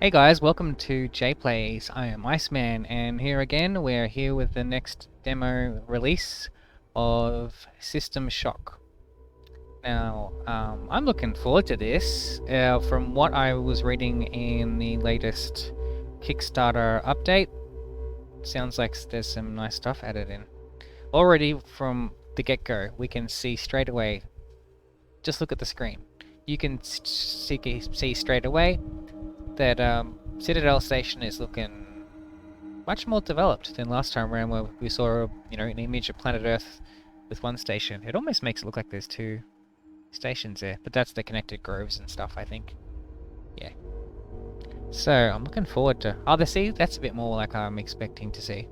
Hey guys, welcome to JPlays. I am Iceman, and here again, we're here with the next demo release of System Shock. Now, I'm looking forward to this. From what I was reading in the latest Kickstarter update, sounds like there's some nice stuff added in. Already from the get-go, we can see straight away, just look at the screen. You can see straight away that Citadel Station is looking much more developed than last time around, where we saw, an image of planet Earth with one station. It almost makes it look like there's two stations there, but that's the connected groves and stuff, I think. Yeah. So I'm looking forward to. Oh, that's a bit more like I'm expecting to see.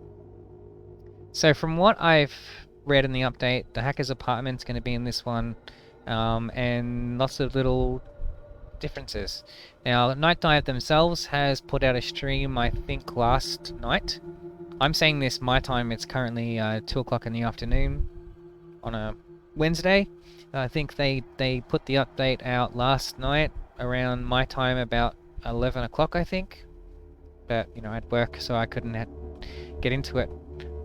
So from what I've read in the update, the hacker's apartment's going to be in this one, and lots of little differences. Now, Night Dive themselves has put out a stream, I think, last night. I'm saying this my time, it's currently 2 o'clock in the afternoon on a Wednesday. I think they put the update out last night around my time, about 11 o'clock, I think. But, I'd work, so I couldn't get into it.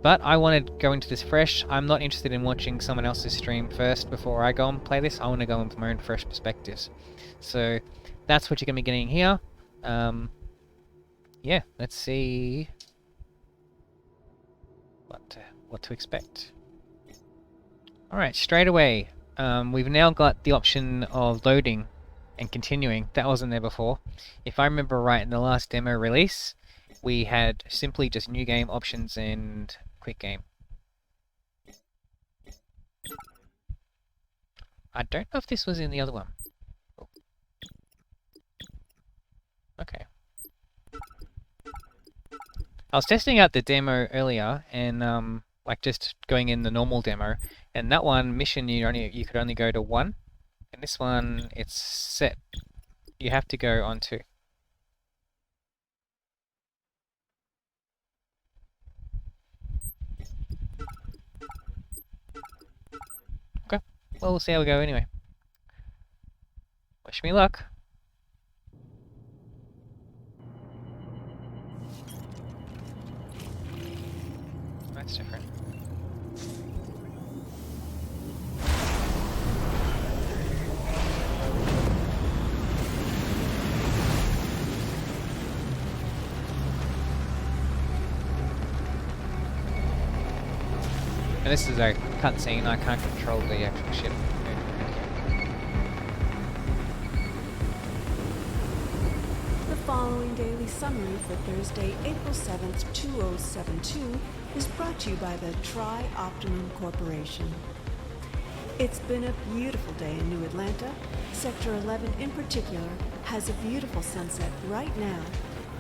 But I wanted to go into this fresh. I'm not interested in watching someone else's stream first before I go and play this. I want to go in with my own fresh perspectives. So that's what you're going to be getting here. Yeah, let's see what to expect. Alright, straight away, we've now got the option of loading and continuing. That wasn't there before. If I remember right, in the last demo release, we had simply just new game options and quick game. I don't know if this was in the other one. Okay. I was testing out the demo earlier, and like just going in the normal demo, and that one mission you could only go to one, and this one it's set. You have to go on two. Okay. Well, we'll see how we go anyway. Wish me luck. That's different. And this is a cutscene, I can't control the actual ship. The following daily summary for Thursday, April 7th, 2072 is brought to you by the Tri-Optimum Corporation. It's been a beautiful day in New Atlanta. Sector 11 in particular has a beautiful sunset right now.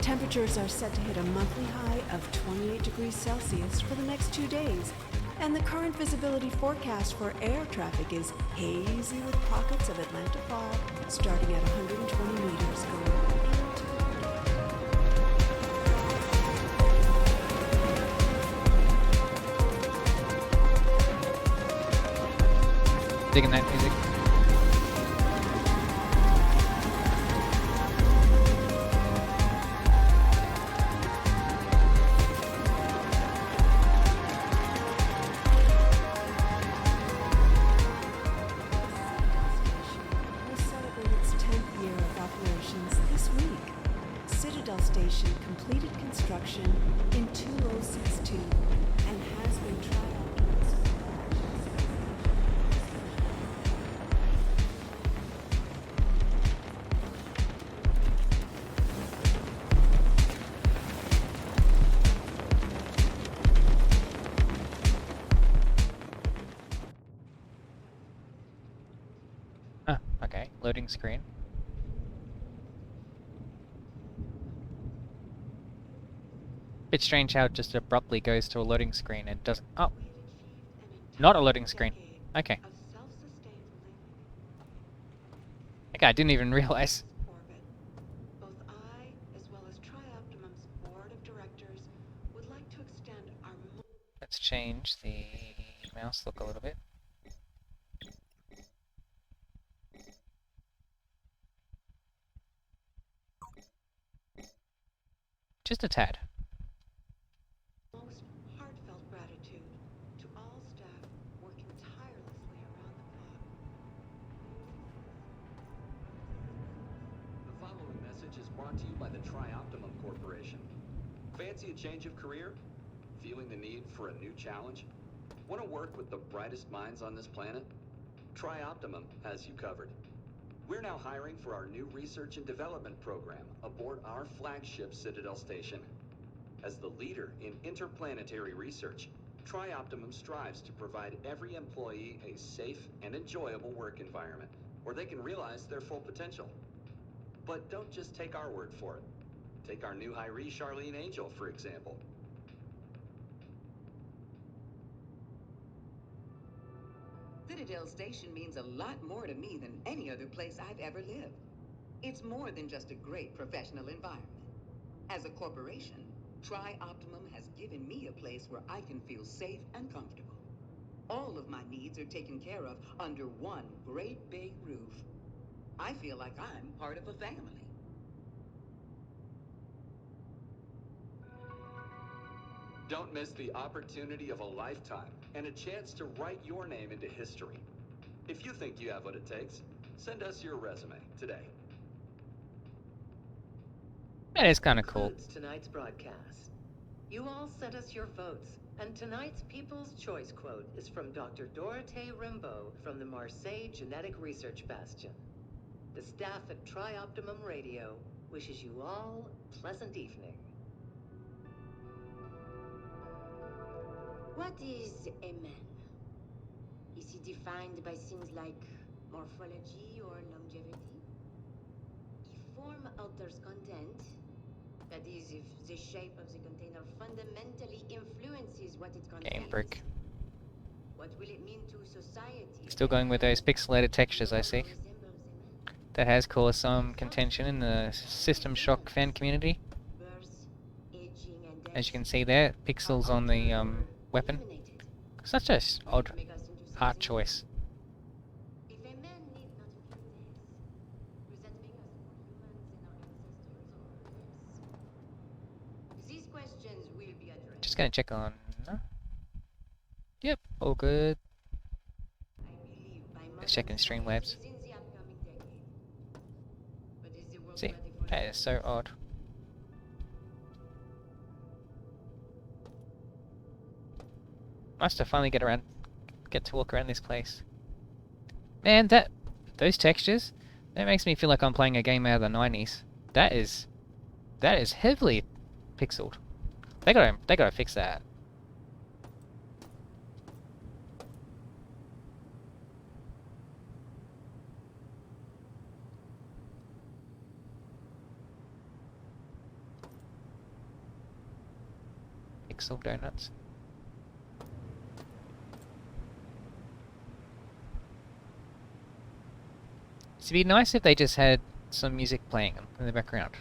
Temperatures are set to hit a monthly high of 28 degrees Celsius for the next 2 days. And the current visibility forecast for air traffic is hazy with pockets of Atlanta fog starting at 120 meters going. Digging that music. Will celebrate its 10th year of operations this week. Citadel Station completed construction in 2062 and has been tri-optimized. Ah, okay. Loading screen. Bit strange how it just abruptly goes to a loading screen and doesn't. Oh, not a loading screen. Okay. Okay, I didn't even realize. Both I, as well as Tri-Optimum's board of directors, would like to extend our Let's change the mouse look a little bit. Just a tad. Most heartfelt gratitude to all staff working tirelessly around the clock. The following message is brought to you by the Tri-Optimum Corporation. Fancy a change of career? Feeling the need for a new challenge? Want to work with the brightest minds on this planet? Tri-Optimum has you covered. We're now hiring for our new research and development program aboard our flagship Citadel station. As the leader in interplanetary research, Tri-Optimum strives to provide every employee a safe and enjoyable work environment where they can realize their full potential. But don't just take our word for it. Take our new hiree, Charlene Angel, for example. Citadel Station means a lot more to me than any other place I've ever lived. It's more than just a great professional environment. As a corporation, Tri-Optimum has given me a place where I can feel safe and comfortable. All of my needs are taken care of under one great big roof. I feel like I'm part of a family. Don't miss the opportunity of a lifetime and a chance to write your name into history. If you think you have what it takes, send us your resume today. That is kind of cool. Concludes tonight's broadcast. You all sent us your votes, and tonight's People's Choice quote is from Dr. Dorothée Rimbaud from the Marseille Genetic Research Bastion. The staff at Tri-Optimum Radio wishes you all a pleasant evening. What is a man? Is he defined by things like morphology or longevity? If form alters content, that is, if the shape of the container fundamentally influences what it contains, Game brick. what will it mean to society? Still going with those pixelated textures, I see. That has caused some contention in the System Shock fan community. Birth, aging, and death As you can see there, pixels on the weapon. eliminated. Such a odd To make us into art something choice. If a man need not feel death, does that make us more humans than our ancestors or less? These questions will be addressed. Just gonna check on. Yep, all good. I believe by Let's check in modern Streamlabs. science within the upcoming decade. But is the world See, ready for that is so odd. Nice to finally get to walk around this place. Man, those textures, that makes me feel like I'm playing a game out of the 90s. That is heavily pixeled. They gotta fix that. Pixel donuts. It'd be nice if they just had some music playing in the background.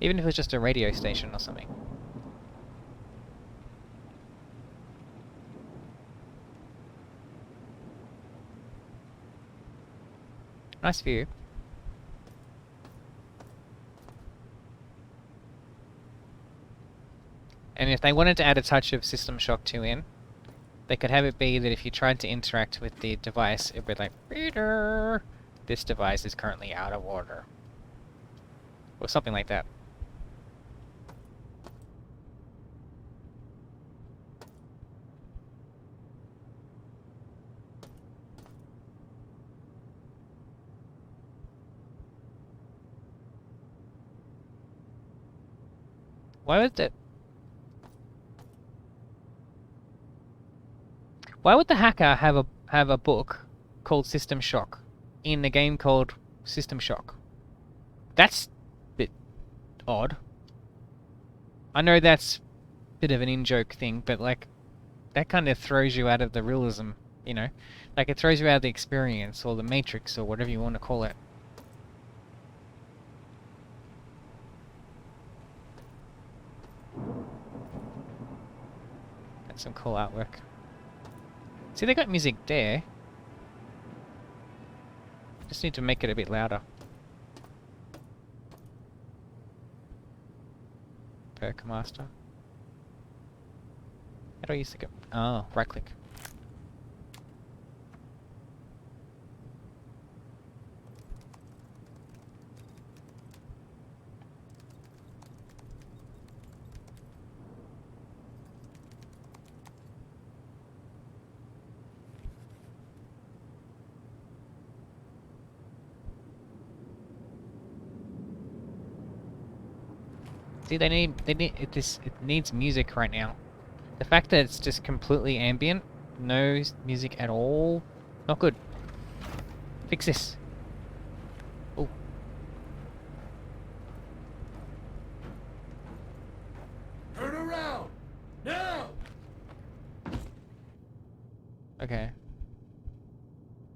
Even if it was just a radio station or something. Nice view. And if they wanted to add a touch of System Shock 2 in, they could have it be that if you tried to interact with the device, it would be like, "Reader, this device is currently out of order." Or something like that. Why would that? Why would the hacker have a book called System Shock in a game called System Shock? That's a bit odd. I know that's a bit of an in-joke thing, but like that kind of throws you out of the realism, you know? Like it throws you out of the experience or the matrix or whatever you want to call it. That's some cool artwork. See, they got music there. Just need to make it a bit louder. perk master. How do I use the... Oh, right click. See, it needs music right now. The fact that it's just completely ambient, no music at all, not good. Fix this. Oh. Turn around! Now! Okay.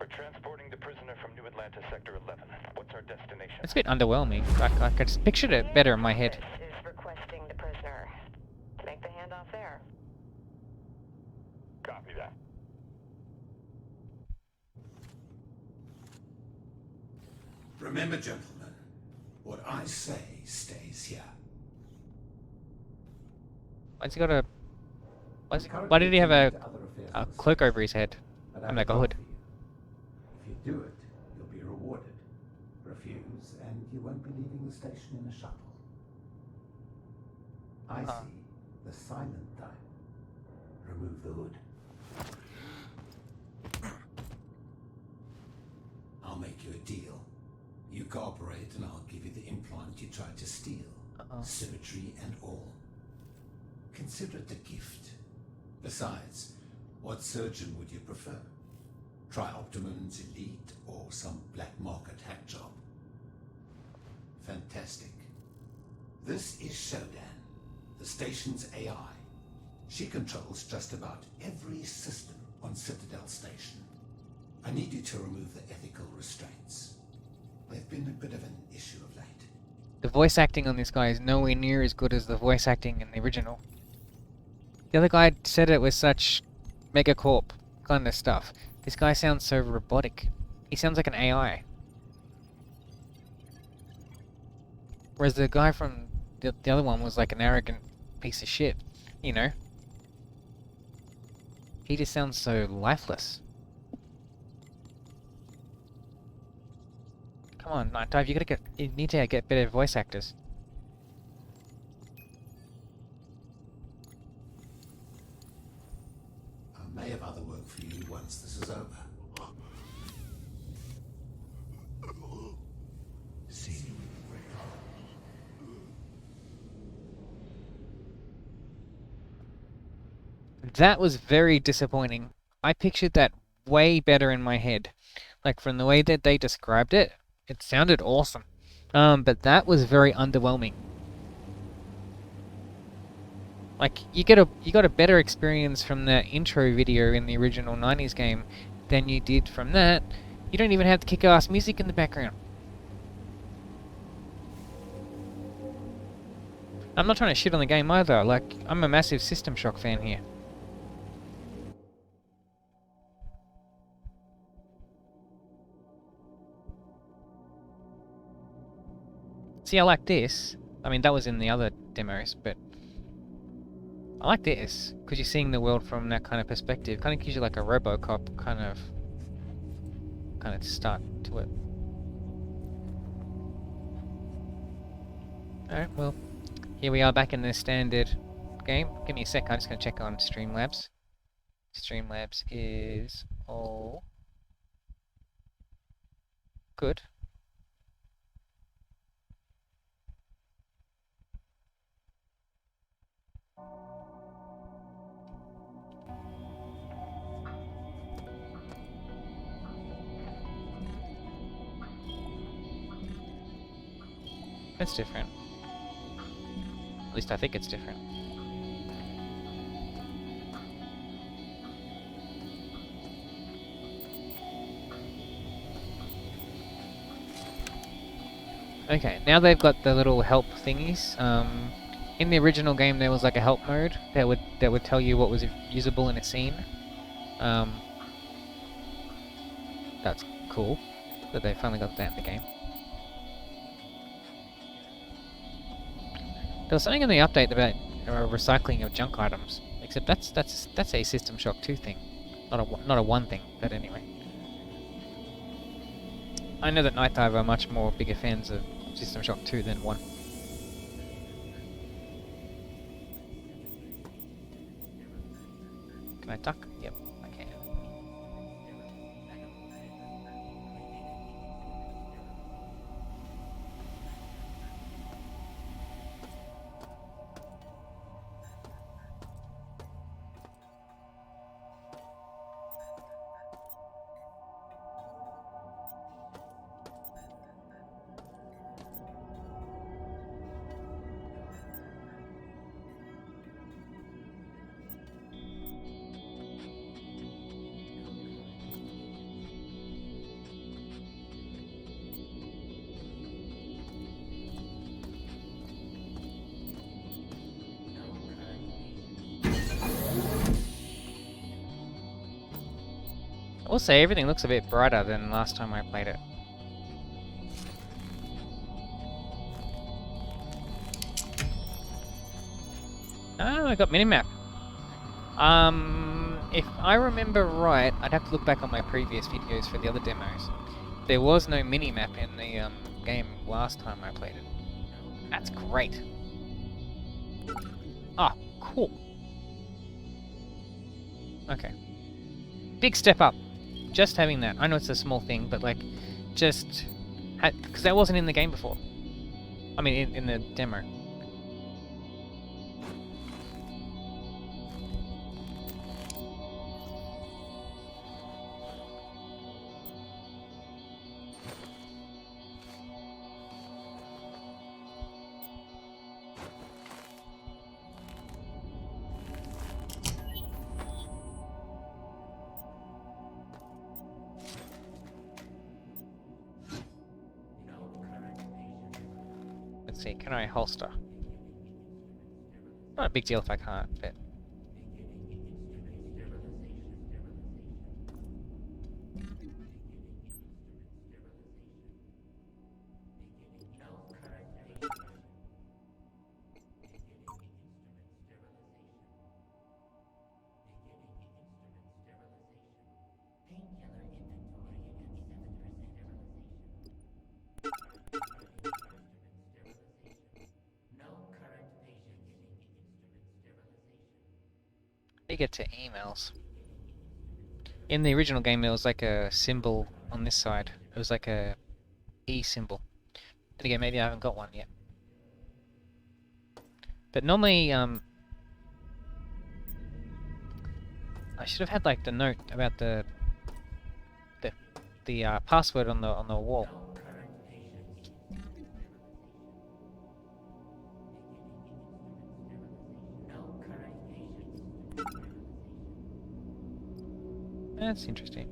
We're transporting the prisoner from New Atlanta, Sector 11. What's our destination? It's a bit underwhelming. I could just picture it better in my head. This is requesting the prisoner. Make the handoff there. Copy that. Remember, gentlemen, what I say stays here. Why's he got a... Why did he have a cloak over his head? I'm like a hood. If you do it, you'll be rewarded. Refuse, and you won't be leaving the station in a shuttle. I see the silent type. Remove the hood. I'll make you a deal. You cooperate and I'll give you the implant you tried to steal. Symmetry and all. Consider it a gift. Besides, what surgeon would you prefer? Tri-Optimum's elite or some black market hack job? Fantastic. This is Shodan, the station's AI. She controls just about every system on Citadel Station. I need you to remove the ethical restraints. They've been a bit of an issue of late. The voice acting on this guy is nowhere near as good as the voice acting in the original. The other guy said it with such megacorp kind of stuff. This guy sounds so robotic. He sounds like an AI. Whereas the guy from the other one was like an arrogant piece of shit, you know? He just sounds so lifeless. Come on, Night Dive, you need to get better voice actors. I may have other work for you once this is over. See you. That was very disappointing. I pictured that way better in my head. Like, from the way that they described it, it sounded awesome. But that was very underwhelming. Like, you got a better experience from the intro video in the original 90s game than you did from that. You don't even have the kick-ass music in the background. I'm not trying to shit on the game either. Like, I'm a massive System Shock fan here. See, I like this. I mean, that was in the other demos, but I like this because you're seeing the world from that kind of perspective. Kind of gives you like a RoboCop kind of start to it. Alright, well, here we are back in the standard game. Give me a sec, I'm just going to check on Streamlabs. Streamlabs is all good. That's different. At least I think it's different. Okay, now they've got the little help thingies. In the original game, there was like a help mode that would tell you what was usable in a scene. That's cool that they finally got that in the game. There was something in the update about recycling of junk items, except that's a System Shock 2 thing, not a 1 thing. But anyway, I know that Night Dive are much more bigger fans of System Shock 2 than 1. Can I duck? Yep, I can. I will say everything looks a bit brighter than last time I played it. Oh, I got minimap. If I remember right, I'd have to look back on my previous videos for the other demos. There was no minimap in the game last time I played it. That's great. Ah, cool. Okay. Big step up. Just having that. I know it's a small thing, but like, just... because that wasn't in the game before. I mean, in the demo. Let's see, can I holster? Not a big deal if I can't, but... You get to emails. In the original game, there was like a symbol on this side. It was like a E symbol. Then again, maybe I haven't got one yet. But normally, I should have had like the note about the password on the wall. That's interesting.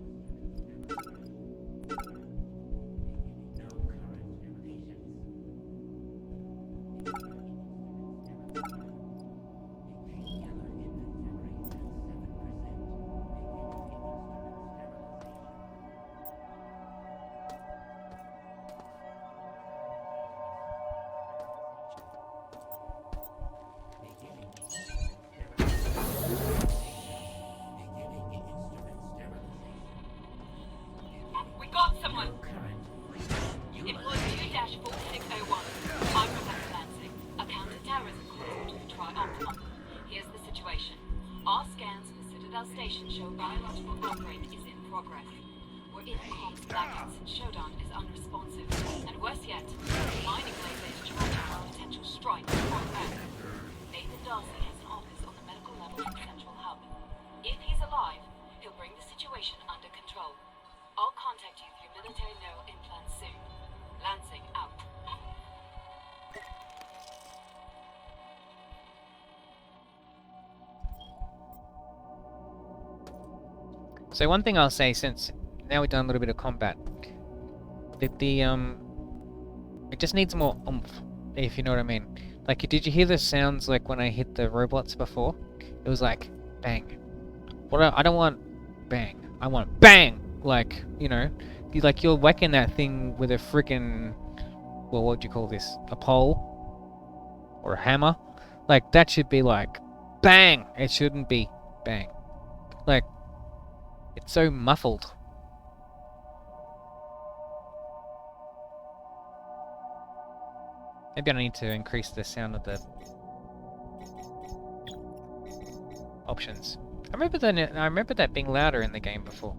So one thing I'll say, since now we've done a little bit of combat, that it just needs more oomph, if you know what I mean. Like, did you hear the sounds like when I hit the robots before? It was like bang. Well, I don't want bang. I want bang. Like, you know, you're whacking that thing with a freaking, well, what would you call this? A pole, or a hammer. Like, that should be like, bang! It shouldn't be bang. Like, it's so muffled. Maybe I need to increase the sound of the options. I remember that being louder in the game before.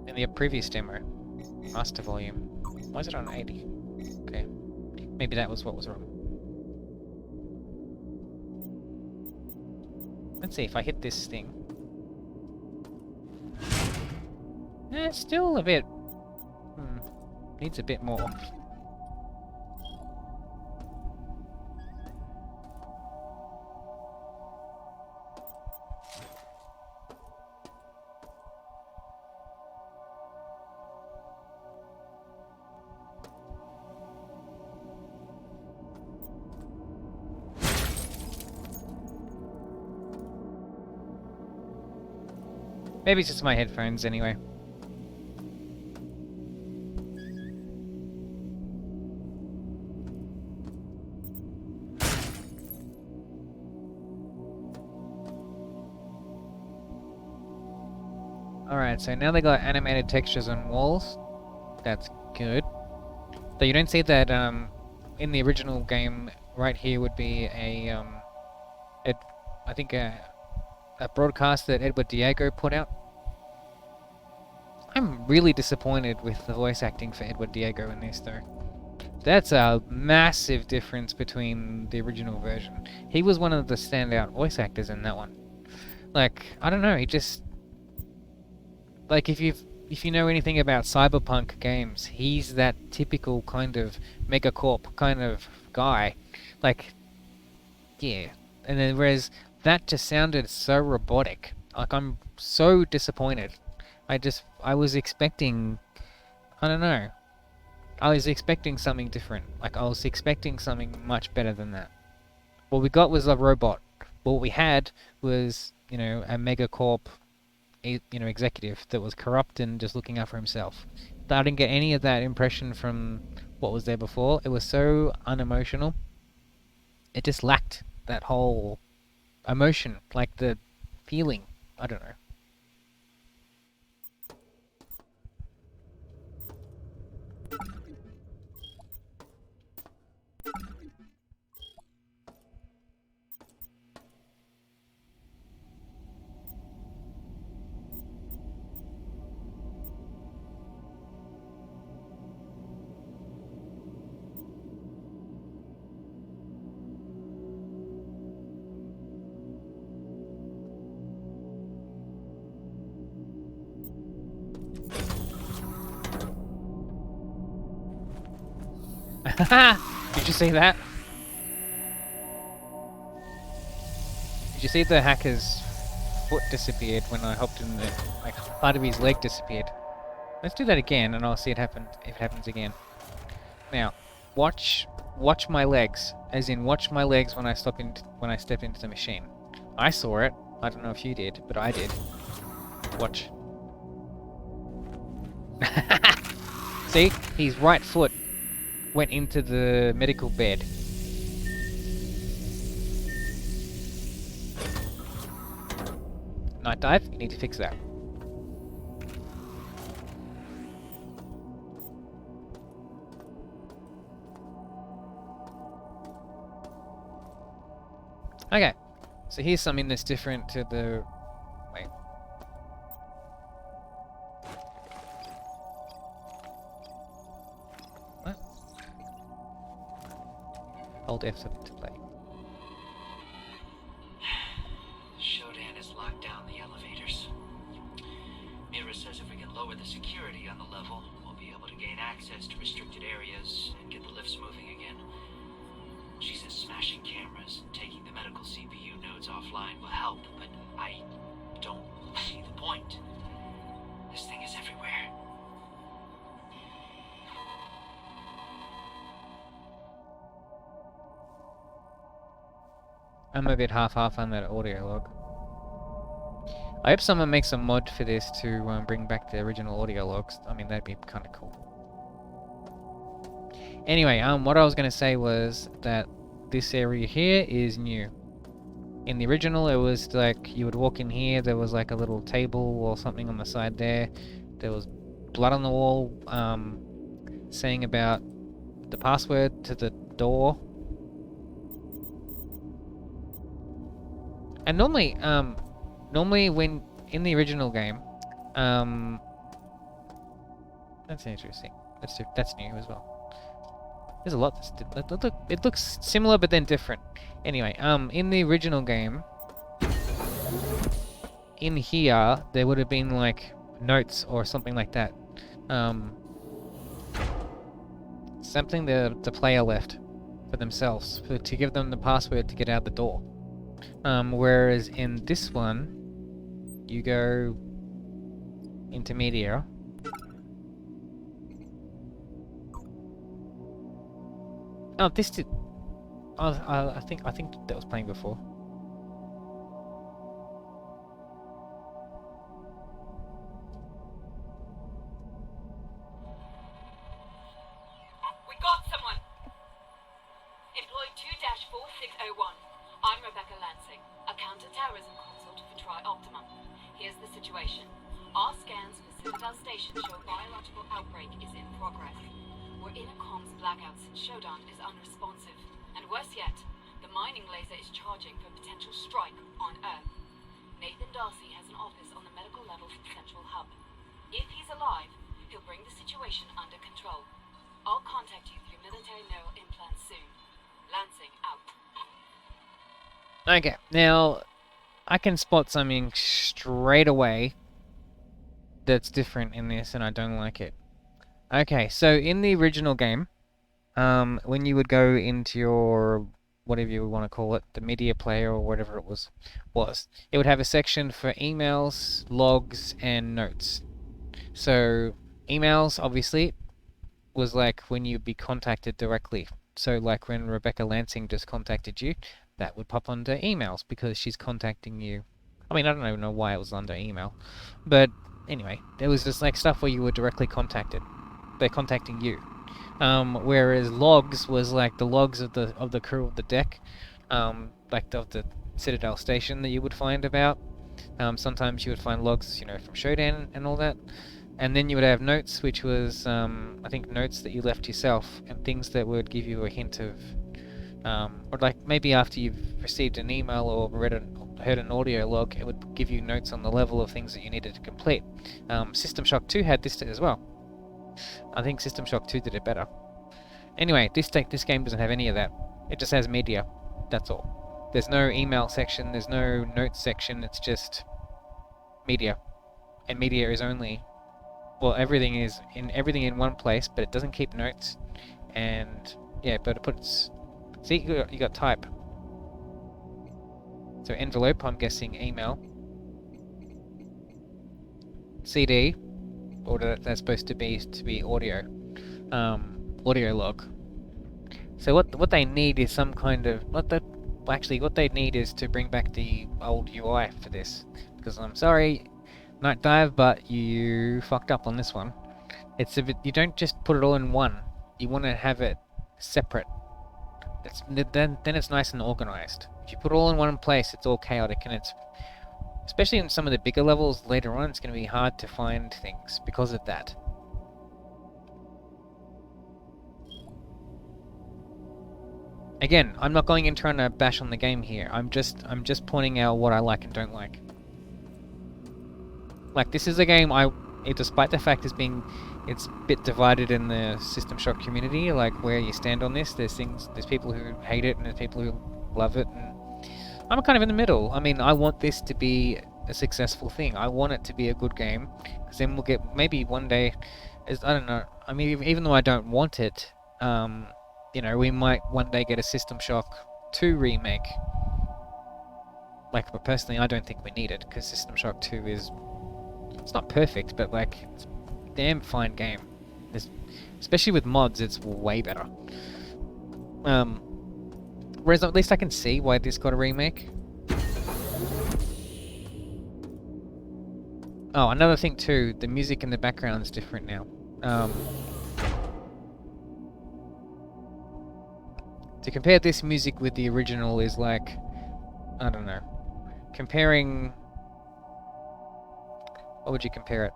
In the previous demo. Master volume. Why is it on 80? Okay. Maybe that was what was wrong. Let's see if I hit this thing. Still a bit... Needs a bit more. Maybe it's just my headphones anyway. Alright, so now they got animated textures on walls. That's good. Though you don't see that in the original game. Right here would be a I think a broadcast that Edward Diego put out. I'm really disappointed with the voice acting for Edward Diego in this, though. That's a massive difference between the original version. He was one of the standout voice actors in that one. Like, I don't know, he just... Like, if you know anything about cyberpunk games, he's that typical kind of megacorp kind of guy. Like, yeah. And then whereas that just sounded so robotic. Like, I'm so disappointed. I was expecting, I don't know. I was expecting something different. Like, I was expecting something much better than that. What we got was a robot. What we had was, you know, a megacorp, you know, executive that was corrupt and just looking out for himself. I didn't get any of that impression from what was there before. It was so unemotional. It just lacked that whole emotion, like the feeling. I don't know. Did you see that? Did you see the hacker's foot disappeared when I hopped in the... Like, part of his leg disappeared. Let's do that again and I'll see it happen if it happens again. Now, watch my legs. As in, watch my legs when I step into the machine. I saw it. I don't know if you did, but I did. Watch. See? His right foot went into the medical bed. Night dive, you need to fix that. Okay, so here's something that's different to the... Wait. What? Hold F7 to play. Shodan has locked down the elevators. Mira says if we can lower the security on the level, we'll be able to gain access to restricted areas and get the lifts moving again. She says smashing cameras and taking the medical CPU nodes offline will help, but I don't see the point. This thing is everywhere. I'm a bit half-half on that audio log. I hope someone makes a mod for this to bring back the original audio logs. I mean, that'd be kind of cool. Anyway, what I was going to say was that this area here is new. In the original, it was like you would walk in here, there was like a little table or something on the side there. There was blood on the wall, saying about the password to the door. And normally when in the original game, that's interesting. That's new as well. There's a lot that's it looks similar but then different. Anyway, in the original game, in here there would have been like notes or something like that. Something the player left for themselves to give them the password to get out the door. Whereas in this one, you go into media. Oh, this did. Oh, I think that was playing before. We got someone. Employee 2-4601. I'm Rebecca Lansing, a counter-terrorism consult for Tri-Optimum. Here's the situation. Our scans for Citadel Station show biological outbreak is in progress. We're in a comms blackout since Shodan is unresponsive. And worse yet, the mining laser is charging for a potential strike on Earth. Nathan Darcy has an office on the medical level for the Central Hub. If he's alive, he'll bring the situation under control. I'll contact you through military neural implants soon. Lansing out. Okay, now I can spot something straight away that's different in this, and I don't like it. Okay, so in the original game, when you would go into your, whatever you want to call it, the media player or whatever it was, it would have a section for emails, logs, and notes. So emails, obviously, was like when you'd be contacted directly. So like when Rebecca Lansing just contacted you, that would pop under emails because she's contacting you. I mean, I don't even know why it was under email, but anyway, there was just like stuff where you were directly contacted. They're contacting you. Whereas logs was like the logs of the crew of the deck, like of the Citadel Station that you would find about. Sometimes you would find logs, you know, from Shodan and all that. And then you would have notes, which was, I think, notes that you left yourself, and things that would give you a hint of, or like maybe after you've received an email or heard an audio log, it would give you notes on the level of things that you needed to complete. System Shock 2 had this as well. I think System Shock 2 did it better. Anyway, this game doesn't have any of that. It just has media. That's all. There's no email section, there's no notes section, it's just media. And media is only, well, everything in one place, but it doesn't keep notes. And yeah, but it puts, see, you got type. So envelope, I'm guessing email. CD, or that's supposed to be audio, audio log. So what they need is some kind of what they need is to bring back the old UI for this, because I'm sorry, Night Dive, but you fucked up on this one. It's a bit, you don't just put it all in one. You want to have it separate. Then it's nice and organized. If you put it all in one place, it's all chaotic, and it's, especially in some of the bigger levels later on, it's going to be hard to find things because of that. Again, I'm not going in trying to bash on the game here. I'm just pointing out what I like and don't like. Like, this is a game despite the fact it's a bit divided in the System Shock community, like where you stand on this. There's people who hate it and there's people who love it, and I'm kind of in the middle. I mean, I want this to be a successful thing. I want it to be a good game, because then we'll get, maybe one day, I don't know, I mean, even though I don't want it, you know, we might one day get a System Shock 2 remake. Like, but personally, I don't think we need it, because System Shock 2 is, it's not perfect, but like, it's a damn fine game. Especially with mods, it's way better. Whereas at least I can see why this got a remake. Oh, another thing too, the music in the background is different now. To compare this music with the original is like, I don't know, comparing... What would you compare it?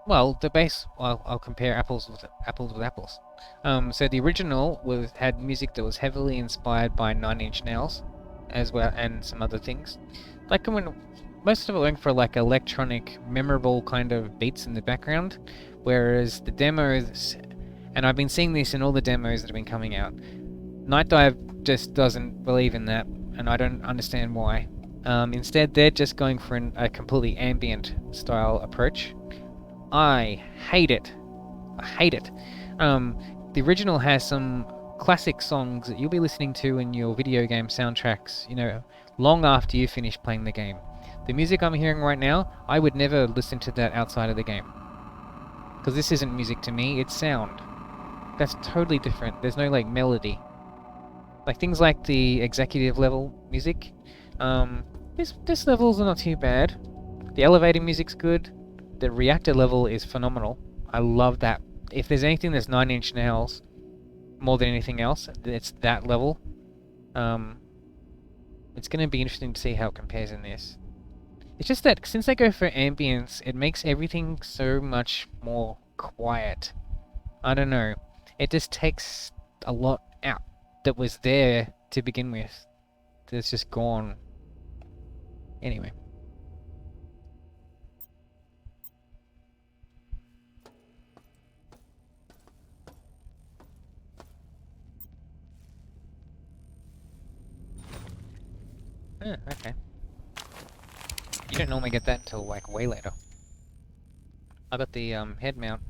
Well, the base... Well, I'll compare apples with apples. So the original had music that was heavily inspired by Nine Inch Nails, as well, and some other things. Like when most of it went for like electronic, memorable kind of beats in the background, whereas the demos, and I've been seeing this in all the demos that have been coming out, Night Dive just doesn't believe in that, and I don't understand why. Instead, they're just going for a completely ambient style approach. I hate it. I hate it. The original has some classic songs that you'll be listening to in your video game soundtracks, you know, long after you finish playing the game. The music I'm hearing right now, I would never listen to that outside of the game. Because this isn't music to me, it's sound. That's totally different. There's no, like, melody. Like, things like the executive level music. This level's not too bad. The elevator music's good. The reactor level is phenomenal. I love that. If there's anything that's 9 Inch Nails, more than anything else, it's that level. It's going to be interesting to see how it compares in this. It's just that since they go for ambience, it makes everything so much more quiet. I don't know. It just takes a lot out that was there to begin with. That's just gone. Anyway. Oh, okay. You don't normally get that until like way later. I got the head mount.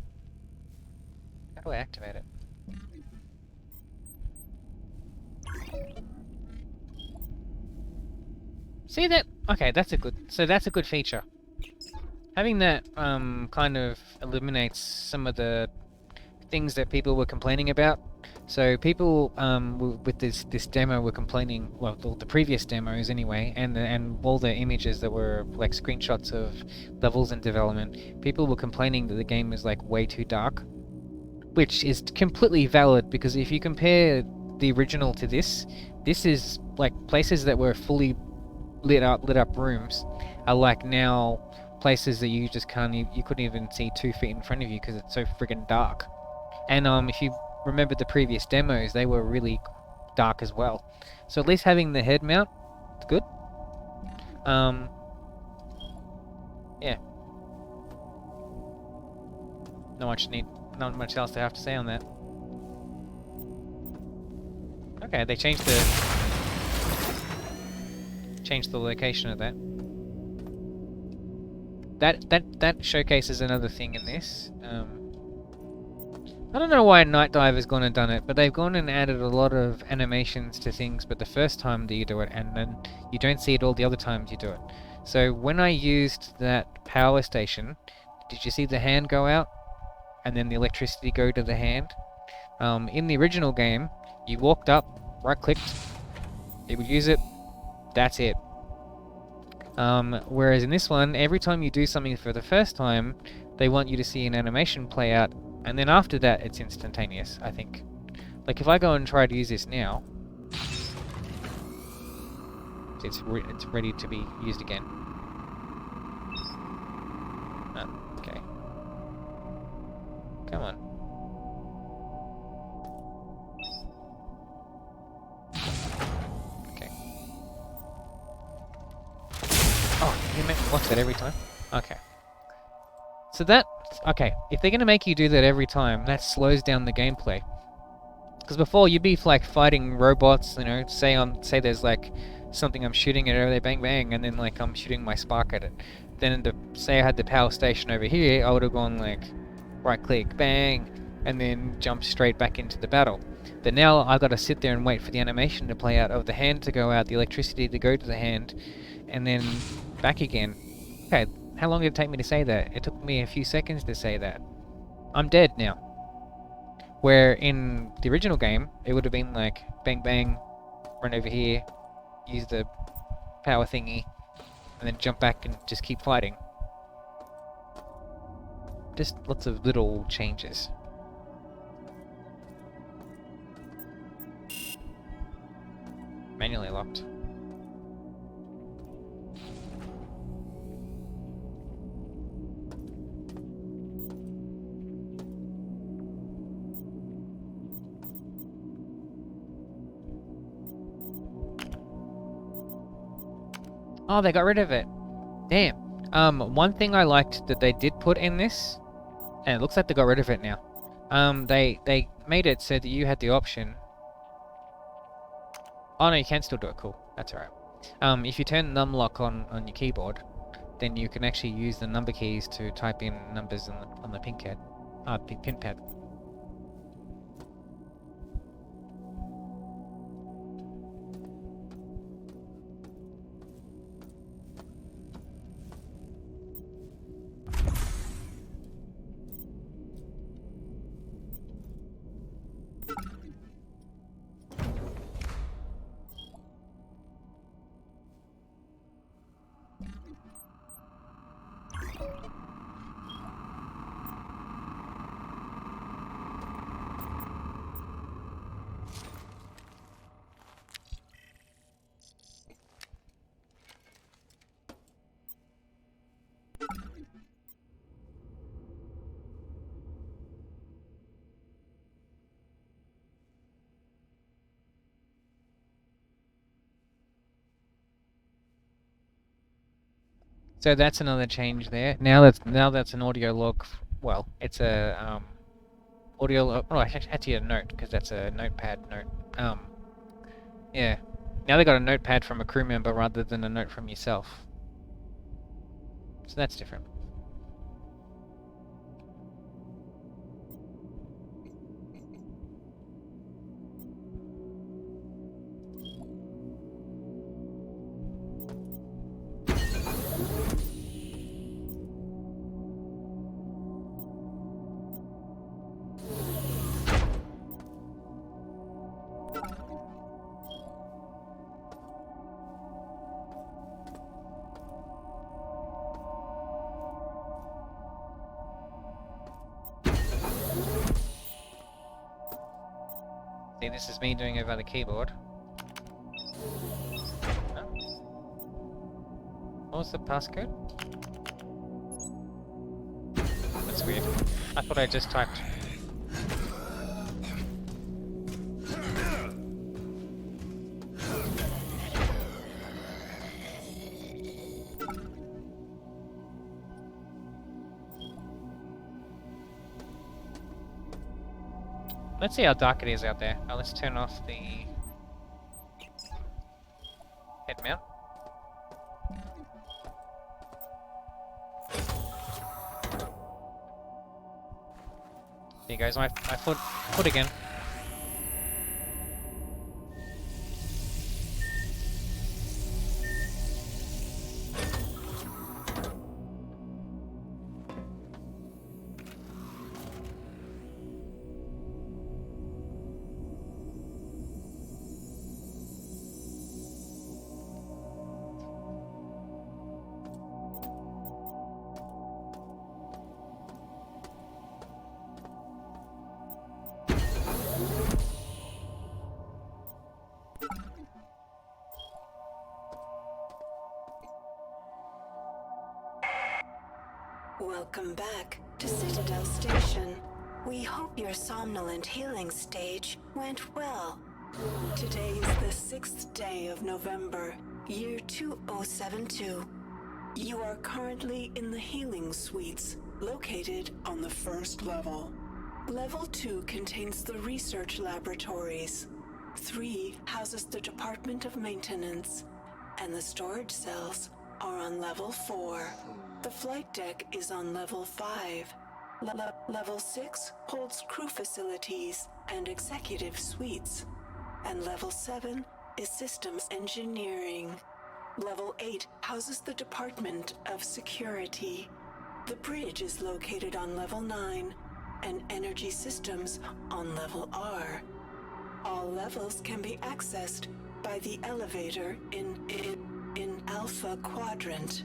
How do I activate it? See that? Okay, that's a good feature. Having that kind of eliminates some of the things that people were complaining about. So people with this demo were complaining, well, the previous demos anyway, and all the images that were like screenshots of levels in development. People were complaining that the game is like way too dark, which is completely valid because if you compare the original to this is like places that were fully lit up rooms are like now places that you just can't, you couldn't even see 2 feet in front of you because it's so friggin' dark. And if you remember the previous demos, they were really dark as well. So at least having the head mount, it's good. Yeah. Not much else to have to say on that. Okay, they changed the location of that. That showcases another thing in this. I don't know why Night Dive has gone and done it, but they've gone and added a lot of animations to things, but the first time that you do it, and then you don't see it all the other times you do it. So when I used that power station, did you see the hand go out? And then the electricity go to the hand? In the original game, you walked up, right-clicked, it would use it, that's it. Whereas in this one, every time you do something for the first time, they want you to see an animation play out, and then after that, it's instantaneous, I think. Like, if I go and try to use this now, it's ready to be used again. Oh, okay. Come on. Okay. Oh, you make me watch that every time? Okay. So that... Okay, if they're going to make you do that every time, that slows down the gameplay. Because before, you'd be like fighting robots, you know, say there's like something I'm shooting at over there, bang bang, and then like I'm shooting my spark at it. Then say I had the power station over here, I would have gone like right click, bang, and then jump straight back into the battle. But now I've got to sit there and wait for the animation to play out, of the hand to go out, the electricity to go to the hand, and then back again. Okay, how long did it take me to say that? It took me a few seconds to say that. I'm dead now. Where in the original game, it would have been like, bang bang, run over here, use the power thingy, and then jump back and just keep fighting. Just lots of little changes. manually locked. Oh, they got rid of it. Damn. One thing I liked that they did put in this, and it looks like they got rid of it now. They made it so that you had the option. Oh no, you can still do it. Cool. That's alright. If you turn num lock on your keyboard, then you can actually use the number keys to type in numbers on the pin pad. So that's another change there. Now that's an audio log. Well, it's a audio log. Oh, actually a note, because that's a notepad note. Yeah. Now they got a notepad from a crew member rather than a note from yourself. So that's different. See, this is me doing it over the keyboard. Huh? What was the passcode? That's weird. I thought I just typed. Let's see how dark it is out there. Oh, let's turn off the head mount. There goes my foot again. Welcome back to Citadel Station. We hope your somnolent healing stage went well. Today is the 6th day of November, year 2072. You are currently in the healing suites, located on the first level. Level 2 contains the research laboratories. 3 houses the Department of Maintenance, and the storage cells are on level 4. The flight deck is on level 5. Level 6 holds crew facilities and executive suites. And level 7 is systems engineering. Level 8 houses the Department of Security. The bridge is located on level 9, and energy systems on level R. All levels can be accessed by the elevator in Alpha Quadrant.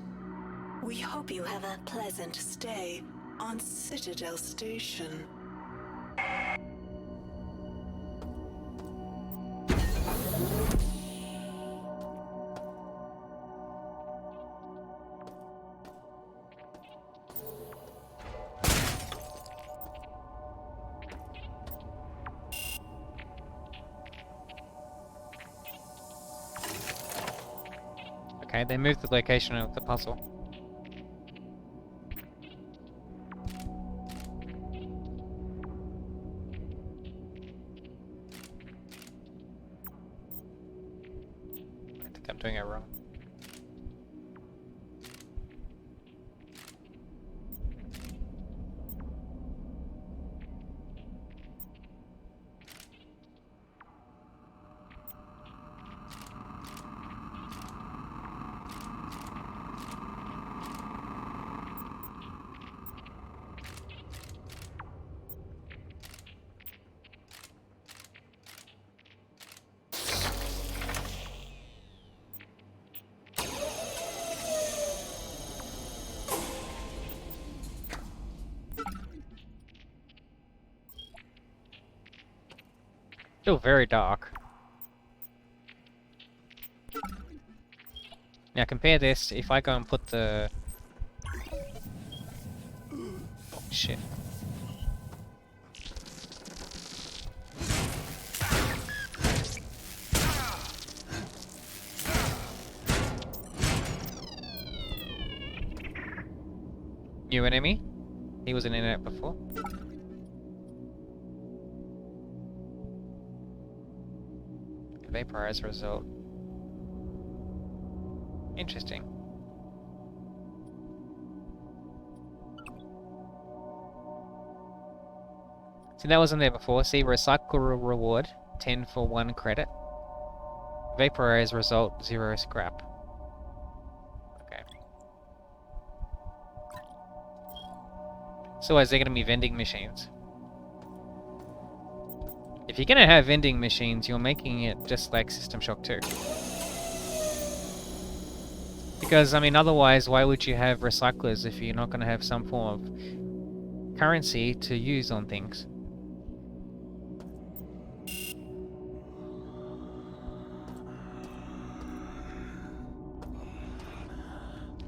We hope you have a pleasant stay on Citadel Station. Okay, they moved the location of the puzzle. I think I'm doing it wrong. Still very dark. Now compare this, if I go and put the... Oh, shit. New enemy? He was in it before. Vaporize result. Interesting. See, that wasn't there before. See, recycle reward, 10 for 1 credit. Vaporize result, 0 scrap. Okay. So is there going to be vending machines? If you're going to have vending machines, you're making it just like System Shock 2. Because, I mean, otherwise, why would you have recyclers if you're not going to have some form of currency to use on things?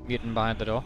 Mutant behind the door.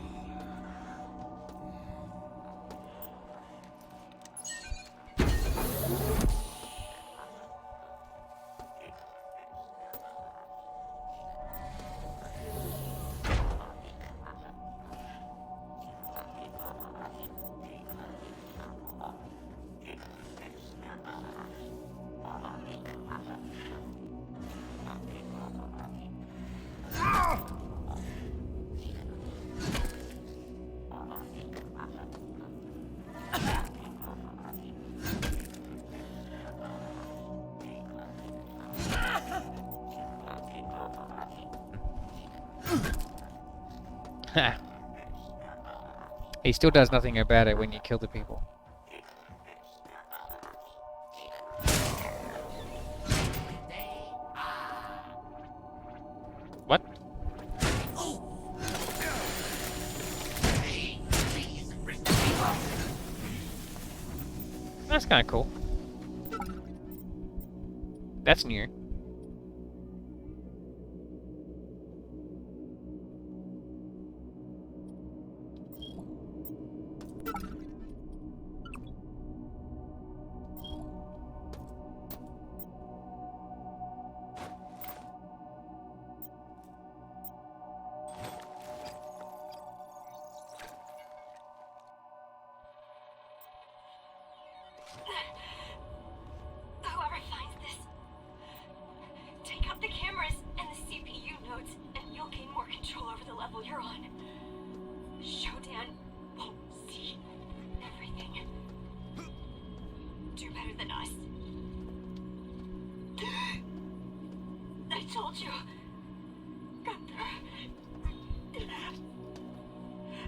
He still does nothing about it when you kill the people. What? That's kind of cool. That's new. Whoever finds this, take out the cameras and the CPU nodes, and you'll gain more control over the level you're on. Shodan won't see everything. Do better than us. I told you, Gunther.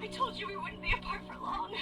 I told you we wouldn't be apart for long.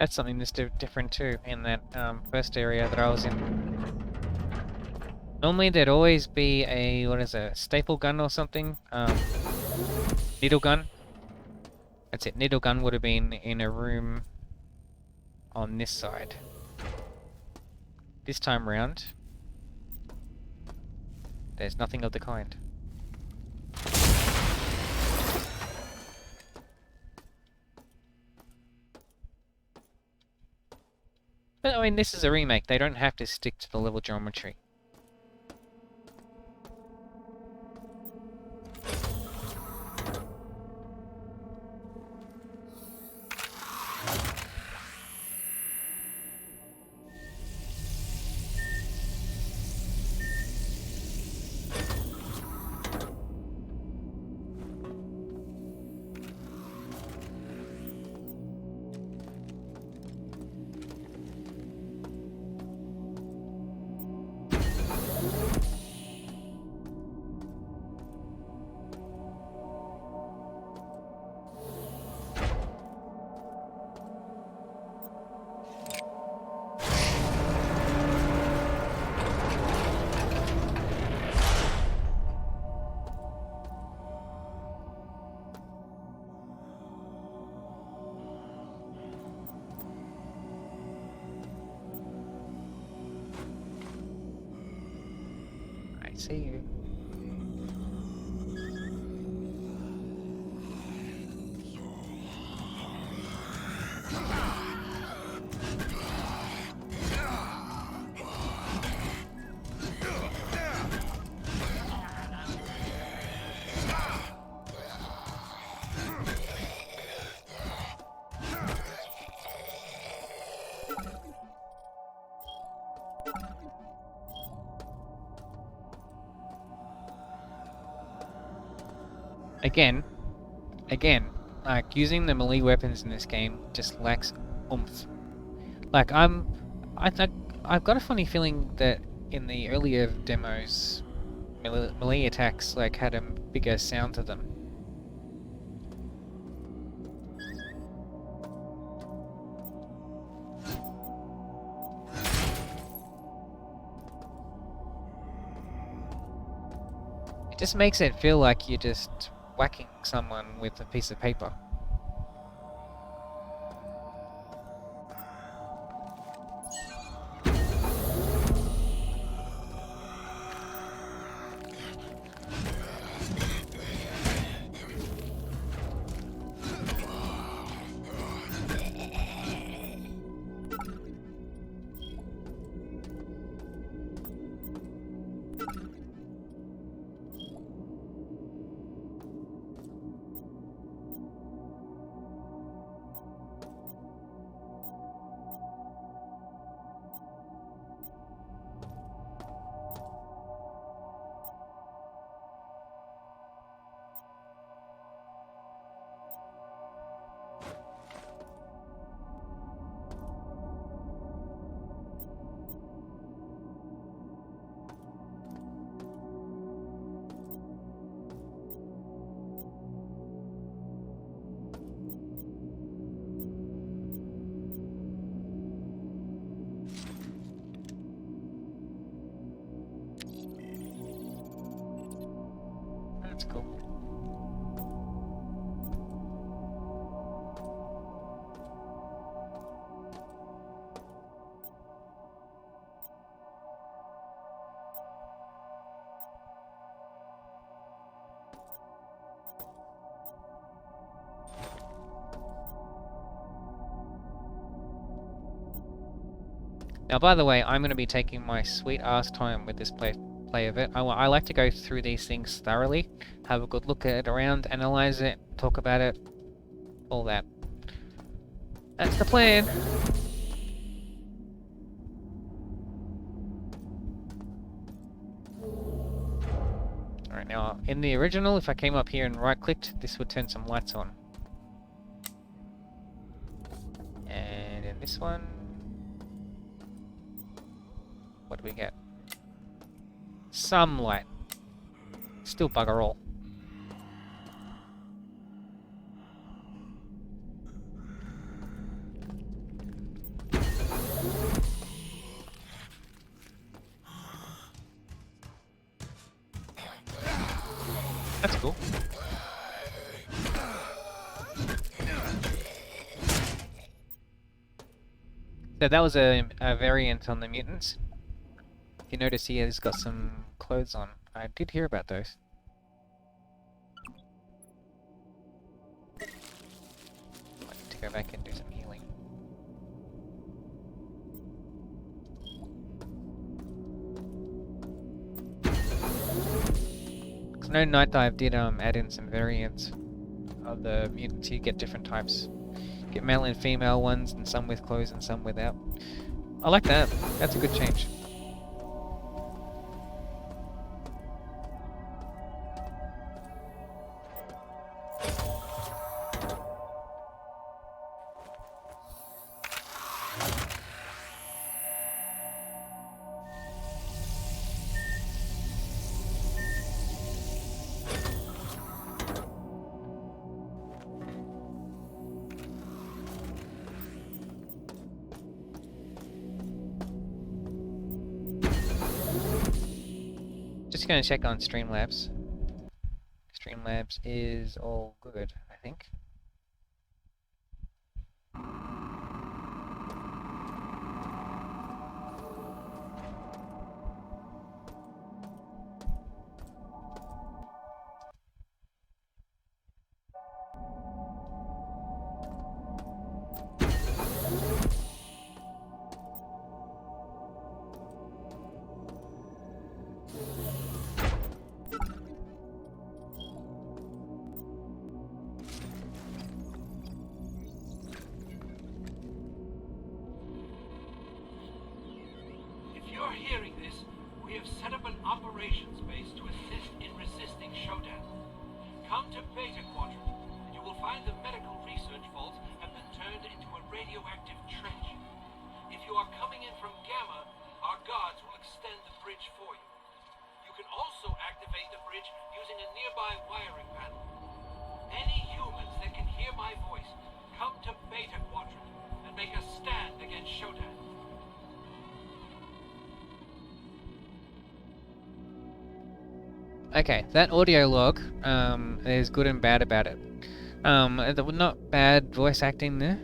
That's something that's different too in that first area that I was in. Normally there'd always be a, what is it, staple gun or something? Needle gun. That's it, needle gun would have been in a room on this side. This time round, there's nothing of the kind. But I mean, this is a remake, they don't have to stick to the level geometry. I see you. Again, like, using the melee weapons in this game just lacks oomph. Like, I've got a funny feeling that in the earlier demos, melee attacks, like, had a bigger sound to them. It just makes it feel like you're just whacking someone with a piece of paper. That's cool. Now, by the way, I'm going to be taking my sweet ass time with this play of it. I like to go through these things thoroughly, have a good look at it around, analyze it, talk about it, all that. That's the plan. Alright, now, in the original, if I came up here and right-clicked, this would turn some lights on. And in this one... what do we get? Some light. Still bugger all. That's cool. So that was a variant on the mutants. You notice he has got some clothes on. I did hear about those. I need to go back and do some healing. Because no Night Dive did add in some variants of the mutants. You get different types. You get male and female ones, and some with clothes and some without. I like that. That's a good change. Just gonna check on Streamlabs. Streamlabs is all good, I think. If you're hearing this, we have set up an operations base to assist in resisting Shodan. Come to Beta Quadrant, and you will find the medical research vaults have been turned into a radioactive trench. If you are coming in from Gamma, our guards will extend the bridge for you. You can also activate the bridge using a nearby wiring panel. Any humans that can hear my voice, come to Beta Quadrant and make a stand against Shodan. Okay, that audio log, there's good and bad about it. There were not bad voice acting there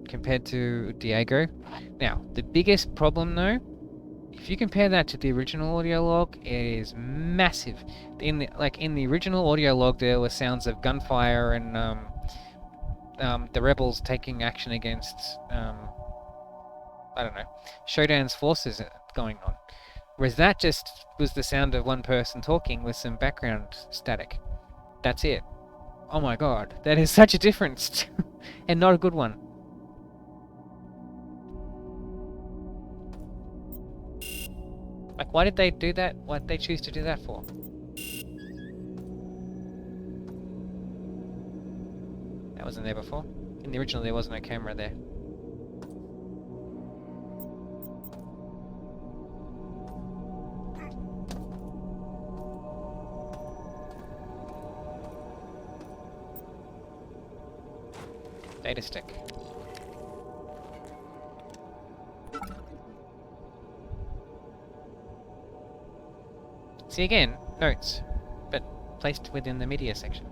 compared to Diego. Now, the biggest problem though, if you compare that to the original audio log, it is massive. In the original audio log, there were sounds of gunfire and the rebels taking action against I don't know, Shodan's forces going on. Whereas that just was the sound of one person talking with some background static. That's it. Oh my god, that is such a difference, and not a good one. Like, why did they do that? Why did they choose to do that for? That wasn't there before. In the original, there was no camera there. Data stick. See again, notes, but placed within the media section.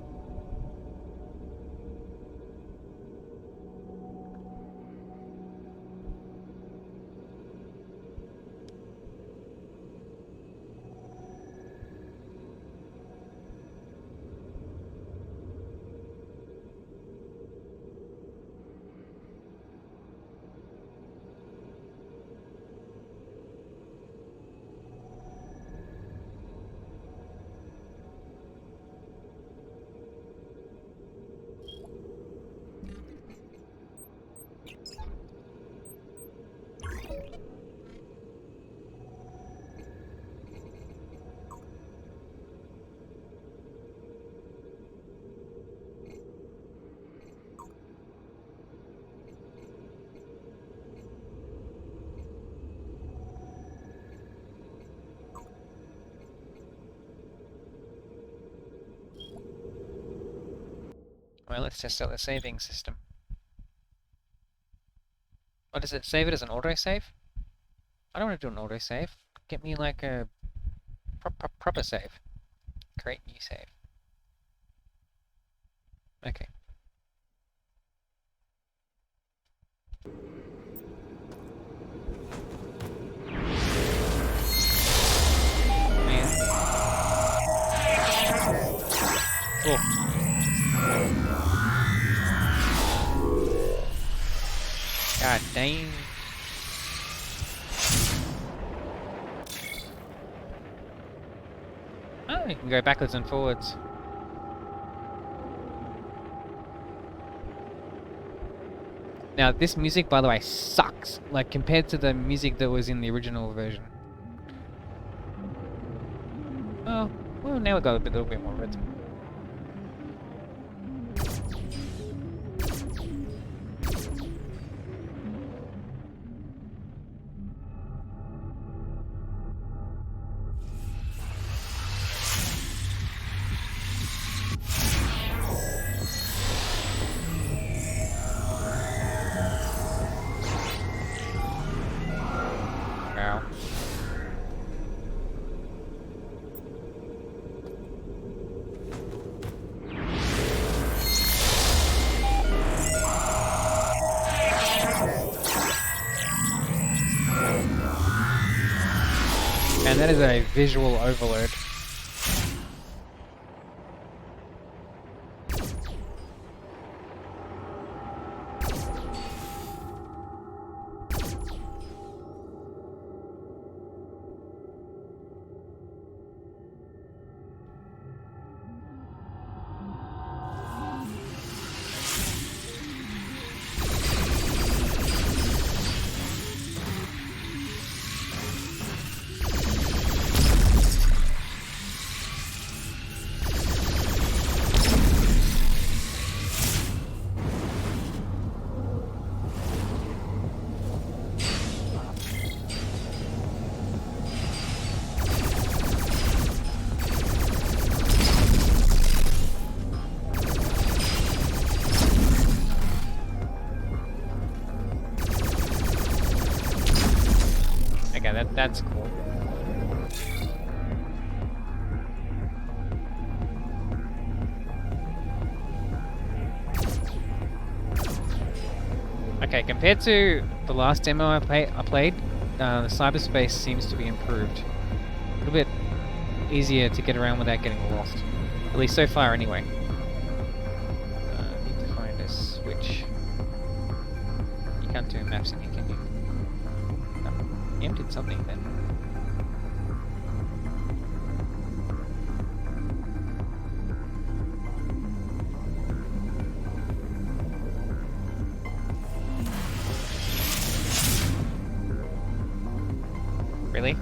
Well, let's test out the saving system. What does it save it as an autosave? I don't want to do an autosave. Get me like a proper save. Create new save. Okay. Man. Oh. God dang. Oh, you can go backwards and forwards. Now, this music, by the way, sucks. Like, compared to the music that was in the original version. Oh, well, now we've got a little bit more rhythm. Wow. And that is a visual overload. Okay, that's cool. Okay, compared to the last demo I played, the cyberspace seems to be improved. A little bit easier to get around without getting lost. At least so far, anyway. Need to find a switch. You can't do maps in here, can you? No. You did something then. Really?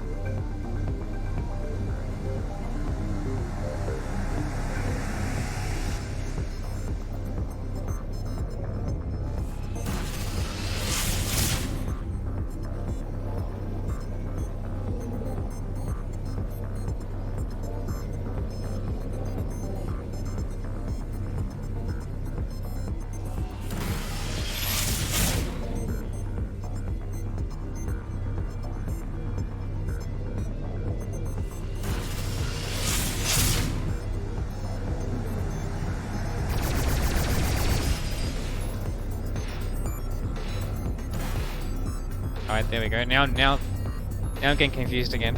Alright, there we go. Now I'm getting confused again.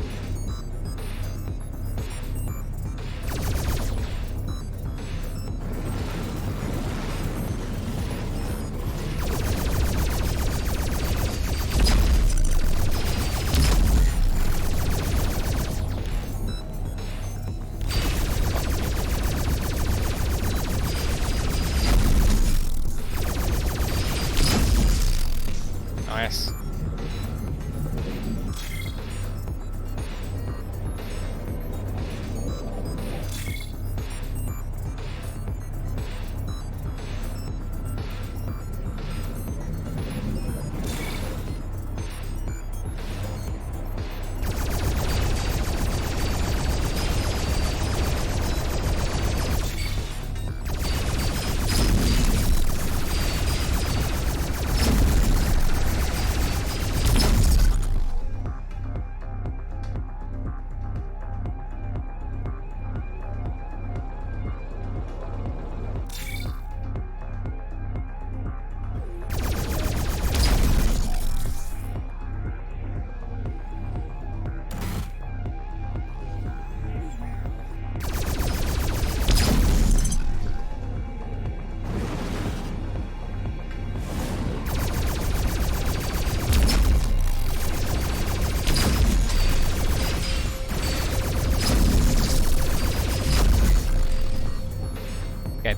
Nice.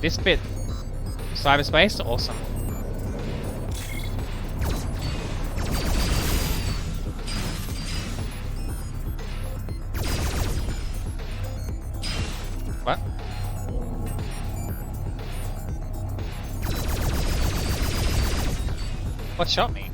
this bit, cyberspace, awesome. What? What shot me?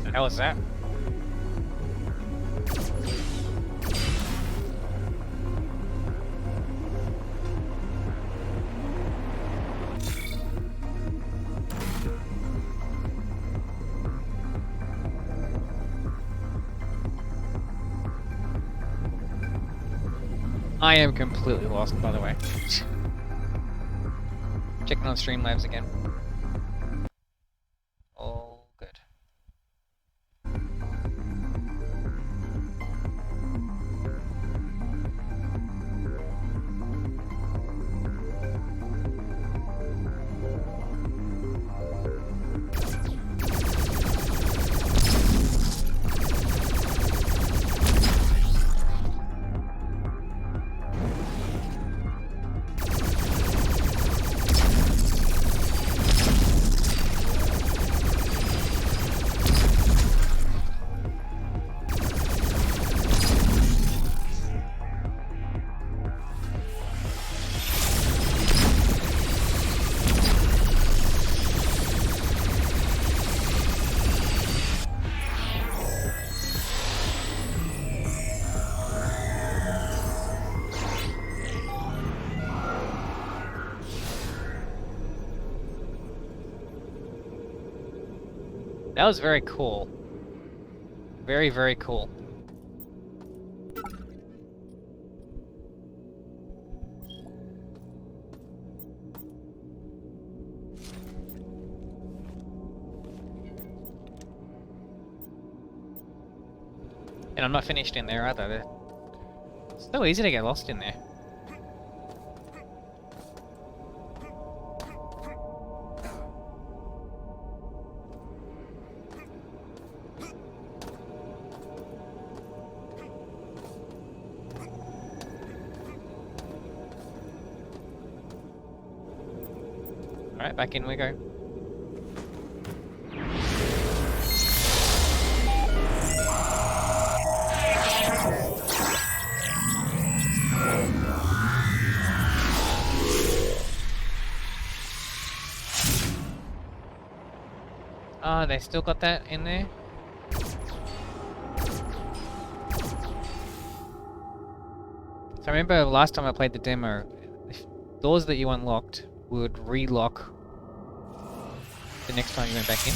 The hell is that? I am completely lost, by the way. Checking on Streamlabs again. All good. That was very cool. Very, very cool. And I'm not finished in there either. It's so easy to get lost in there. Alright, back in we go. Oh, they still got that in there? So I remember last time I played the demo, the doors that you unlocked would relock the next time you went back in.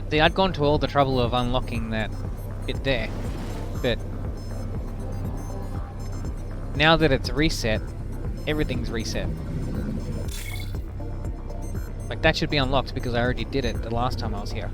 See, I'd gone to all the trouble of unlocking that bit there, but now that it's reset, everything's reset. Like, that should be unlocked because I already did it the last time I was here.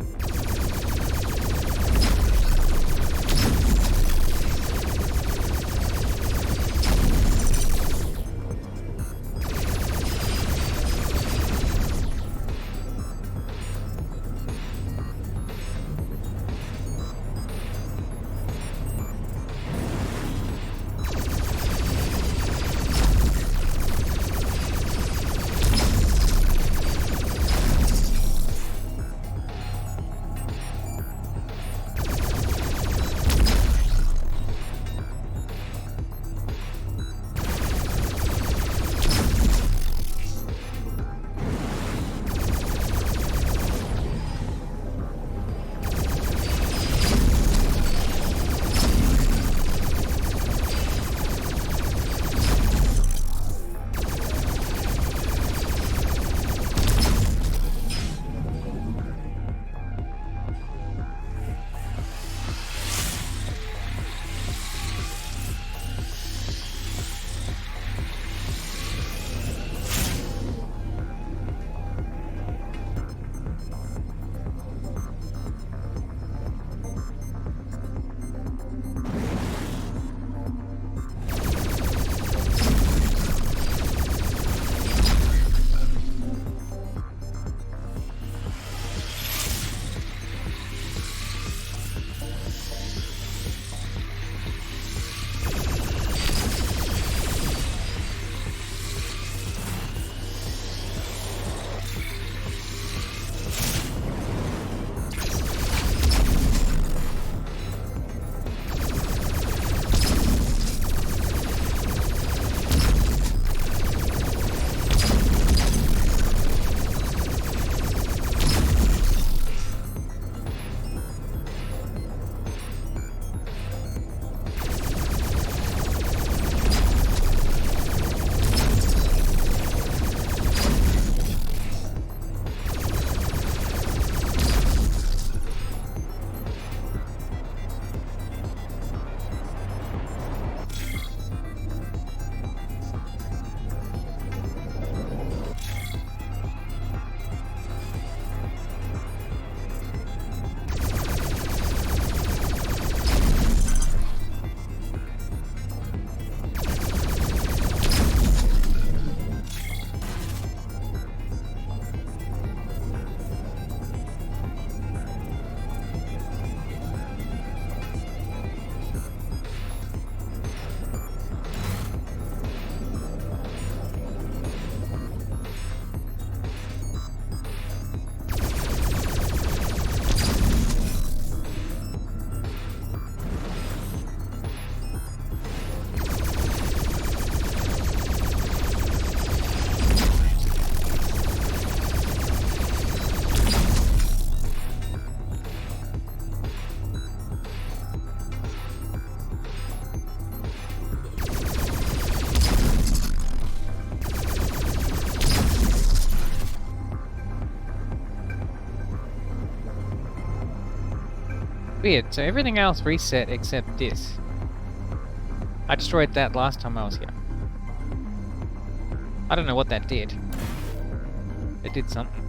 Weird, so everything else reset except this. I destroyed that last time I was here. I don't know what that did. It did something.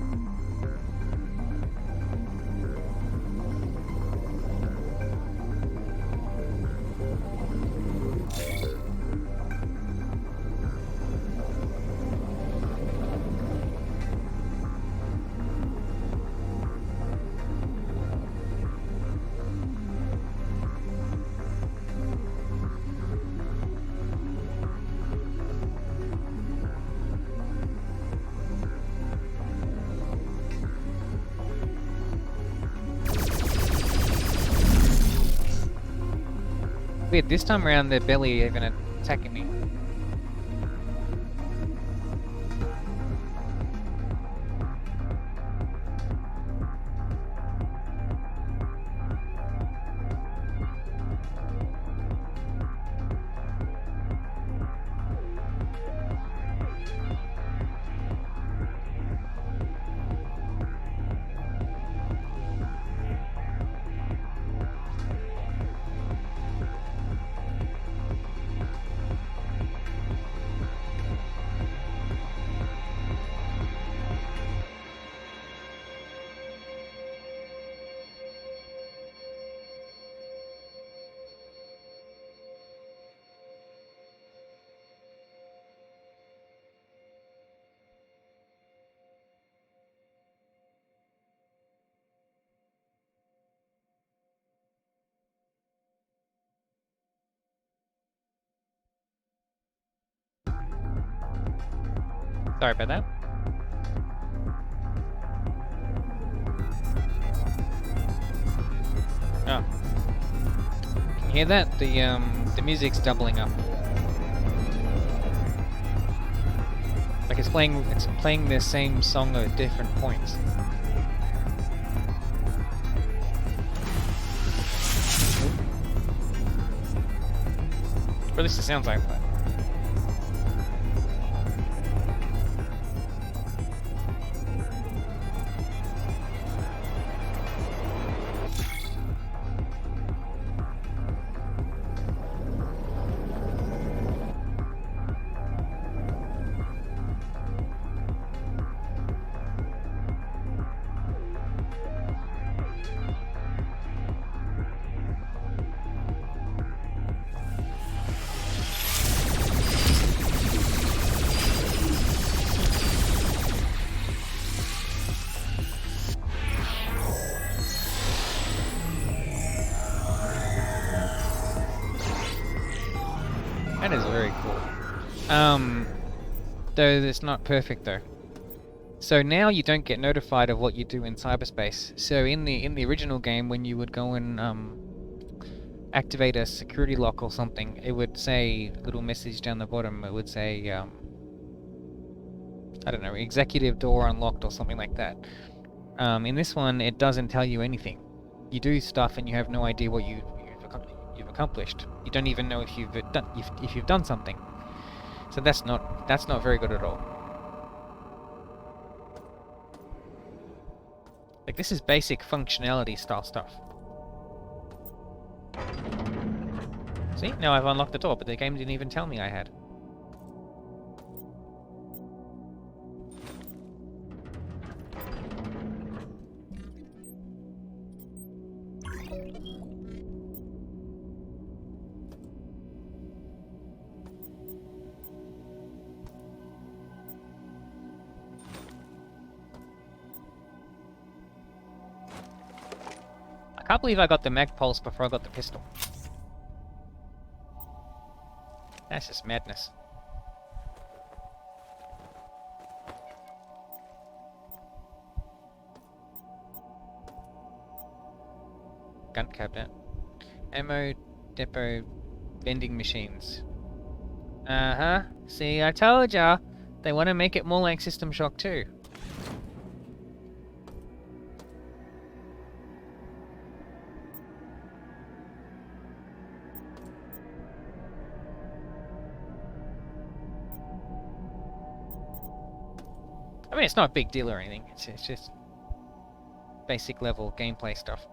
weird. This time around, they're barely even attacking me. Sorry about that. Oh. Can you hear that? The music's doubling up. Like it's playing the same song at different points. Or at least it sounds like that. That is very cool. Though it's not perfect though. So now you don't get notified of what you do in cyberspace. So in the original game, when you would go and activate a security lock or something, it would say a little message down the bottom. It would say I don't know, executive door unlocked or something like that. In this one, it doesn't tell you anything. You do stuff and you have no idea what you've accomplished. You don't even know if you've done something. So that's not very good at all. Like, this is basic functionality style stuff. See, now I've unlocked the door, but the game didn't even tell me I had. I can't believe I got the mag pulse before I got the pistol. That's just madness. Gun cabinet. Ammo depot vending machines. Uh-huh. See, I told ya! They want to make it more like System Shock 2. I mean, it's not a big deal or anything. It's just basic level gameplay stuff.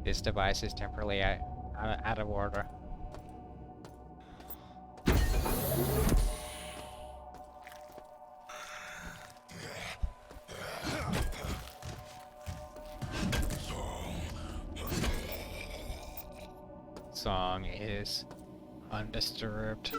This device is temporarily out of order. song is Undisturbed.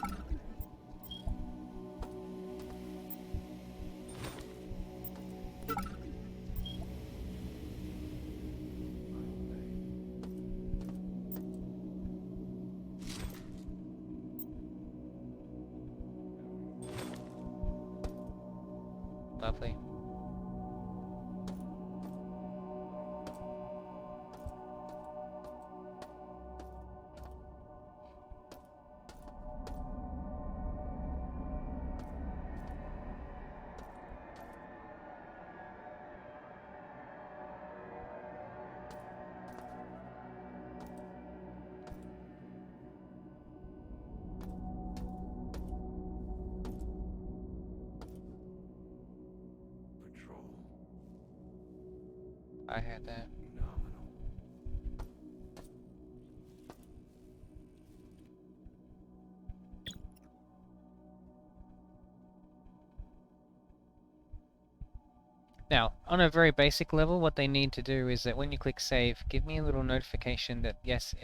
Lovely. Patrol. I had that. Phenomenal. Now, on a very basic level, what they need to do is that when you click save, give me a little notification that yes,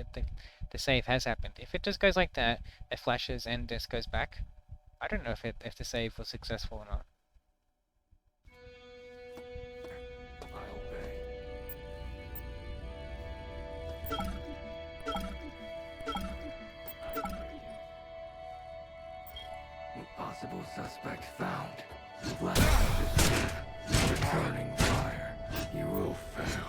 the save has happened. If it just goes like that, it flashes and just goes back. I don't know if the save was successful or not. I obey. Impossible suspect found. Plan returning fire. You will fail.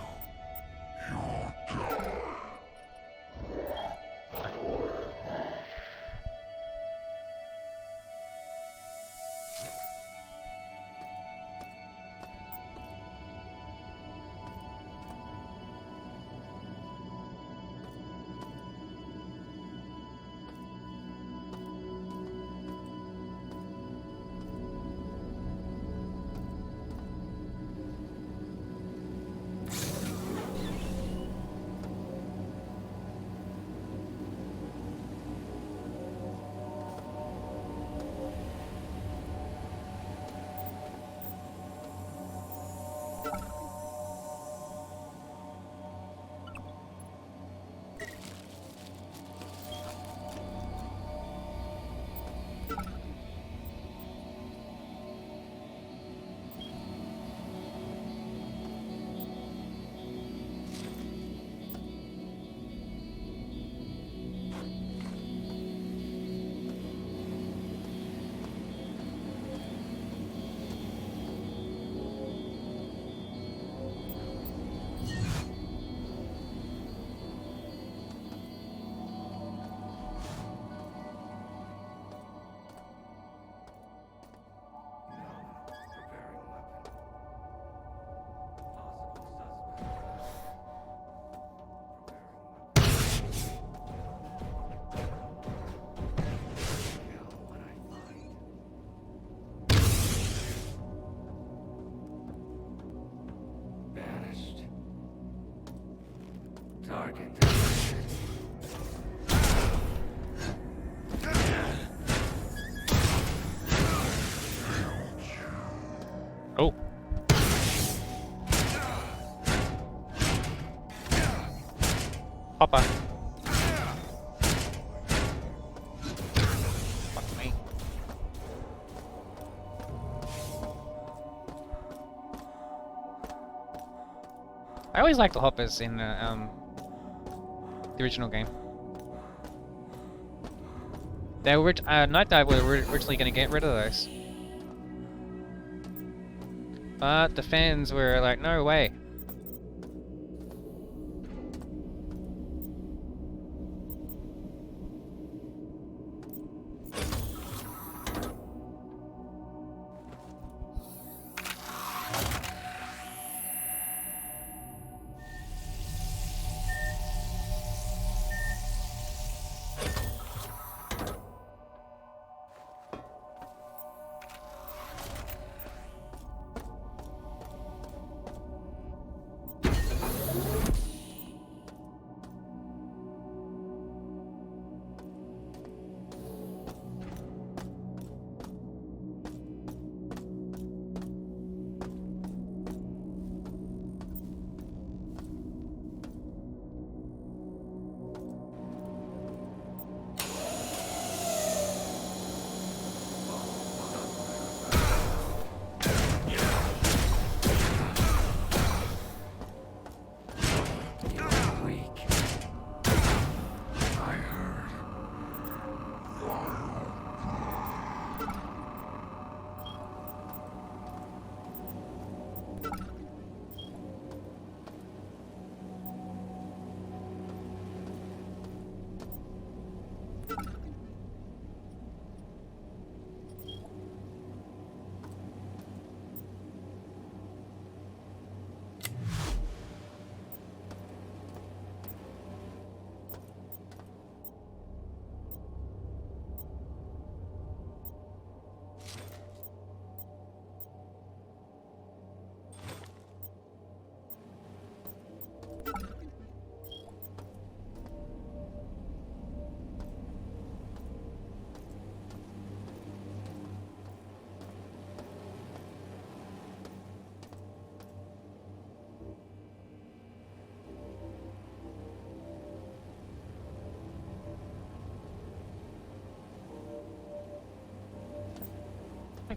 Target detected. Oh. Hopper. Fuck me. I always liked the hoppers in the original game. They were Night Dive were originally going to get rid of those, but the fans were like, "No way."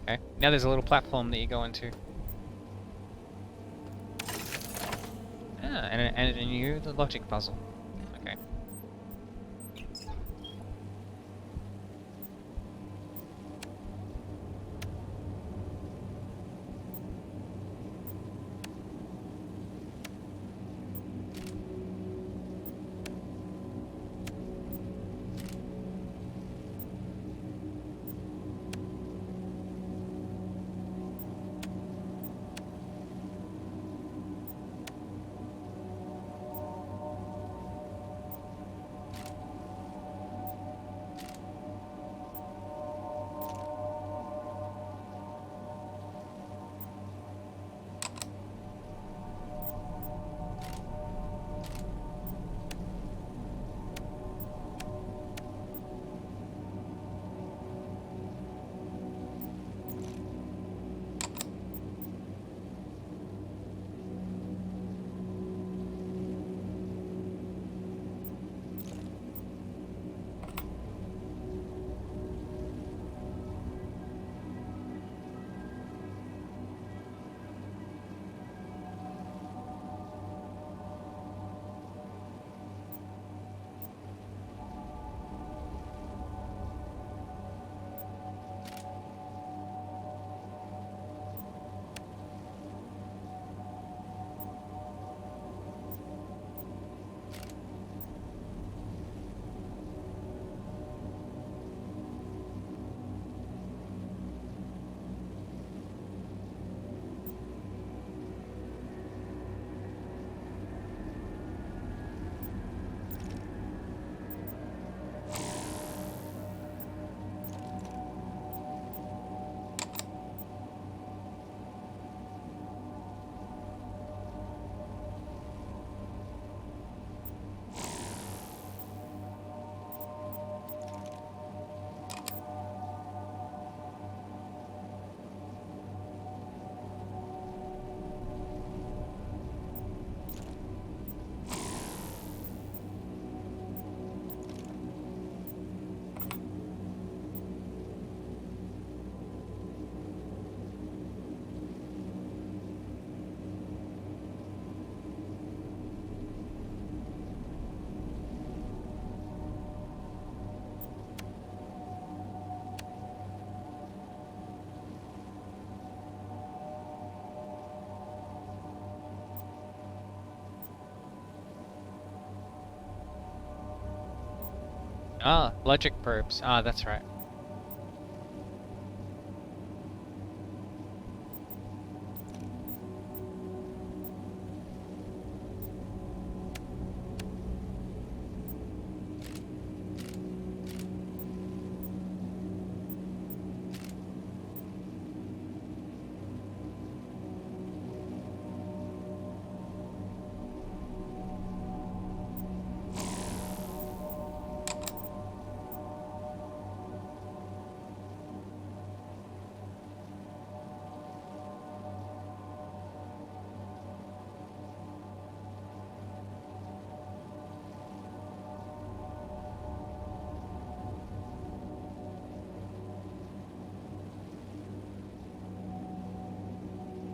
Okay. Now there's a little platform that you go into. Ah, and a new logic puzzle. Okay. Ah, logic probes. Ah, that's right.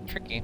Tricky.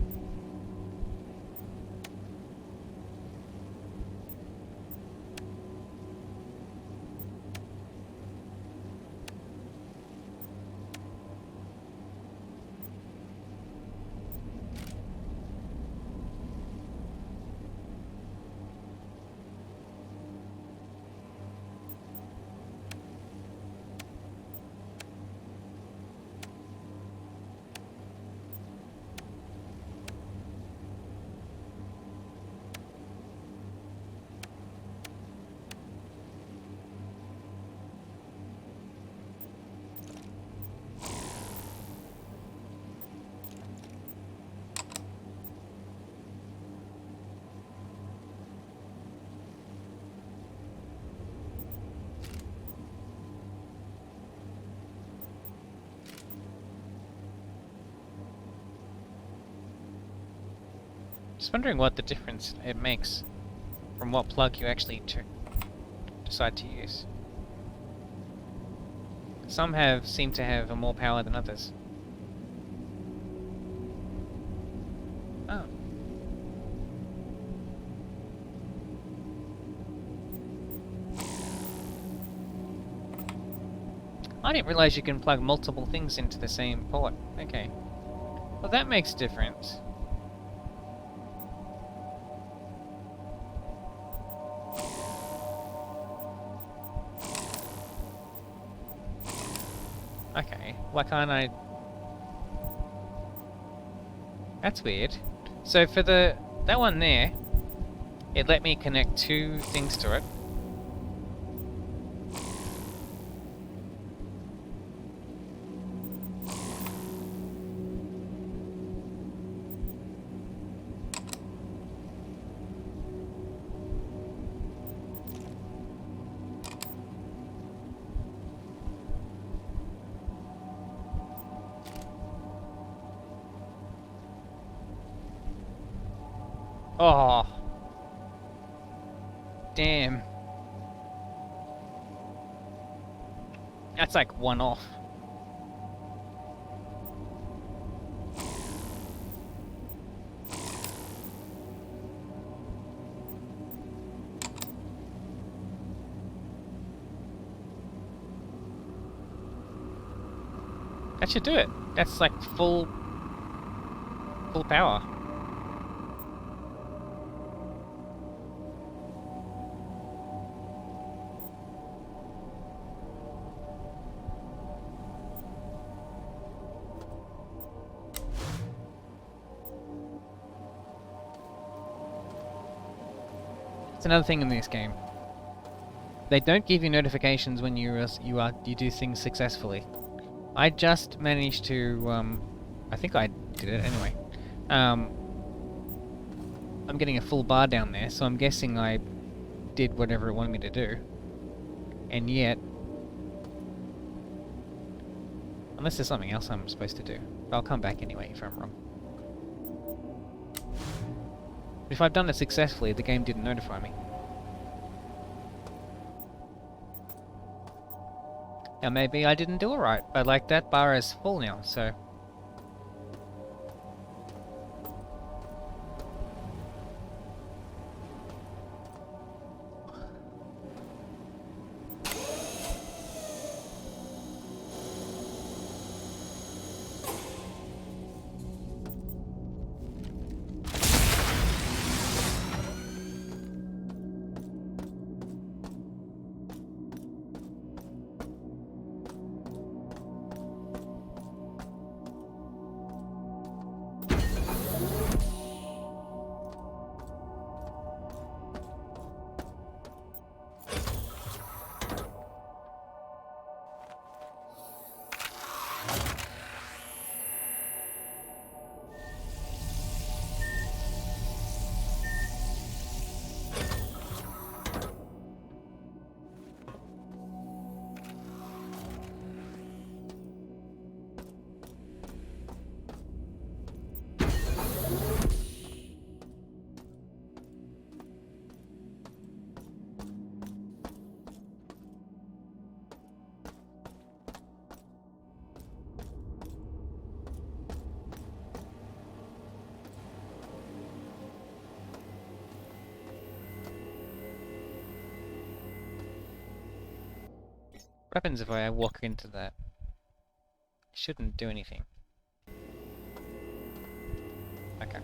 Just wondering what the difference it makes from what plug you actually decide to use. Some seem to have more power than others. I didn't realize you can plug multiple things into the same port. Okay. Well, that makes a difference. Okay, why can't I... That's weird. So for that one there, it let me connect two things to it. Oh. Damn. That's like one off. That should do it. That's like full power. It's another thing in this game. They don't give you notifications when you do things successfully. I just managed to I think I did it anyway. I'm getting a full bar down there, so I'm guessing I did whatever it wanted me to do. And yet, unless there's something else I'm supposed to do, I'll come back anyway if I'm wrong. But if I've done it successfully, the game didn't notify me. Now maybe I didn't do it right, but like that bar is full now, so... What happens if I walk into that? Shouldn't do anything. Okay.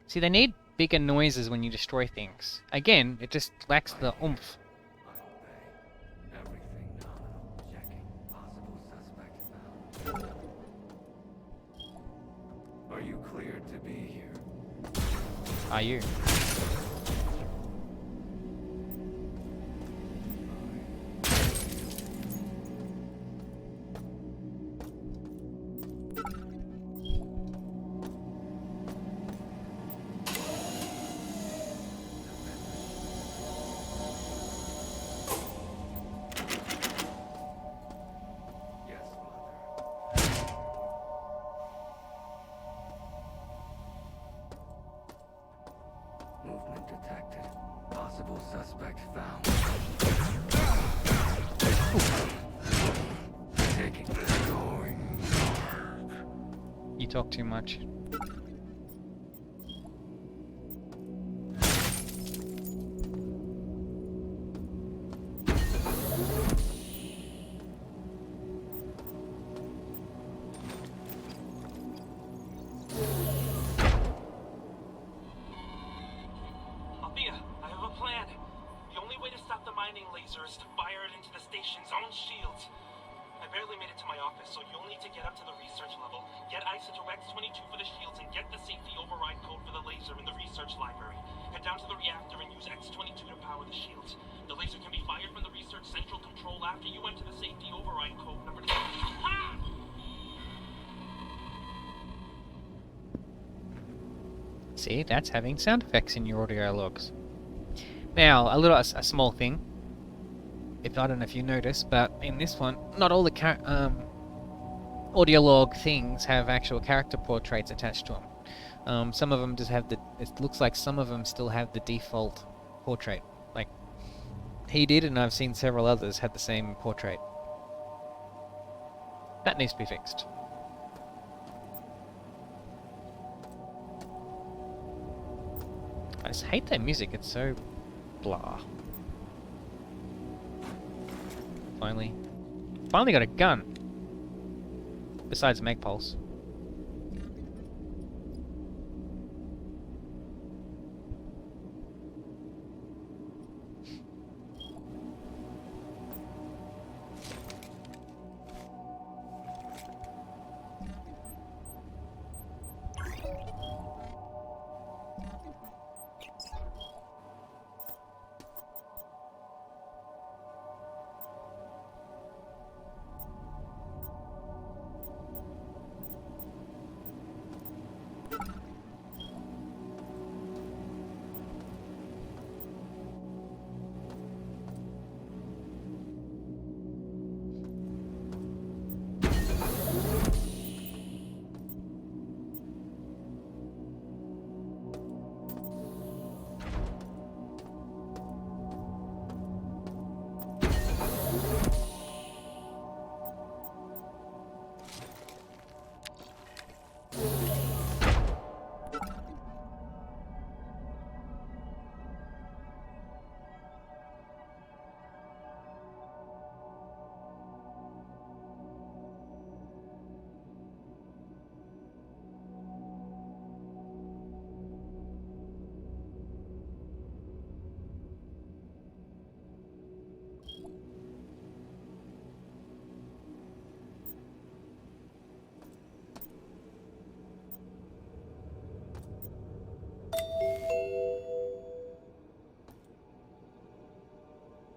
See, they need bigger noises when you destroy things. Again, it just lacks the oomph. Are you cleared to be here? Are you? talk too much. Althea, I have a plan. The only way to stop the mining laser is to fire it into the station's own shields. I barely made it to my office, so you'll need to get up to the research level, get Isotope X-22 for the shields, and get the safety override code for the laser in the research library. Head down to the reactor and use X-22 to power the shields. The laser can be fired from the research central control after you enter the safety override code number... Ha! See, that's having sound effects in your audio logs. Now, a small thing. I don't know if you noticed, but in this one, not all the audio log things have actual character portraits attached to them. Some of them just have it looks like some of them still have the default portrait. Like, he did, and I've seen several others had the same portrait. That needs to be fixed. I just hate their music, it's so blah. Finally got a gun. Besides Magpulse.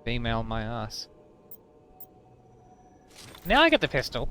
Female my ass. Now I get the pistol.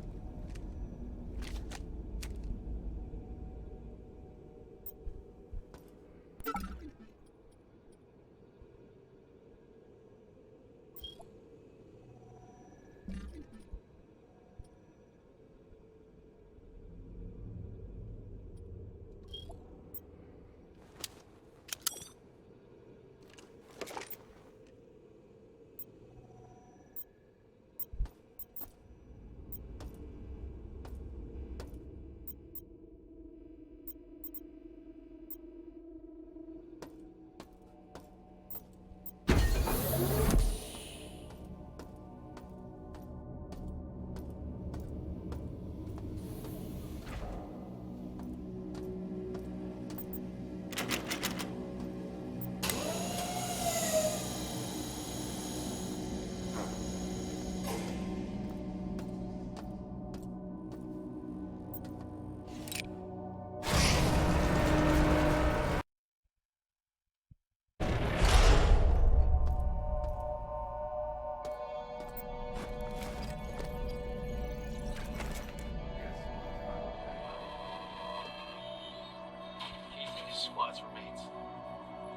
Squad's remains.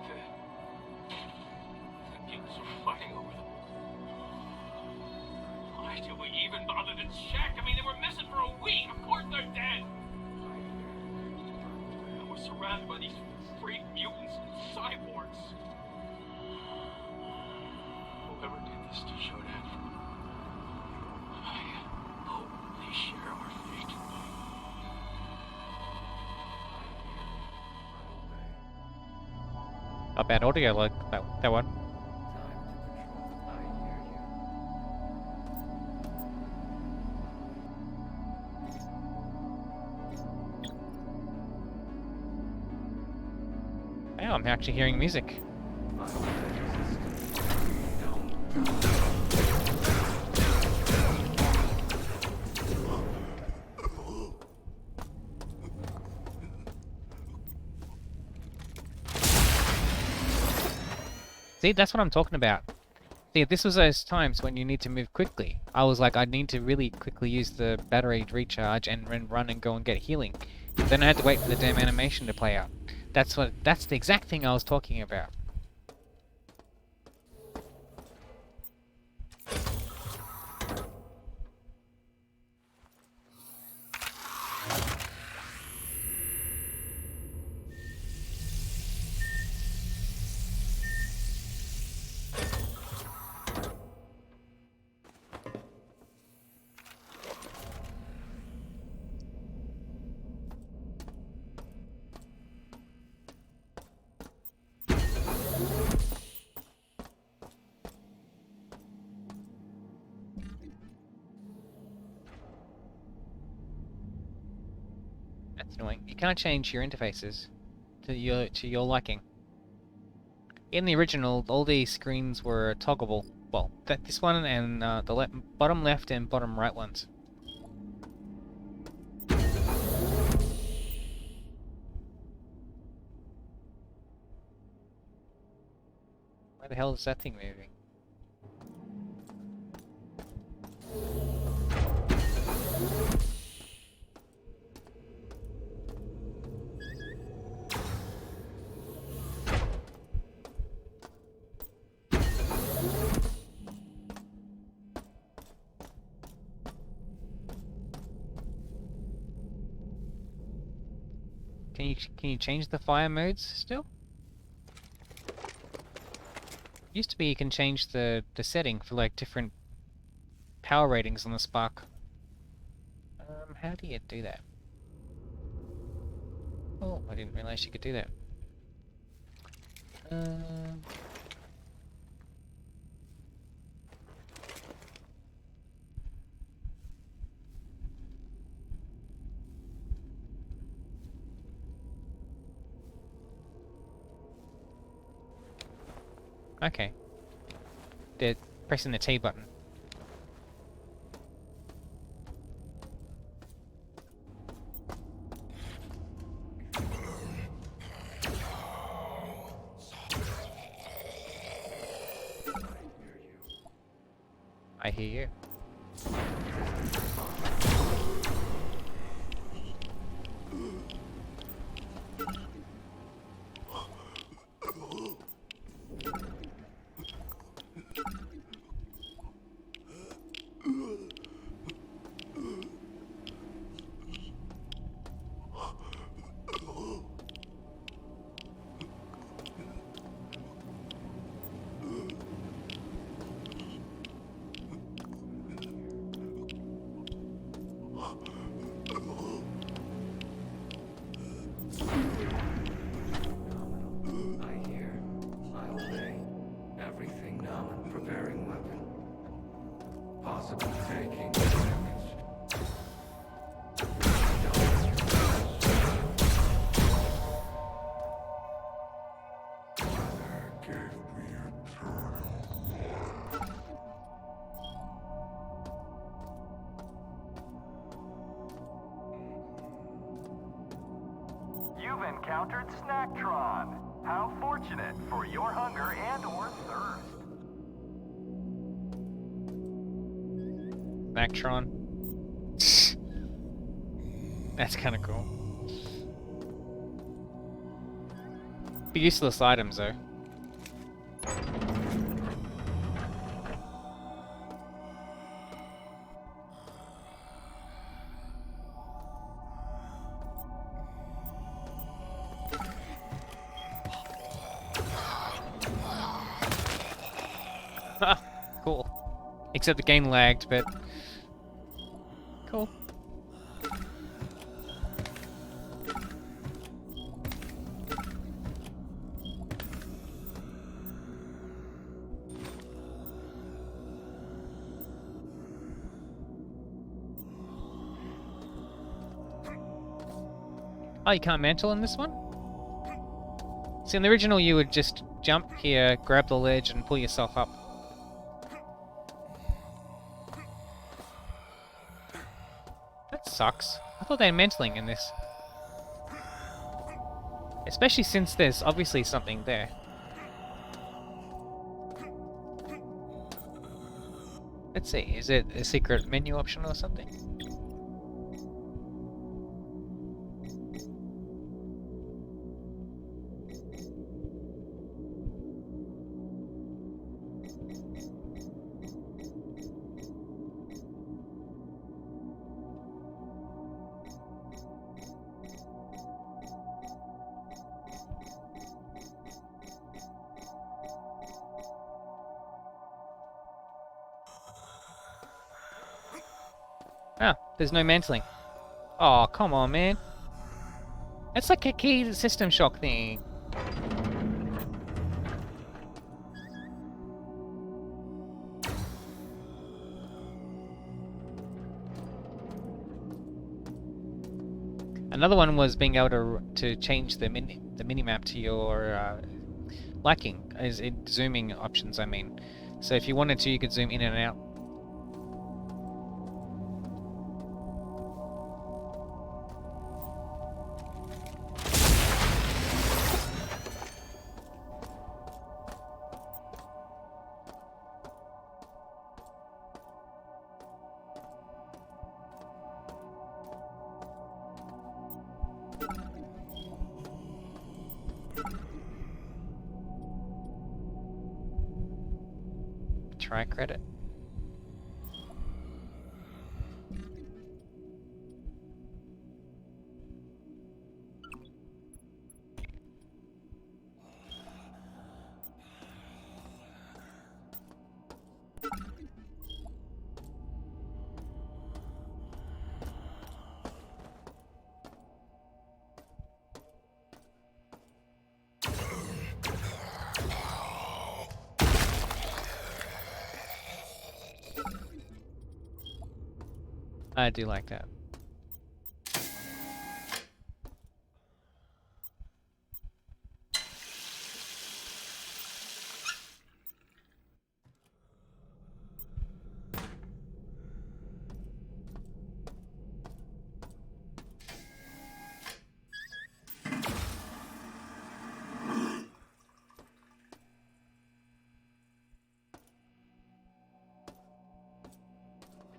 The mutants were fighting over them. Why did we even bother to check? I mean, they were missing for a week. Of course they're dead. And we're surrounded by these freak mutants and cyborgs. Whoever did this to Shodan, I hope they share our fate. got bad audio like that one. Oh, I'm actually hearing music. See, that's what I'm talking about. See, this was those times when you need to move quickly. I was like, I need to really quickly use the battery to recharge and then run and go and get healing. Then I had to wait for the damn animation to play out. That's the exact thing I was talking about. That's annoying. You can't change your interfaces to your liking. In the original, all these screens were toggleable. Well, this one and the bottom left and bottom right ones. Why the hell is that thing moving? Can you change the fire modes still? Used to be you can change the setting for like different power ratings on the spark. How do you do that? Oh, I didn't realize you could do that. Okay. They're pressing the T button. I hear you. You've encountered Snacktron. How fortunate for your hunger and/or thirst. Snacktron. That's kind of cool. Be useless items though. Cool. Except the game lagged, but cool. Oh, you can't mantle in this one? See, in the original you would just jump here, grab the ledge, and pull yourself up. That sucks. I thought they had mantling in this. Especially since there's obviously something there. Let's see, is it a secret menu option or something? Ah, there's no mantling. Oh, come on, man. That's like a key system shock thing. Another one was being able to change the minimap to your liking, as in zooming options, I mean. So if you wanted to, you could zoom in and out. Try credit. I do like that.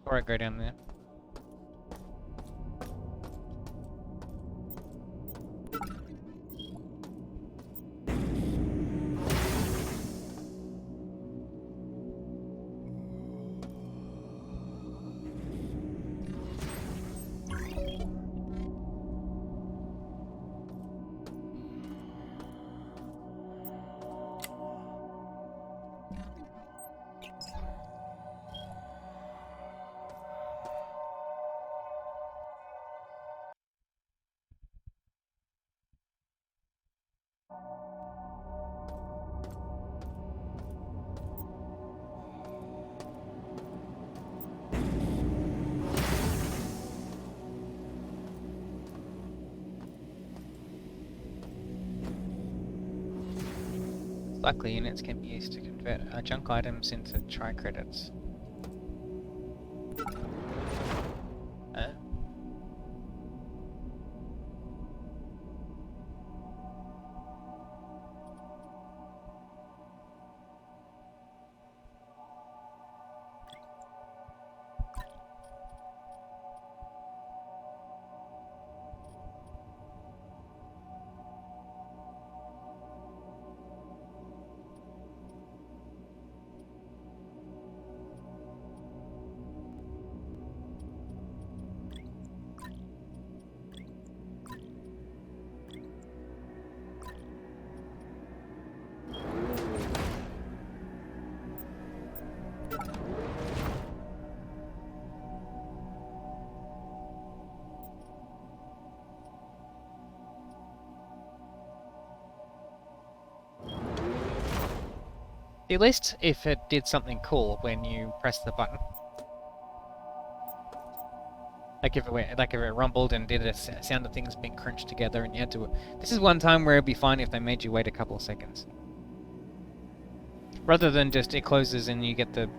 Before I go down there. Luckily, units can be used to convert junk items into tri-credits. At least if it did something cool when you press the button. Like if it rumbled and did a sound of things being crunched together, and you had to. This is one time where it'd be fine if they made you wait a couple of seconds, rather than just it closes and you get the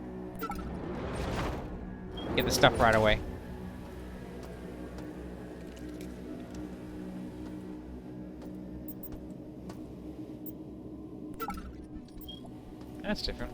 stuff right away. That's different.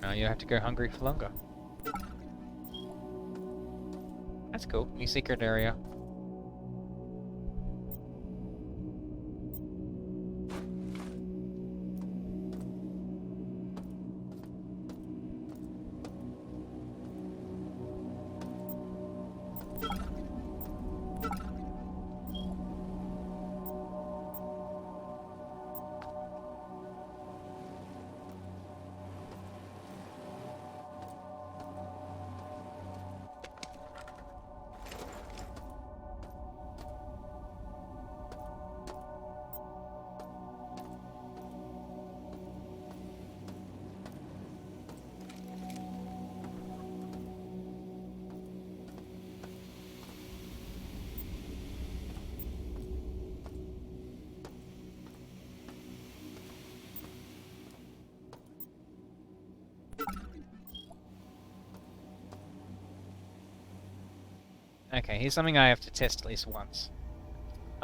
Now you have to go hungry for longer. That's cool. New secret area. Okay, here's something I have to test at least once.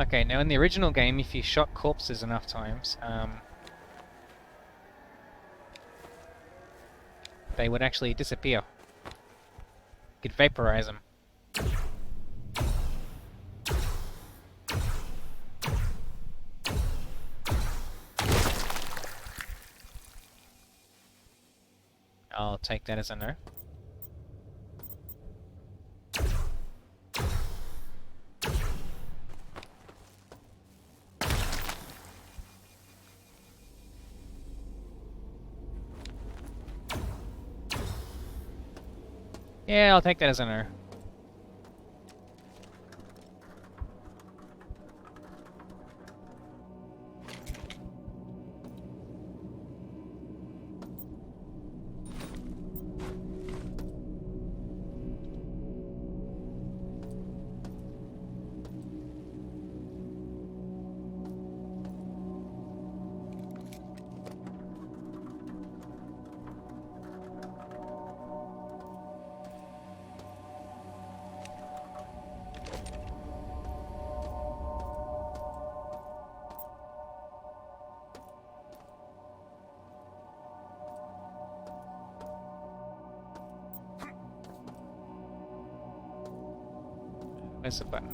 Okay, now in the original game, if you shot corpses enough times, they would actually disappear. You could vaporize them. I'll take that as a no. Yeah, I'll take that as a no. Where's the button?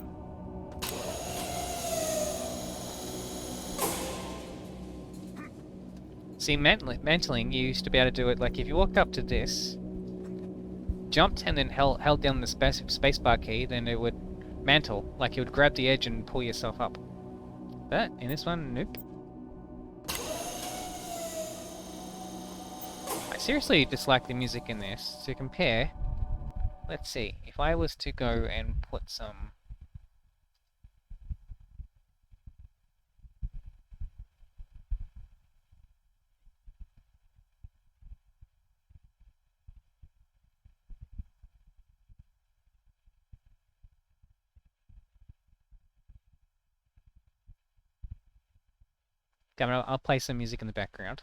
See, mantling, you used to be able to do it, like, if you walked up to this, jumped and then held down the spacebar key, then it would mantle, like you would grab the edge and pull yourself up. But in this one, nope. I seriously dislike the music in this. To compare, let's see, if I was to go and put some... Come on, I'll play some music in the background.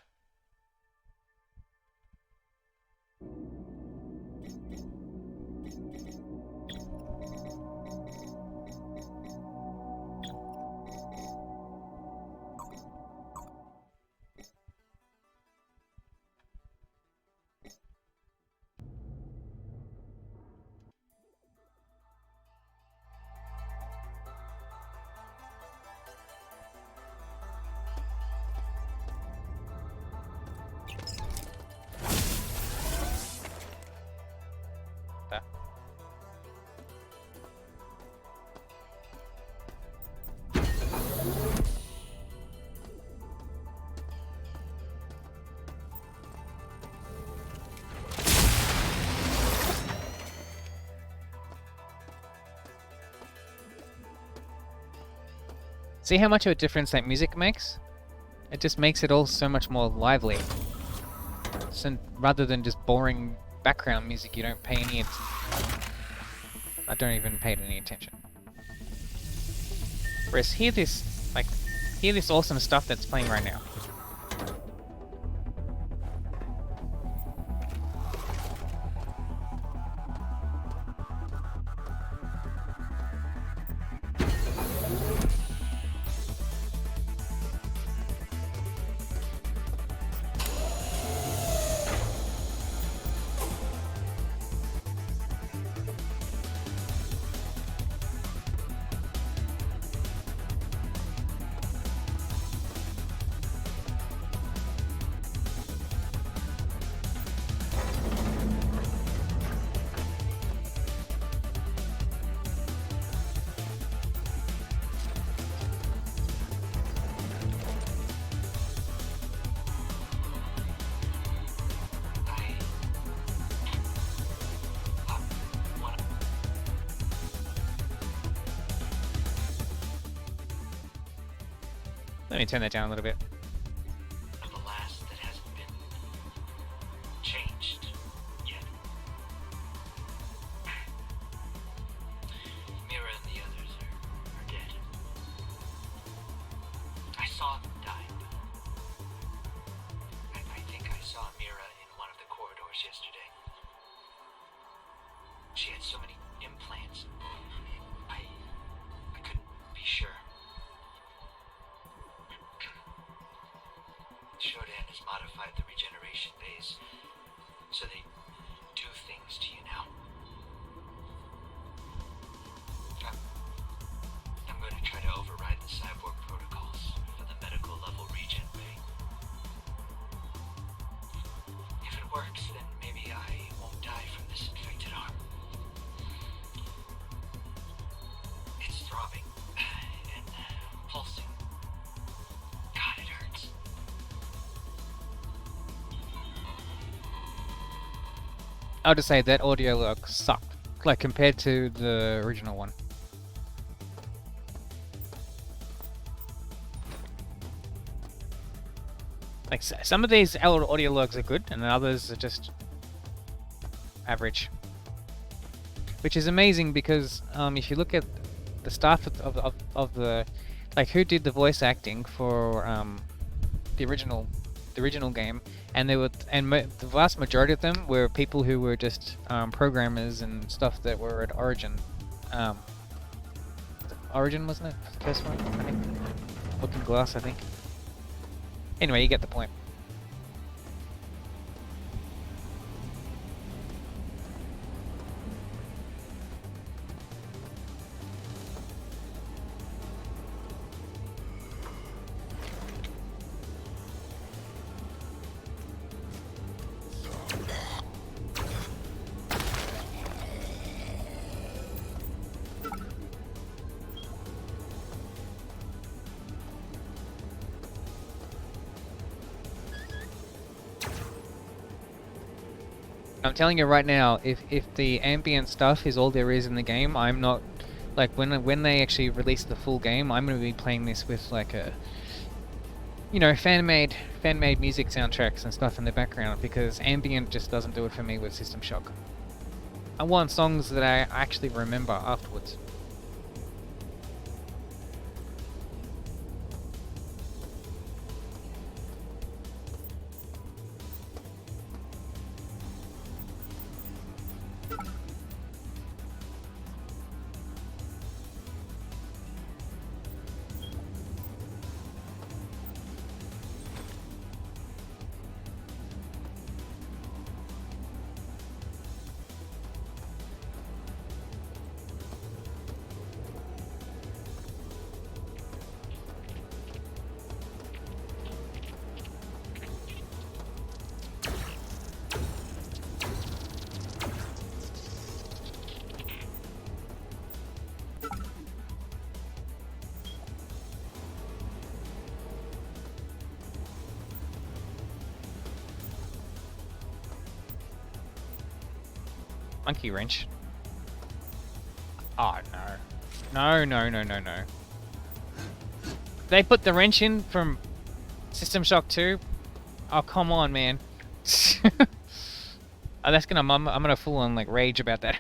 See how much of a difference that music makes? It just makes it all so much more lively. So rather than just boring background music, you don't pay any. I don't even pay any attention. Whereas hear this awesome stuff that's playing right now. Let me turn that down a little bit. The last that hasn't been changed yet. Mira and the others are dead. I saw them die. I think I saw Mira in one of the corridors yesterday. She had so many implants. I couldn't be sure. Shodan has modified the regeneration bays, so they do things to you now. I'm going to try to override the cyborg protocols for the medical level regen bay. If it works, then maybe I won't die from this infected arm. It's throbbing and pulsing. God, it hurts. I'll just say that audio log sucked, like compared to the original one. Like some of these audio logs are good, and others are just average. Which is amazing because if you look at the staff of the, like who did the voice acting for the original game, and the vast majority of them were people who were just programmers and stuff that were at Origin. Origin, wasn't it? The first one, I think. Looking Glass, I think. Anyway, you get the point. I'm telling you right now, if the ambient stuff is all there is in the game, I'm not, like when they actually release the full game, I'm going to be playing this with like a, you know, fan-made music soundtracks and stuff in the background, because ambient just doesn't do it for me with System Shock. I want songs that I actually remember afterwards. Monkey wrench. Oh no. No. They put the wrench in from System Shock 2. Oh, come on, man. Oh, that's gonna. I'm gonna full on like rage about that.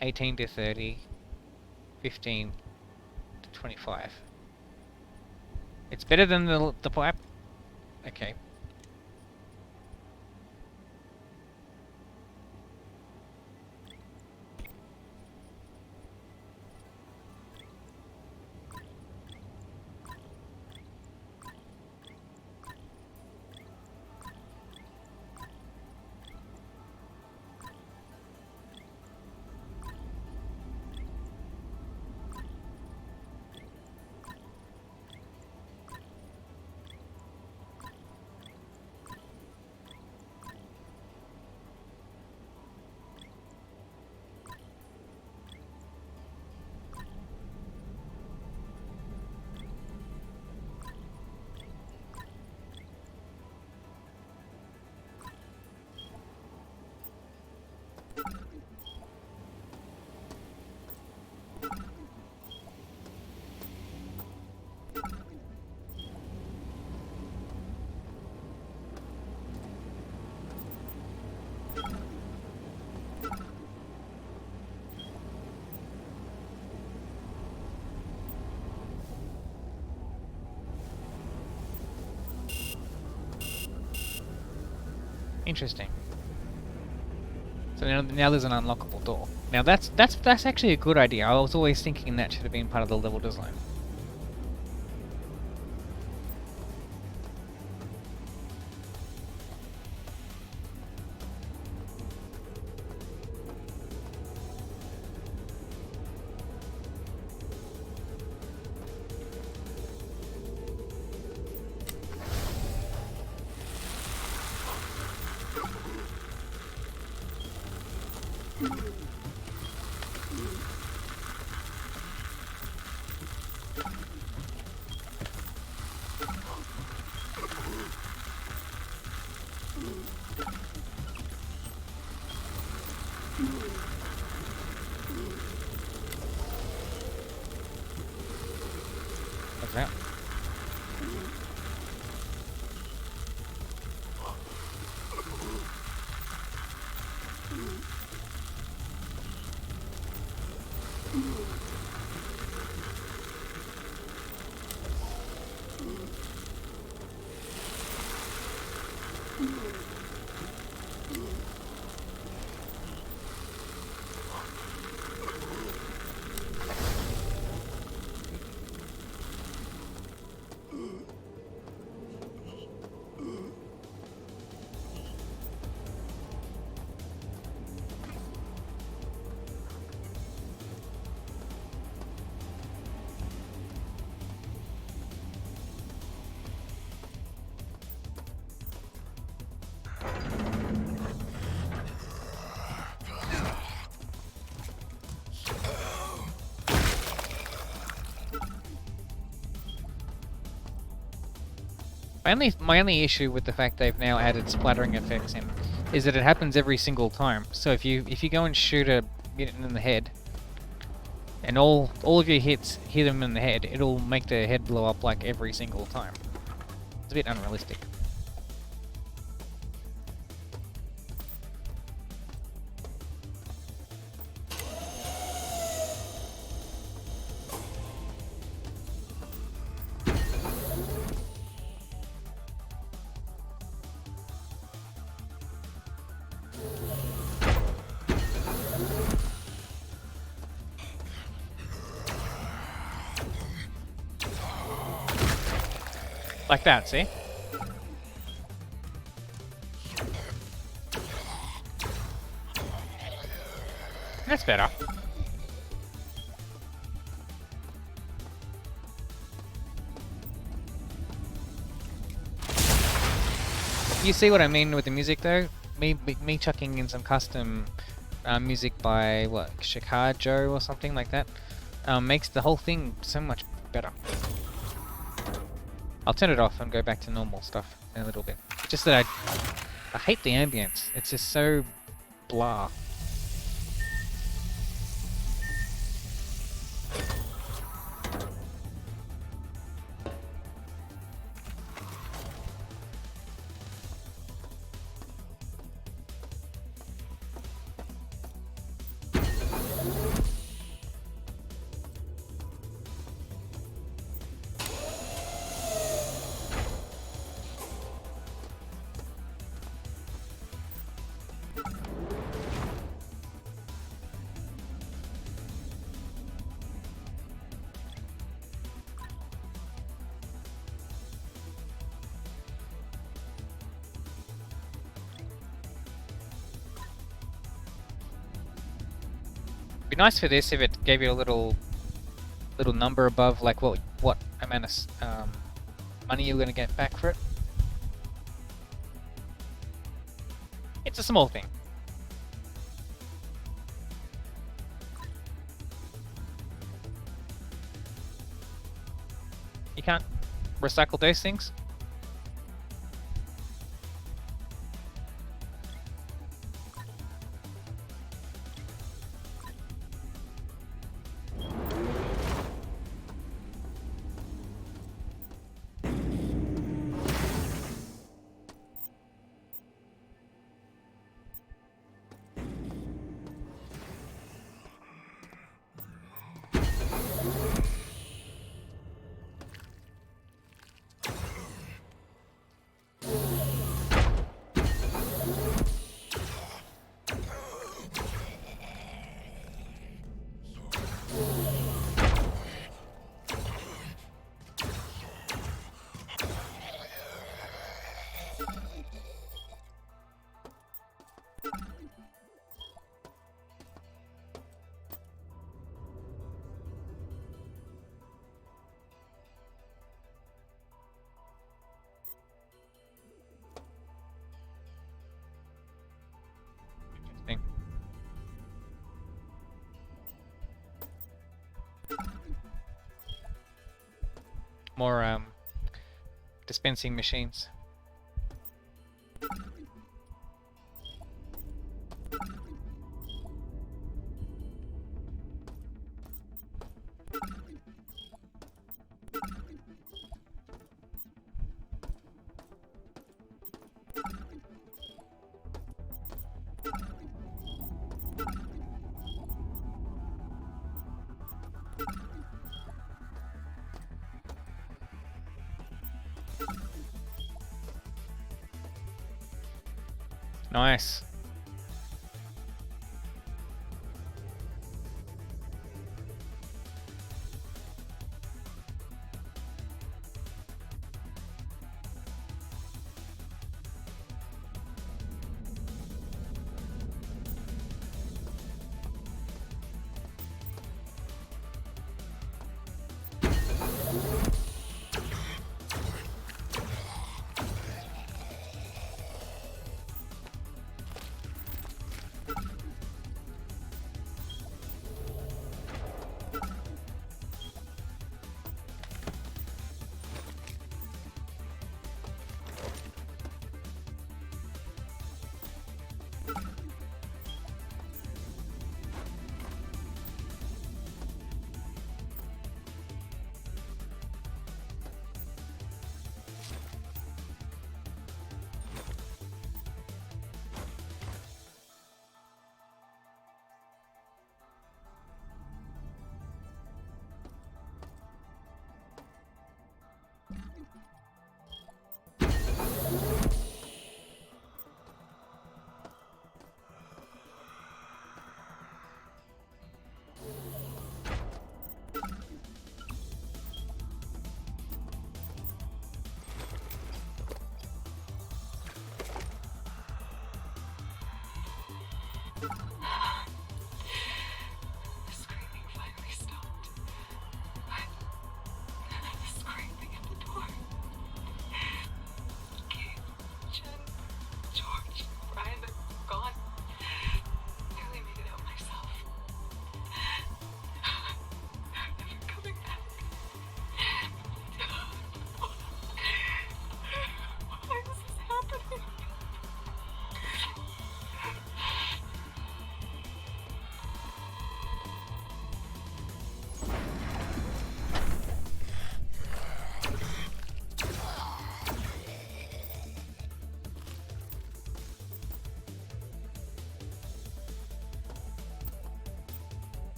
18 to 30, 15 to 25. It's better than the pipe. Okay. Interesting. So now there's an unlockable door. Now that's actually a good idea. I was always thinking that should have been part of the level design. What's that? My only issue with the fact they've now added splattering effects in is that it happens every single time. So if you go and shoot a mutant in the head, and all of your hits hit them in the head, it'll make their head blow up like every single time. It's a bit unrealistic. Like that, see? That's better. You see what I mean with the music though? Me chucking in some custom music by, what, Shikar Joe or something like that, makes the whole thing so much better. I'll turn it off and go back to normal stuff in a little bit. Just that I hate the ambience. It's just so blah. Be nice for this if it gave you a little number above, like what amount of money you're gonna get back for it. It's a small thing. You can't recycle those things? Interesting. More dispensing machines. Nice.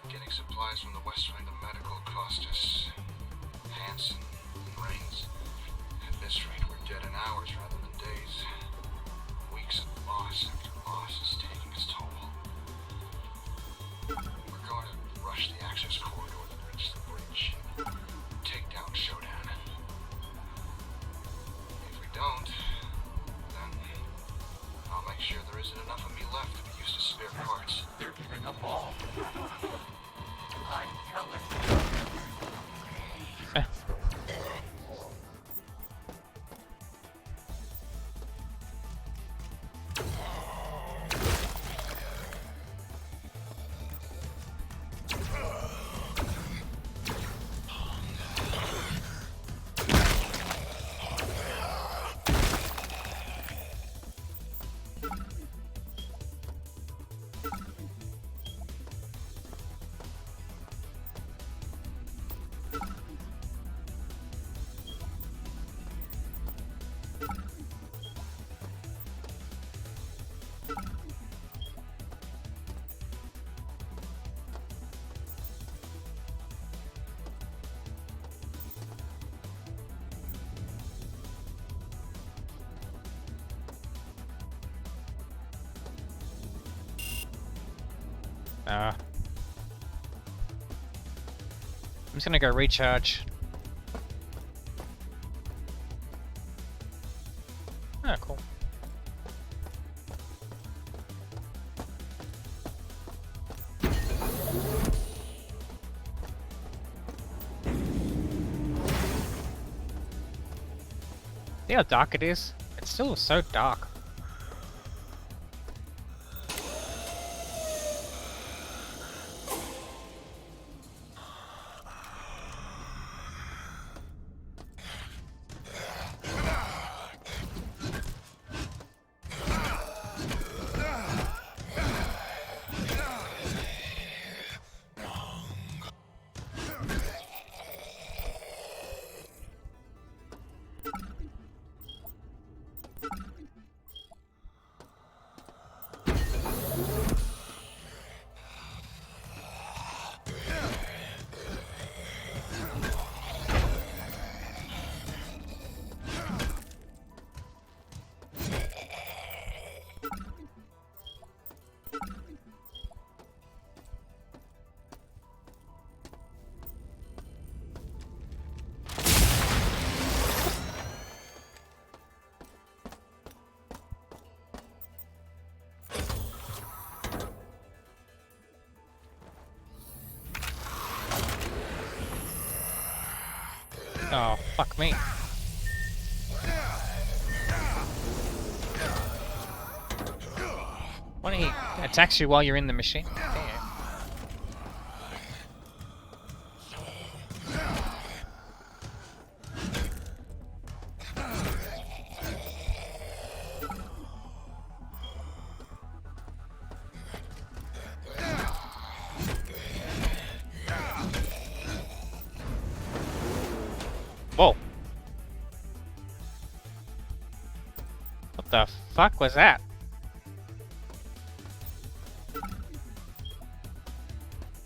Getting supplies from the west wing of medical cost us Hanson and Rains. At this rate, we're dead in hours rather than days. Weeks of loss after loss is taking its toll. We're going to rush the access core isn't enough of me left to be used as spare parts. They're giving up all. I'm telling I'm just gonna go recharge. Ah, cool. See how dark it is? It's still so dark. Oh, fuck me. What, he attacks you while you're in the machine? Damn. Whoa. What the fuck was that?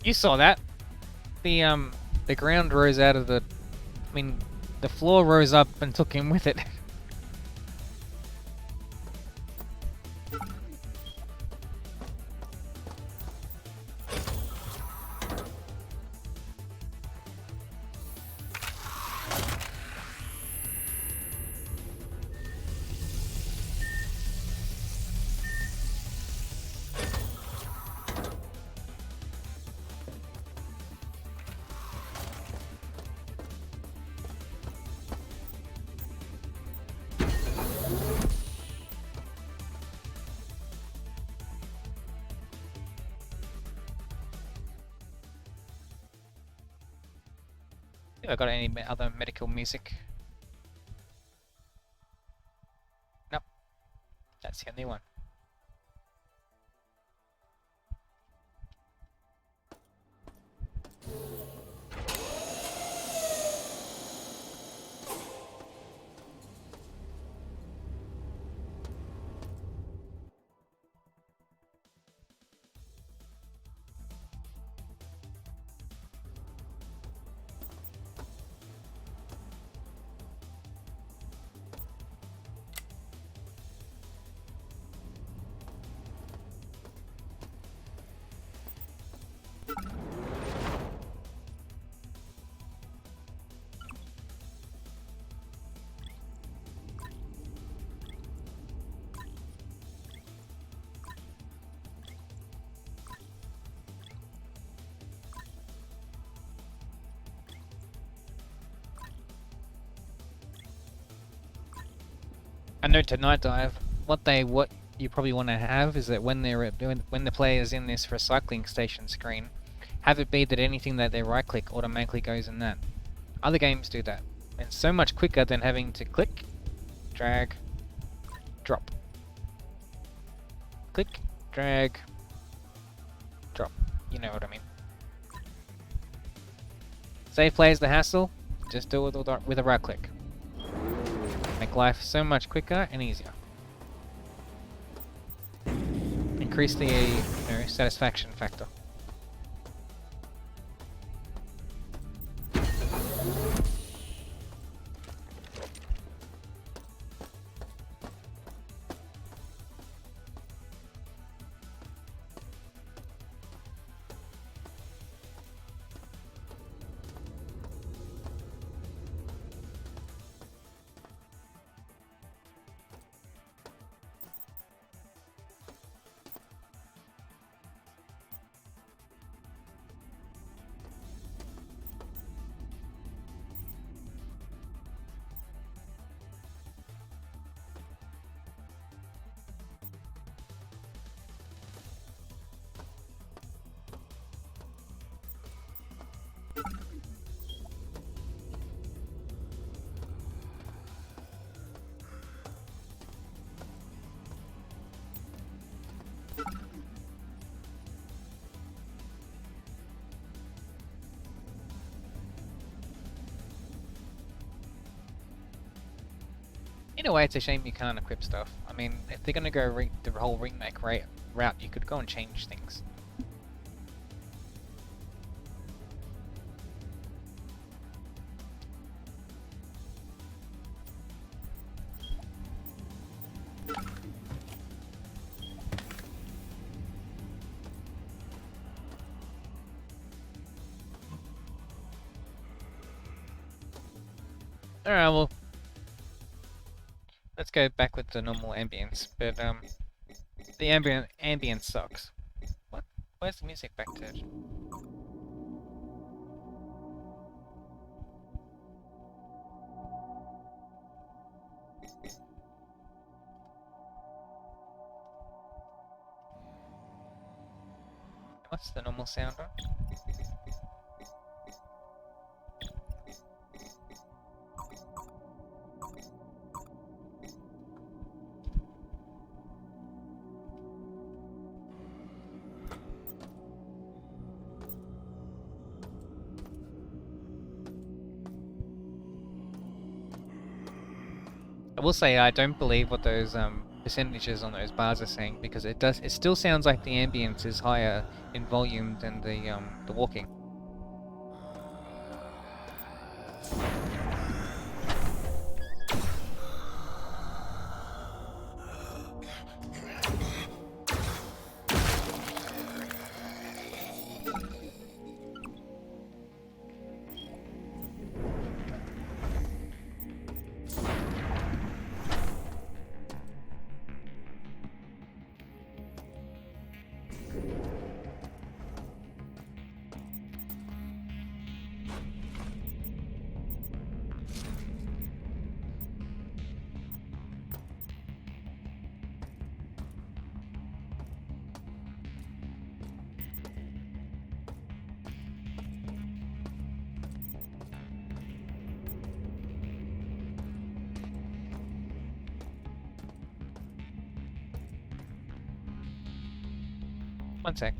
You saw that. The ground rose out of the... I mean, the floor rose up and took him with it. Have I got any other medical music? Nope. That's the only one. A note to Night Dive: what you probably want to have is that when the player is in this recycling station screen, have it be that anything that they right click automatically goes in that. Other games do that. It's so much quicker than having to click, drag, drop. Click, drag, drop. You know what I mean. Save plays the hassle, just do it with a right click. Make life so much quicker and easier. Increase the satisfaction factor. In a way, it's a shame you can't equip stuff. I mean, if they're gonna go the whole remake route, you could go and change things. Alright, well, let's go back with the normal ambience, but the ambience sucks. What? Where's the music back to? What's the normal sound on? I will say I don't believe what those percentages on those bars are saying, because it still sounds like the ambience is higher in volume than the walking. One sec.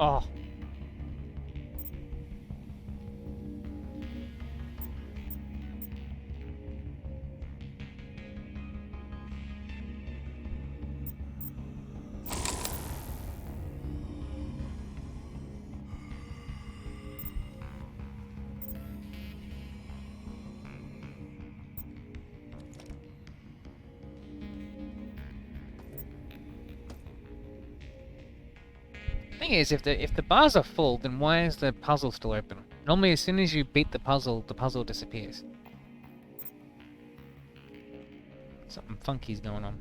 Oh. Thing is, if the bars are full, then why is the puzzle still open? Normally, as soon as you beat the puzzle disappears. Something funky's going on.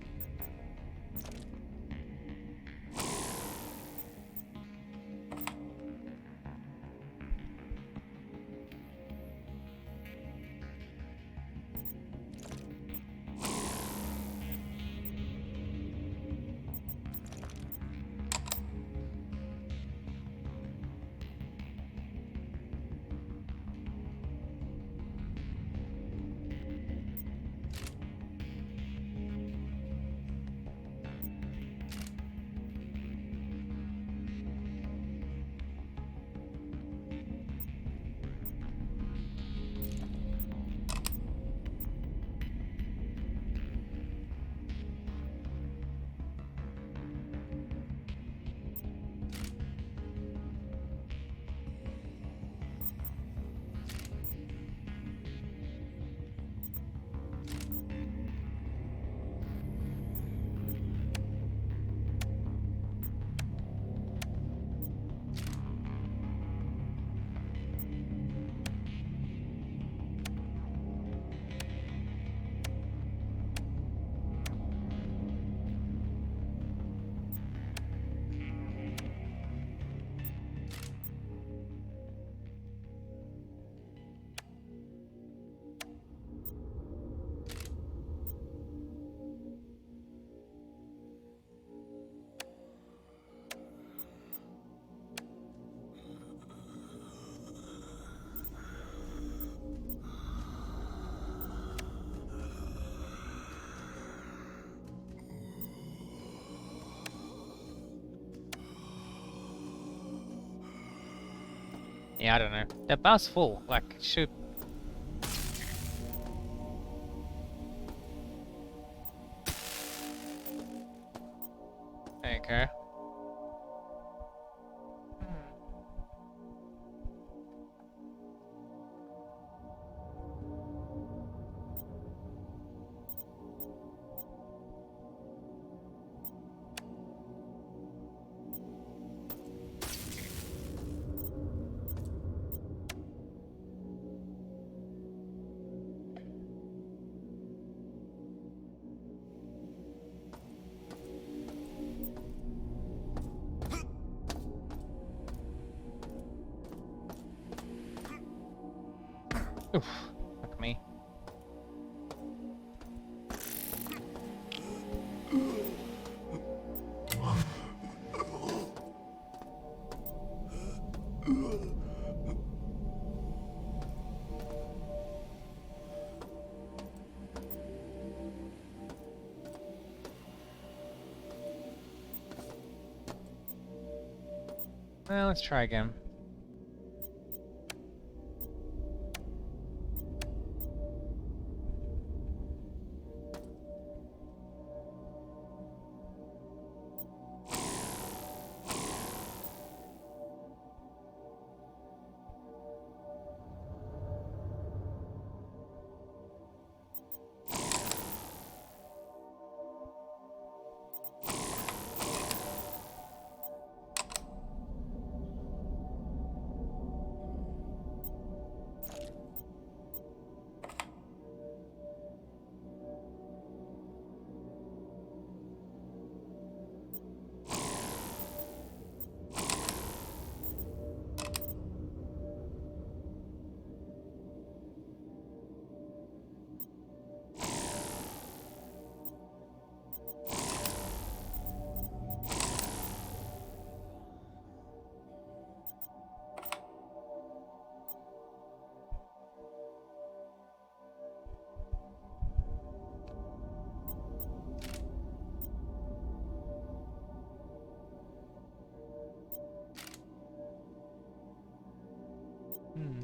Yeah, I don't know. That bar's full. Like, it should... Okay. Oof, fuck me. Well, let's try again. Hmm.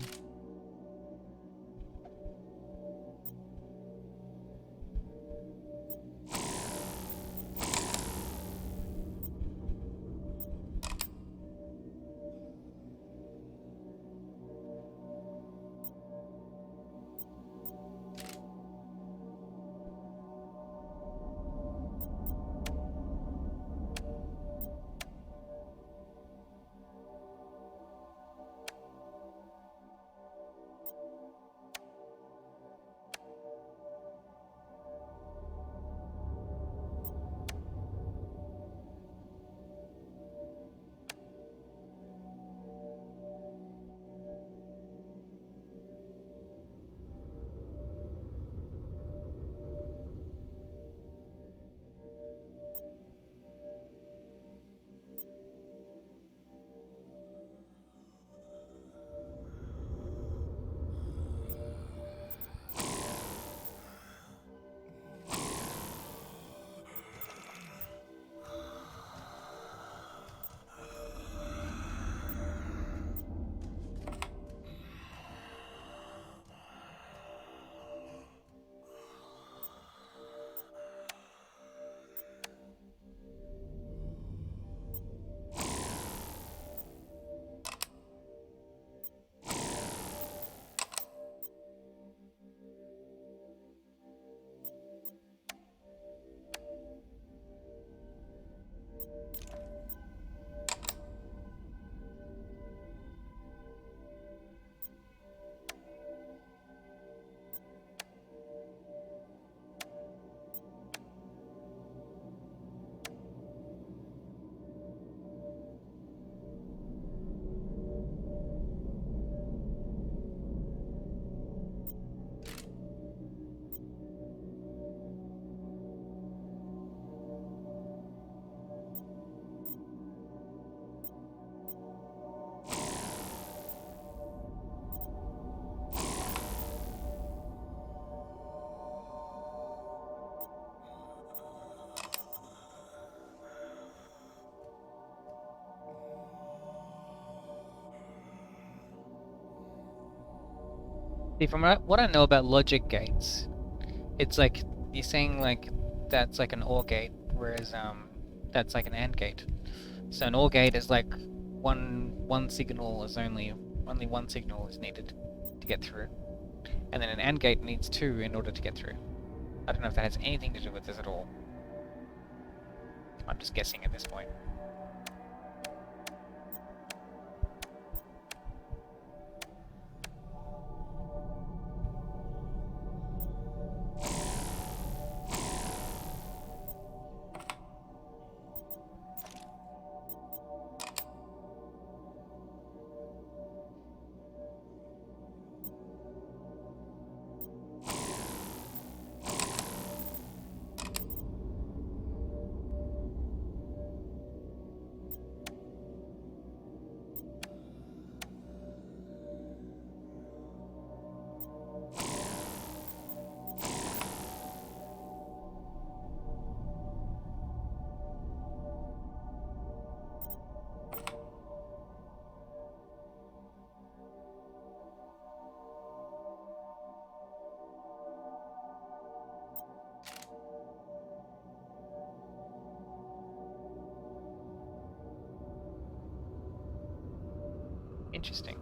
See, from what I know about logic gates, it's like you're saying like that's like an OR gate, whereas that's like an AND gate. So an OR gate is like one signal is only one signal is needed to get through, and then an AND gate needs two in order to get through. I don't know if that has anything to do with this at all. I'm just guessing at this point. Interesting.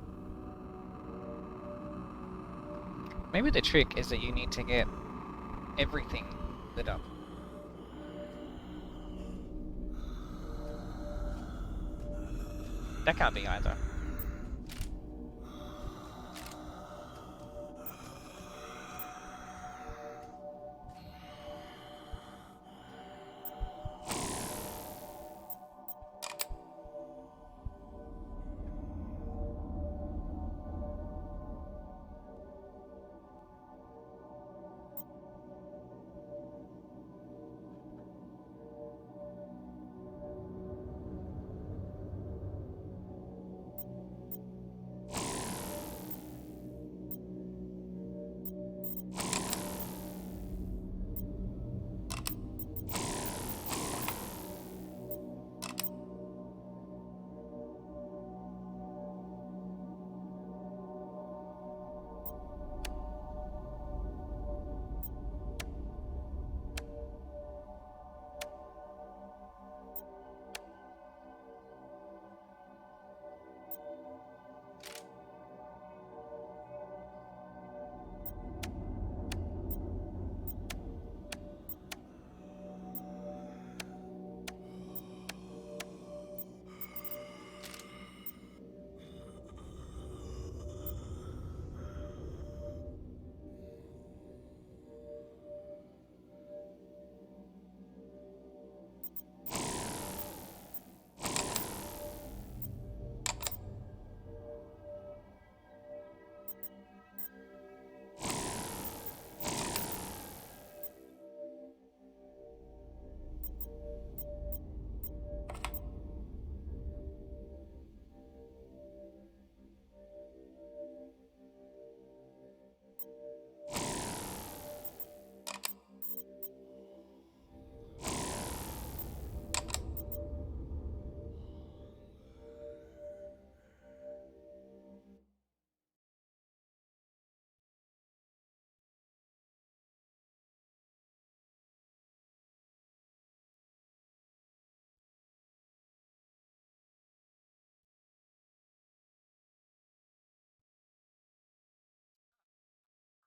Maybe the trick is that you need to get everything lit up. That can't be either.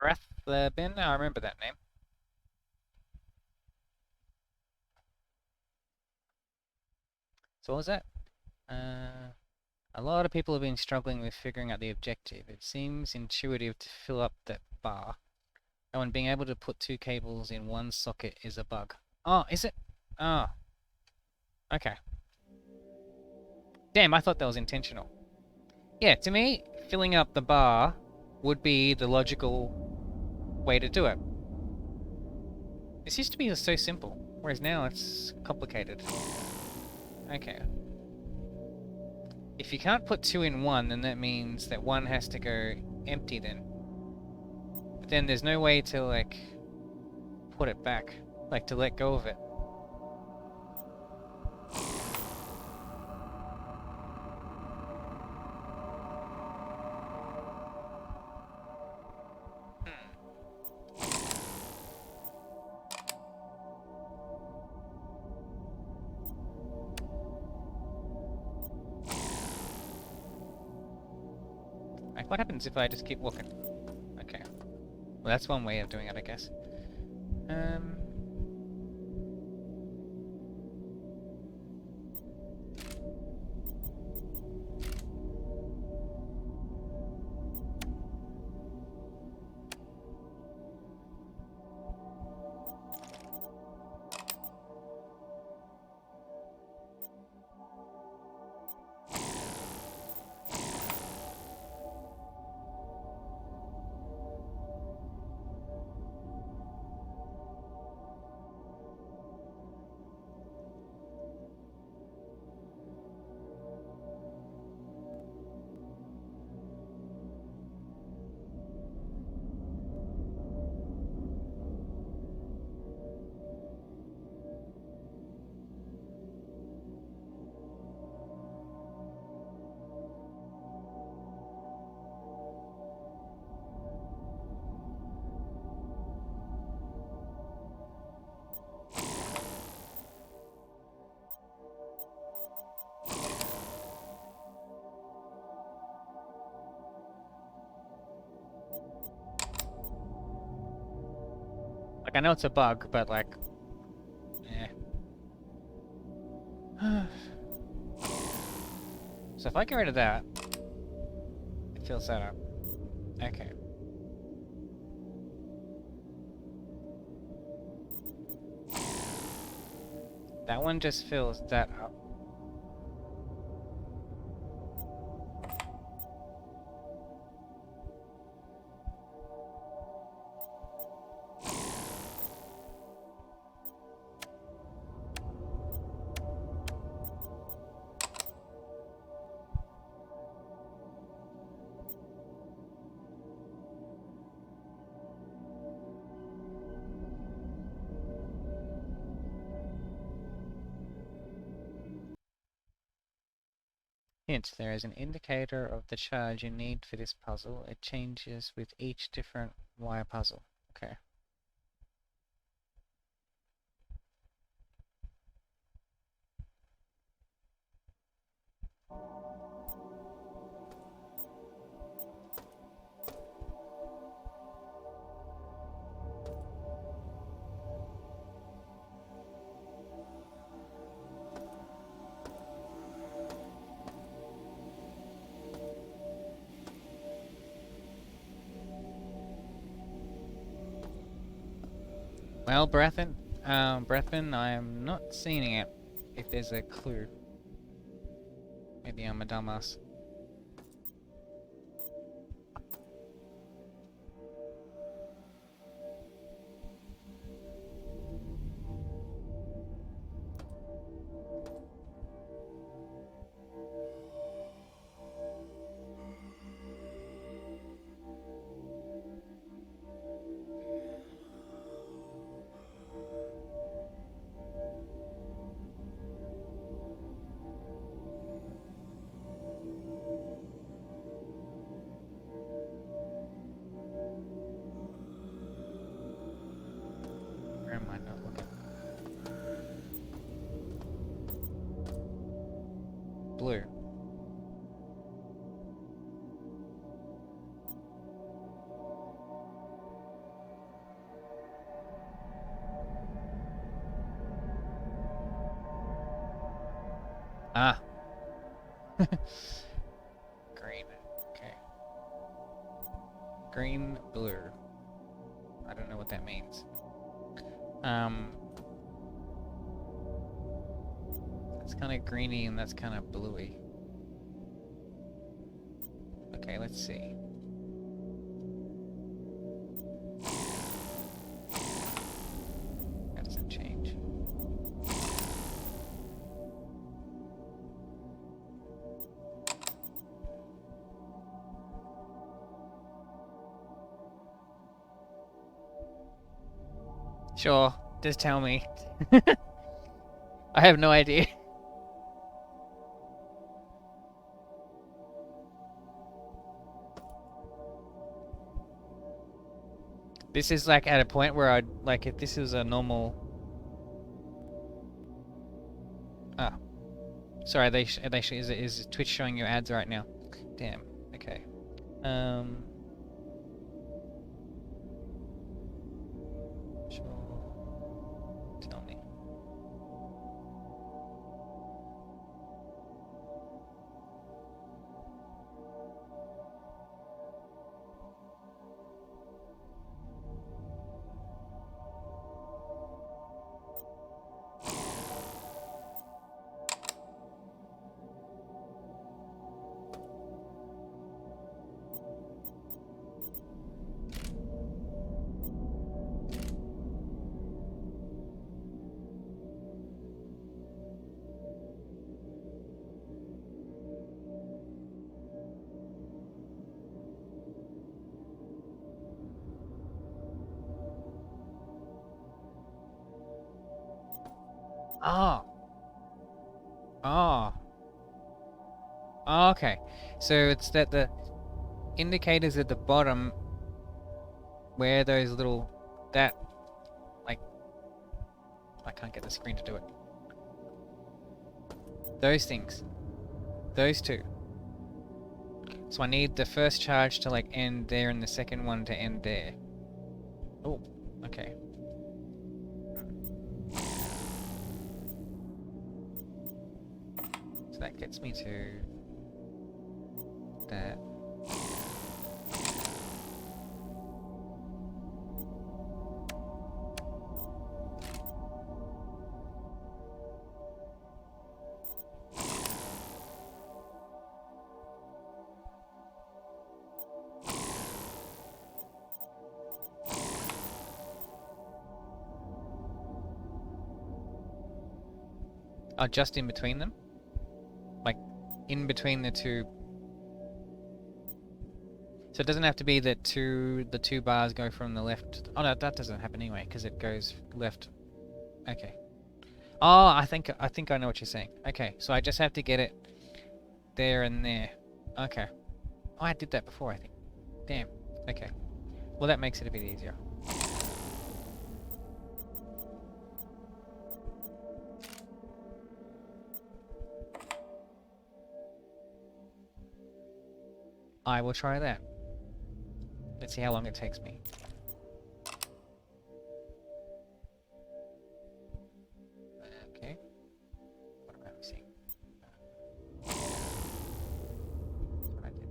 Rathbin? I remember that name. So what was that? A lot of people have been struggling with figuring out the objective. It seems intuitive to fill up that bar. Oh, and being able to put two cables in one socket is a bug. Oh, is it? Oh. Okay. Damn, I thought that was intentional. Yeah, to me, filling up the bar would be the logical way to do it. This used to be so simple, whereas now it's complicated. Okay. If you can't put two in one, then that means that one has to go empty then. But then there's no way to, like, put it back. Like, to let go of it. Like, what happens if I just keep walking? Okay. Well, that's one way of doing it, I guess. Like, I know it's a bug, but, like... yeah. So if I get rid of that, it fills that up. Okay. That one just fills that up. Hint, there is an indicator of the charge you need for this puzzle. It changes with each different wire puzzle. Okay. Well, Breathin, I am not seeing it. If there's a clue. Maybe I'm a dumbass. Where am I not looking? Blue. Ah. Green. Okay. Green, blue. I don't know what that means. That's kind of greeny and that's kind of bluey. Okay, let's see. That doesn't change. Sure, just tell me. I have no idea. This is like at a point where I'd like if this is a normal. Ah, sorry. Is Twitch showing you ads right now? Damn. Okay. Sure. Tell me. Ah. Ah. Oh, okay. So it's that the indicators at the bottom where those little like I can't get the screen to do it. Those things. Those two. So I need the first charge to like end there and the second one to end there. Oh, okay. So that gets me to that. Oh, just in between them? Like, in between the two... So it doesn't have to be that the two bars go from the left... Oh no, that doesn't happen anyway, because it goes left... Okay. Oh, I think I know what you're saying. Okay, so I just have to get it there and there. Okay. Oh, I did that before, I think. Damn. Okay. Well, that makes it a bit easier. I will try that. Let's see how long it takes me. Okay. What am I missing? What I did.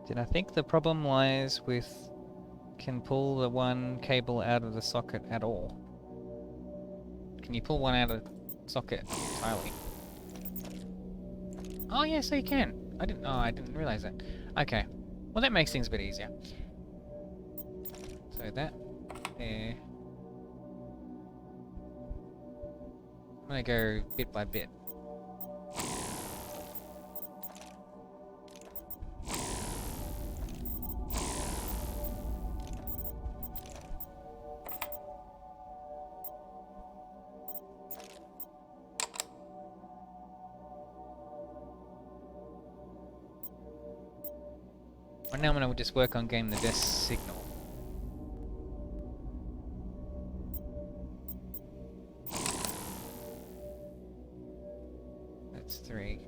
Did I think the problem lies with can pull the one cable out of the socket at all? Can you pull one out of the socket entirely? Oh yeah, so you can. I didn't. Oh, I didn't realize that. Okay. Well, that makes things a bit easier. So that there. I'm gonna go bit by bit. Right now I'm gonna just work on getting the best signal. That's 3.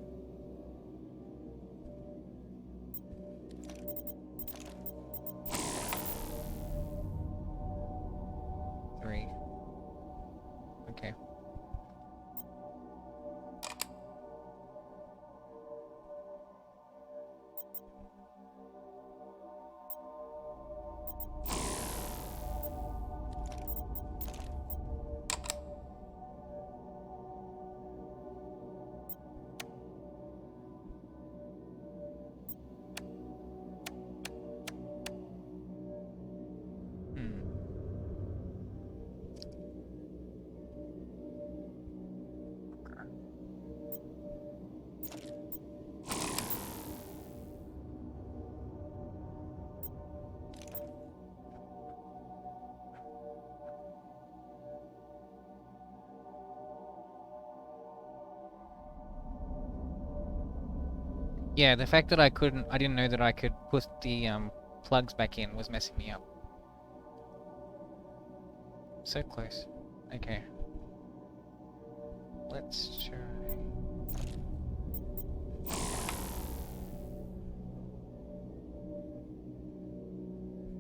Okay. Yeah, the fact that I didn't know that I could put the plugs back in was messing me up. So close. Okay. Let's try.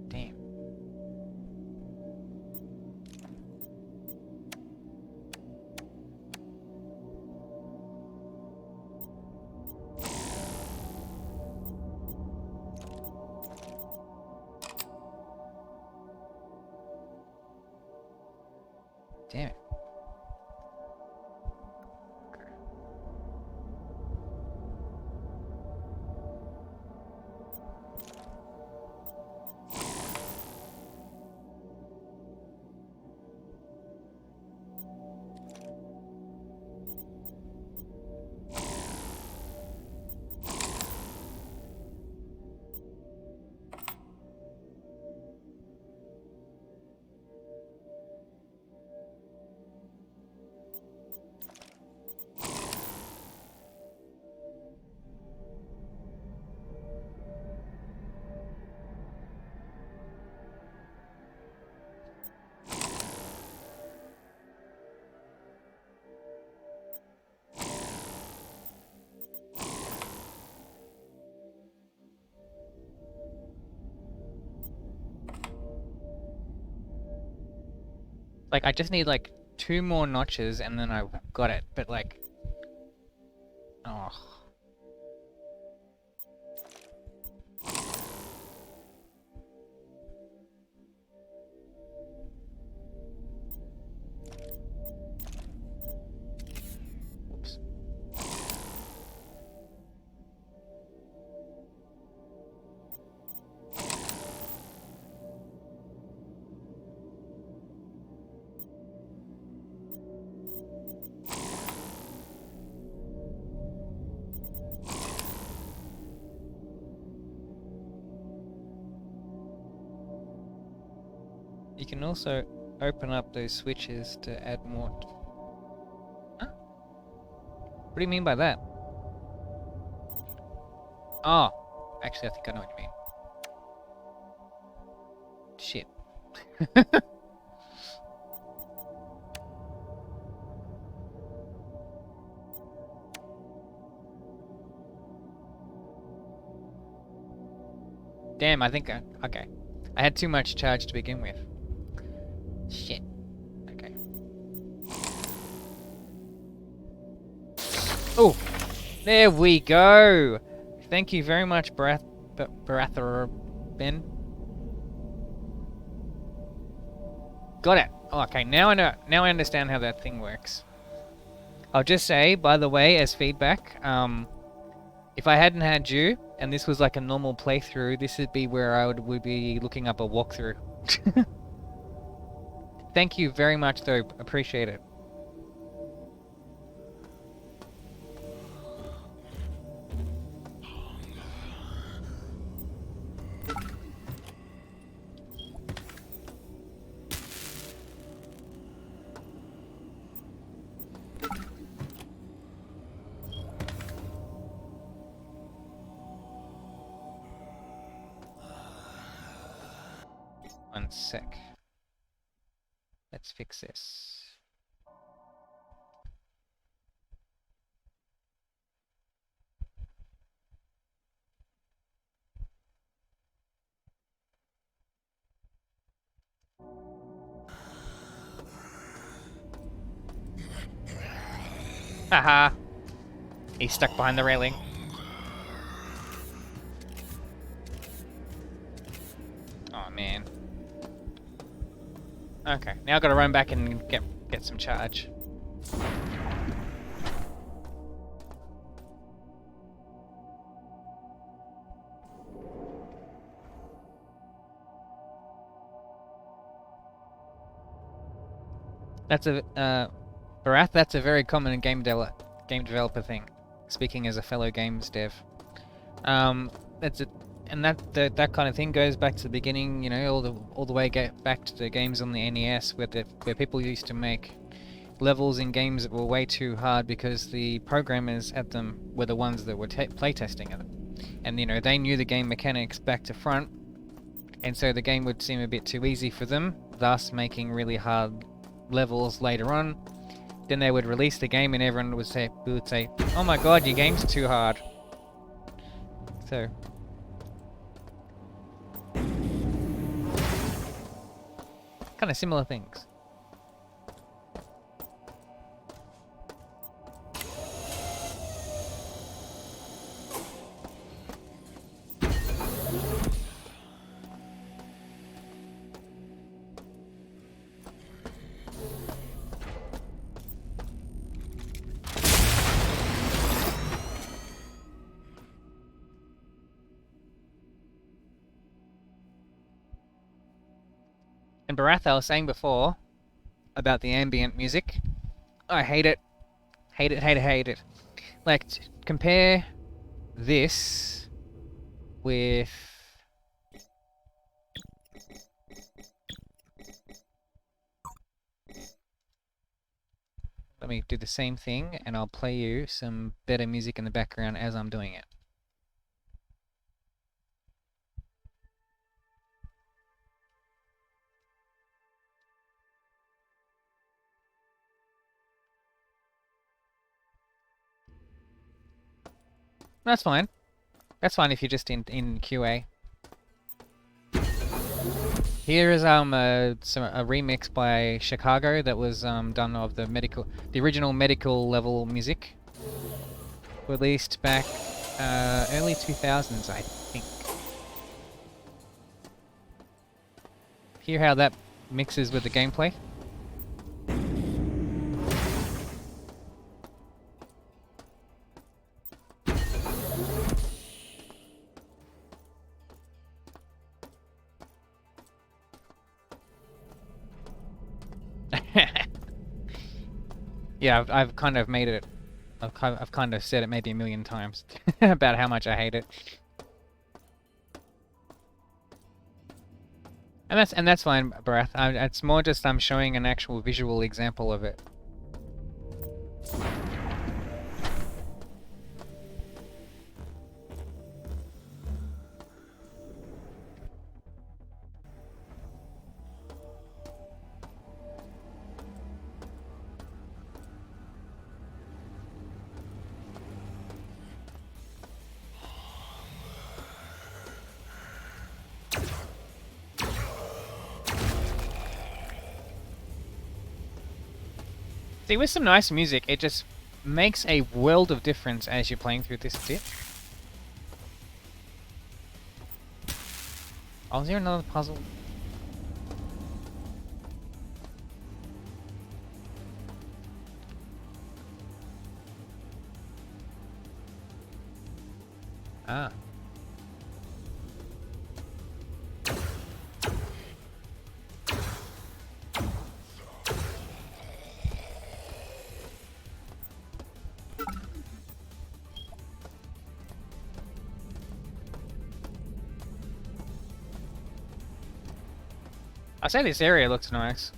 Damn. Damn it. Like, I just need, like, 2 more notches and then I've got it, but, like... Oh. Whoops. You can also open up those switches to add more... Huh? What do you mean by that? Oh! Actually, I think I know what you mean. Shit. Damn, I think okay. I had too much charge to begin with. Shit. Okay. Oh! There we go! Thank you very much, Barather Ben. Got it! Oh, okay, now I know. Now I understand how that thing works. I'll just say, by the way, as feedback, If I hadn't had you, and this was like a normal playthrough, this would be where I would be looking up a walkthrough. Thank you very much, though. Appreciate it. One sec. Let's fix this. Haha. He's stuck behind the railing. Oh man. Okay, now I've got to run back and get some charge. That's a Barath, that's a very common game developer thing. Speaking as a fellow games dev, that's it, and that kind of thing goes back to the beginning. You know, all the way back to the games on the NES, where people used to make levels in games that were way too hard because the programmers at them were the ones that were playtesting them, and you know they knew the game mechanics back to front, and so the game would seem a bit too easy for them, thus making really hard levels later on. Then they would release the game and everyone would say, oh my god, your game's too hard. So kind of similar things. And Barath, I was saying before about the ambient music. I hate it. Hate it, hate it, hate it. Like, compare this with... Let me do the same thing and I'll play you some better music in the background as I'm doing it. That's fine. That's fine if you're just in QA. Here is a remix by Chicago that was done of the original medical level music, released back early 2000s, I think. Hear how that mixes with the gameplay? Yeah, I've kind of made it. I've kind of said it maybe a million times about how much I hate it. And that's fine, Barath. It's more just I'm showing an actual visual example of it. See, with some nice music, it just makes a world of difference as you're playing through this bit. Oh, is there another puzzle? Ah. I say this area looks nice.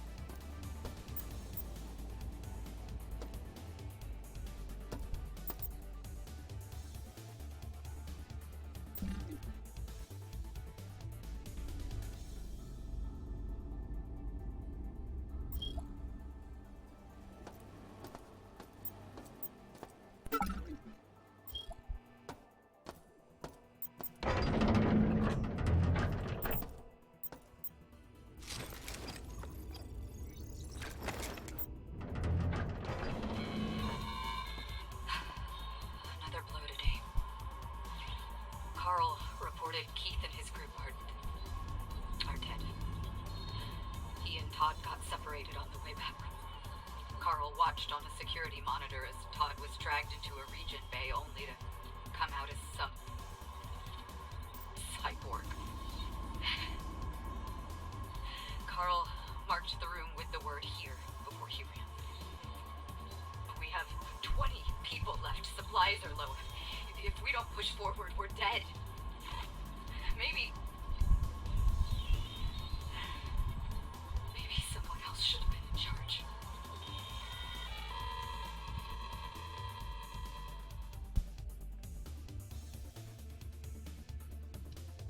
Keith and his group are dead. He and Todd got separated on the way back. Carl watched on a security monitor as Todd was dragged into a region bay only to come out as some cyborg. Carl marked the room with the word "here" before he ran. We have 20 people left. Supplies are low. If we don't push forward, we're dead. Maybe someone else should have been in charge.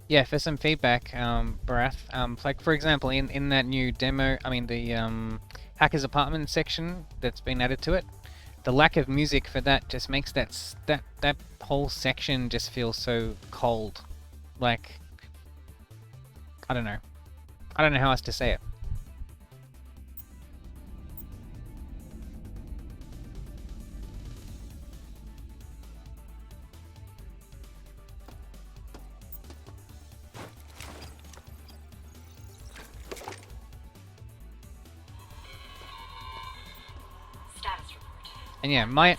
Yeah, for some feedback, Barath, like for example, in that new demo, I mean the Hacker's Apartment section that's been added to it, the lack of music for that just makes that whole section just feel so cold. Like, I don't know how else to say it. And yeah, my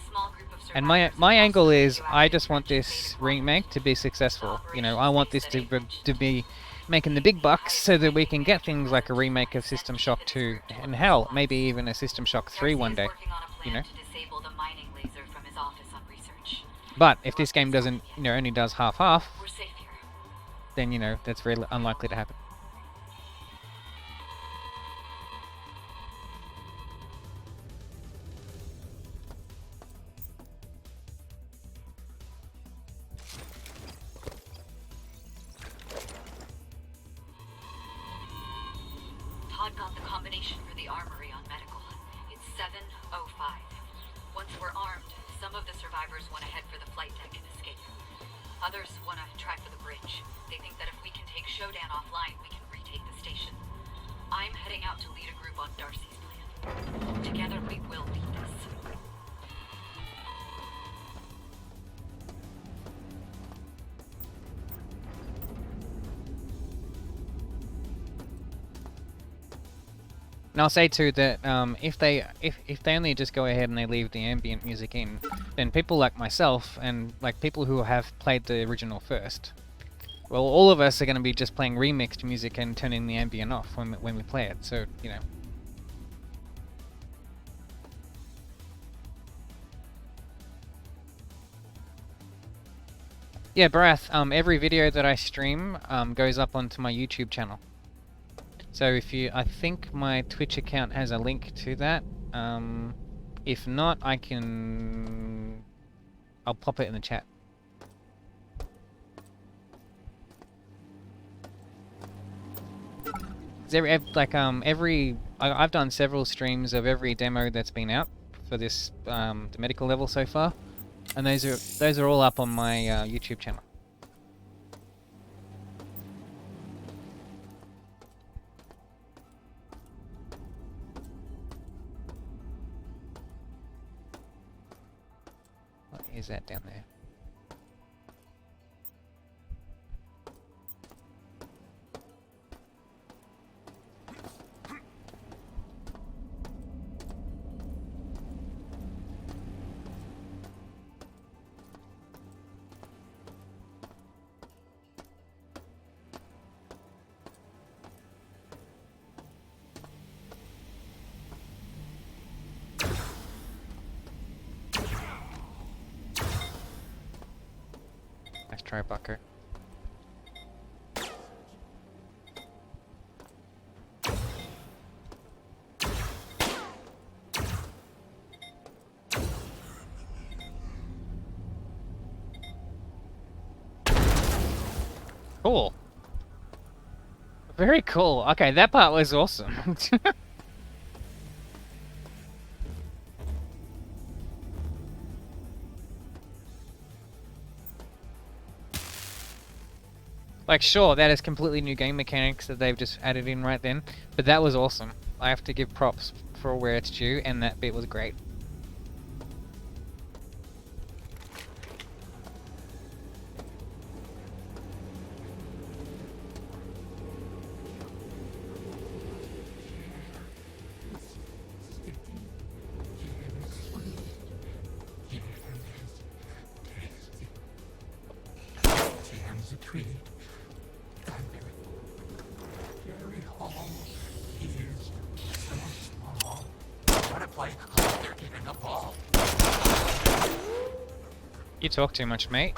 angle is I just want this remake to be successful. You know, I want this to be making the big bucks so that we can get things like a remake of System Shock 2 and hell, maybe even a System Shock 3 one day. You know. But if this game doesn't, you know, only does half, then you know that's very unlikely to happen. Todd got the combination for the armory on medical. It's 705. Once we're armed, some of the survivors went ahead for the flight deck and escape. Others want to try for the bridge. They think that if we can take Shodan offline, we can retake the station. I'm heading out to lead a group on Darcy's plan. Together we will beat this. And I'll say too that if they only just go ahead and they leave the ambient music in, then people like myself and like people who have played the original first, well, all of us are going to be just playing remixed music and turning the ambient off when we play it. So you know. Yeah, Barath, every video that I stream goes up onto my YouTube channel. So if you, I think my Twitch account has a link to that. If not, I'll pop it in the chat. I've done several streams of every demo that's been out for this the medical level so far, and those are all up on my YouTube channel. What is that down there? try Bucko. Cool. Very cool. Okay, that part was awesome. Like, sure, that is completely new game mechanics that they've just added in right then, but that was awesome. I have to give props for where it's due, and that bit was great. You talk too much, mate.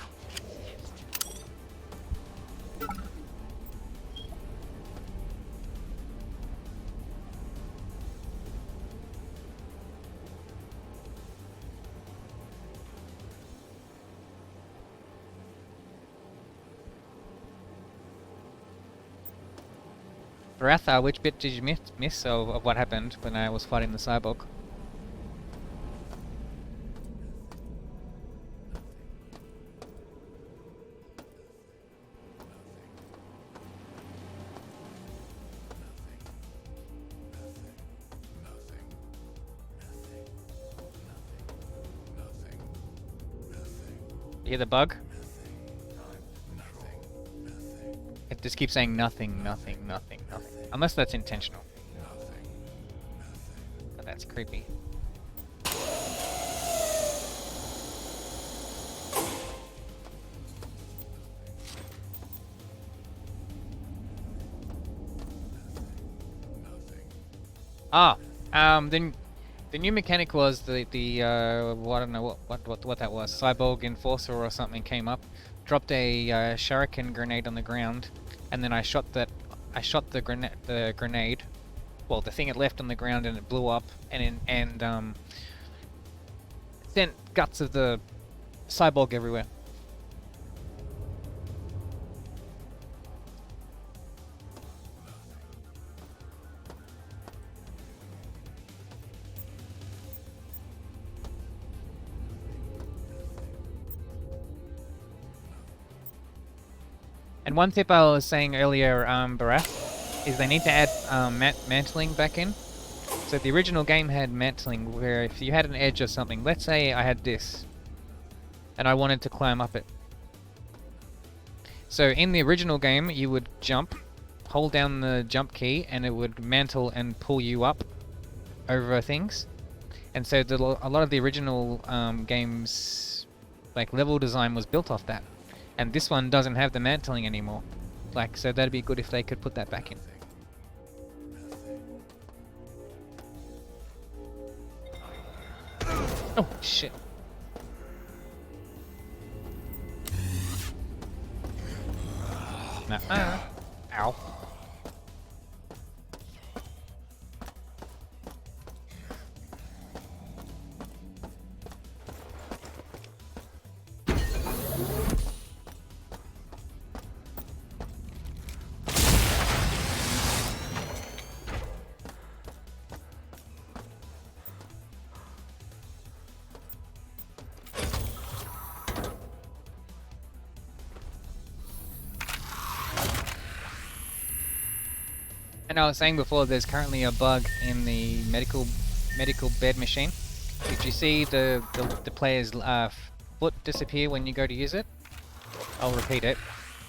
Baratha, which bit did you miss of what happened when I was fighting the cyborg? You hear the bug? It just keeps saying nothing, nothing, nothing, nothing. Unless that's intentional. But that's creepy. Then the new mechanic was the well, I don't know what that was. Cyborg Enforcer or something came up, dropped a shuriken grenade on the ground, and then I shot the grenade. Well, the thing it left on the ground, and it blew up, and sent guts of the cyborg everywhere. And one tip I was saying earlier, Barath, is they need to add mantling back in. So the original game had mantling, where if you had an edge or something, let's say I had this, and I wanted to climb up it. So in the original game, you would jump, hold down the jump key, and it would mantle and pull you up over things. And so a lot of the original games, like level design, was built off that. And this one doesn't have the mantling anymore. Like, so that'd be good if they could put that back in. Oh, shit. Nuh-uh. Ow. And I was saying before, there's currently a bug in the medical bed machine. If you see the player's foot disappear when you go to use it, I'll repeat it.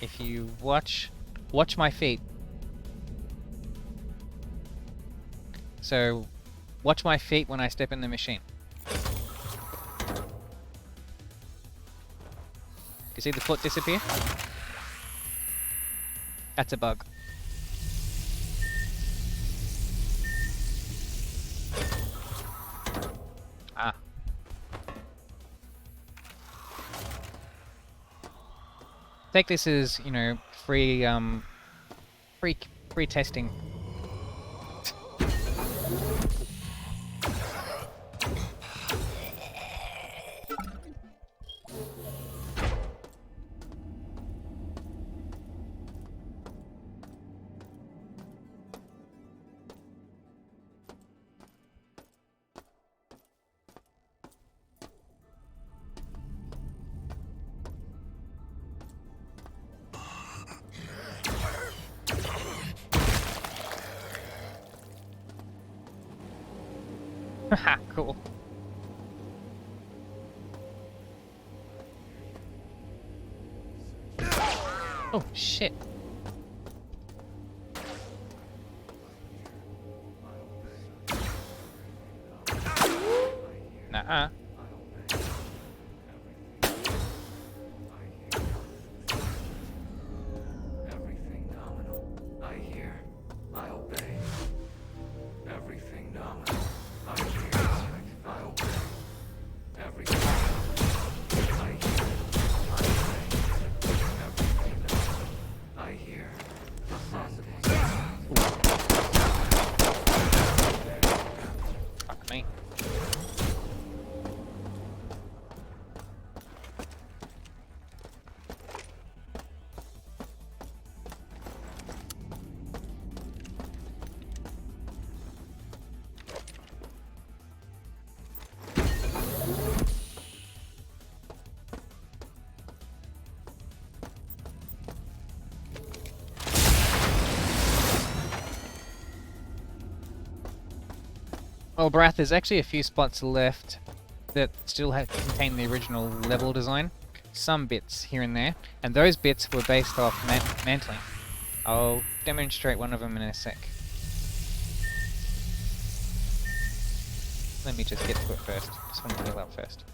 If you watch my feet. So, watch my feet when I step in the machine. You see the foot disappear? That's a bug. Ah. take this as, you know, free free testing. Haha, cool. Oh shit. Nuh-uh. Everything nominal. I hear. I obey. Everything nominal. I hear. I obey. Everything nominal. I hear. I obey. Everything nominal. I hear. Fuck me. Well, Brath, there's actually a few spots left that still contain the original level design. Some bits here and there, and those bits were based off mantling. I'll demonstrate one of them in a sec. Let me just get to it first. Just want to heal up first.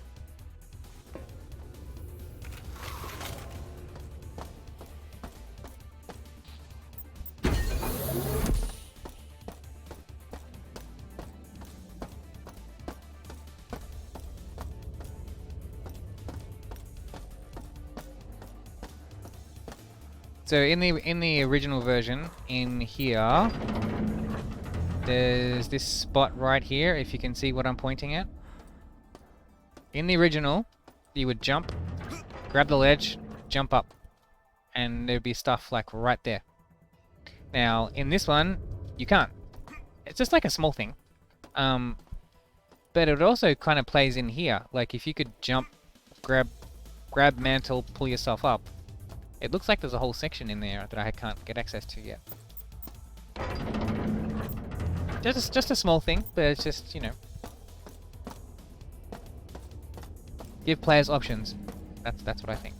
So in the original version, in here, there's this spot right here, if you can see what I'm pointing at. In the original, you would jump, grab the ledge, jump up, and there'd be stuff like right there. Now, in this one, you can't. It's just like a small thing. But it also kind of plays in here. Like if you could jump, grab mantle, pull yourself up. It looks like there's a whole section in there that I can't get access to yet. Just a small thing, but it's just, you know. Give players options. That's what I think.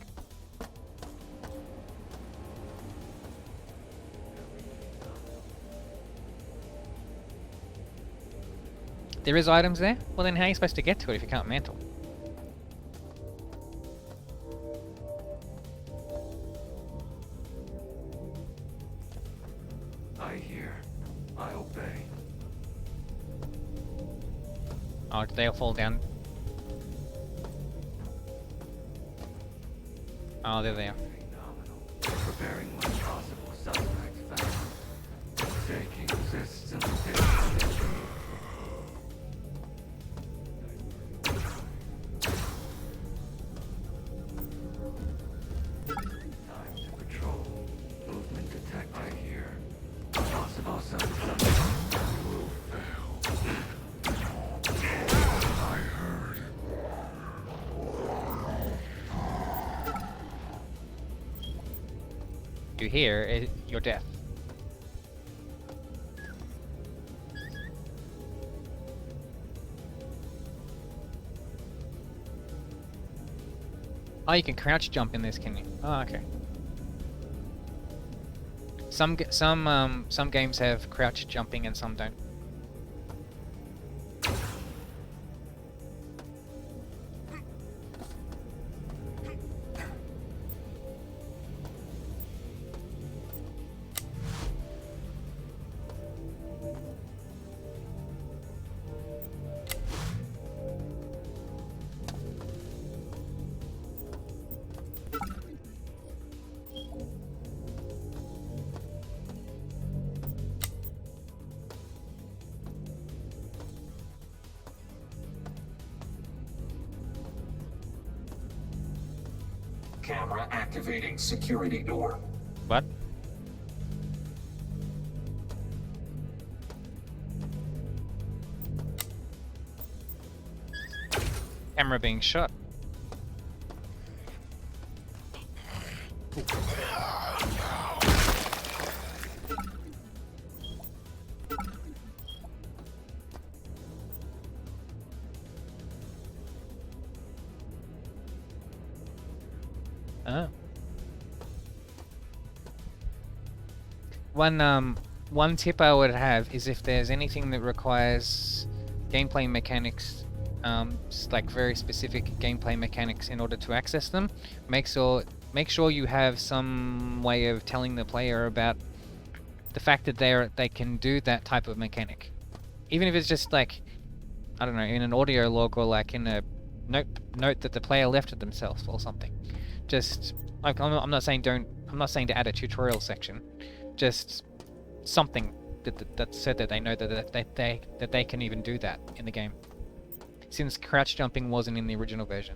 There is items there? Well then how are you supposed to get to it if you can't mantle? I hear. I obey. Oh, did they all fall down? Oh, there they are. Preparing one possible suspect found. Taking resistance. Time to patrol. Movement detect. I hear. Possible suspect. You will fail. I heard. You hear your death. Oh, you can crouch jump in this, can you? Oh, okay. Some games have crouch jumping and some don't. camera activating security door. What? Camera being shot. Oh. One tip I would have is if there's anything that requires gameplay mechanics, like very specific gameplay mechanics in order to access them, make sure you have some way of telling the player about the fact that they can do that type of mechanic. Even if it's just like, I don't know, in an audio log or like in a note that the player left of themselves or something. Just like I'm not saying to add a tutorial section, just something that said that they know that they can even do that in the game, since crouch jumping wasn't in the original version.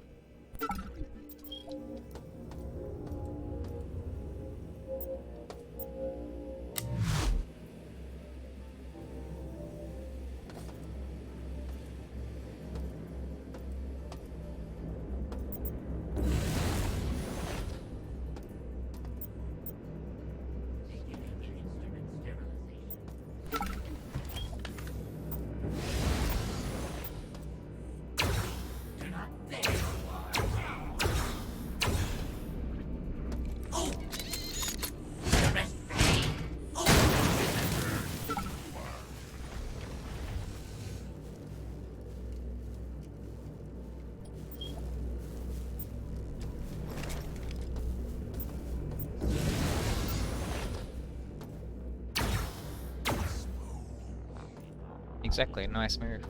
Exactly, nice move.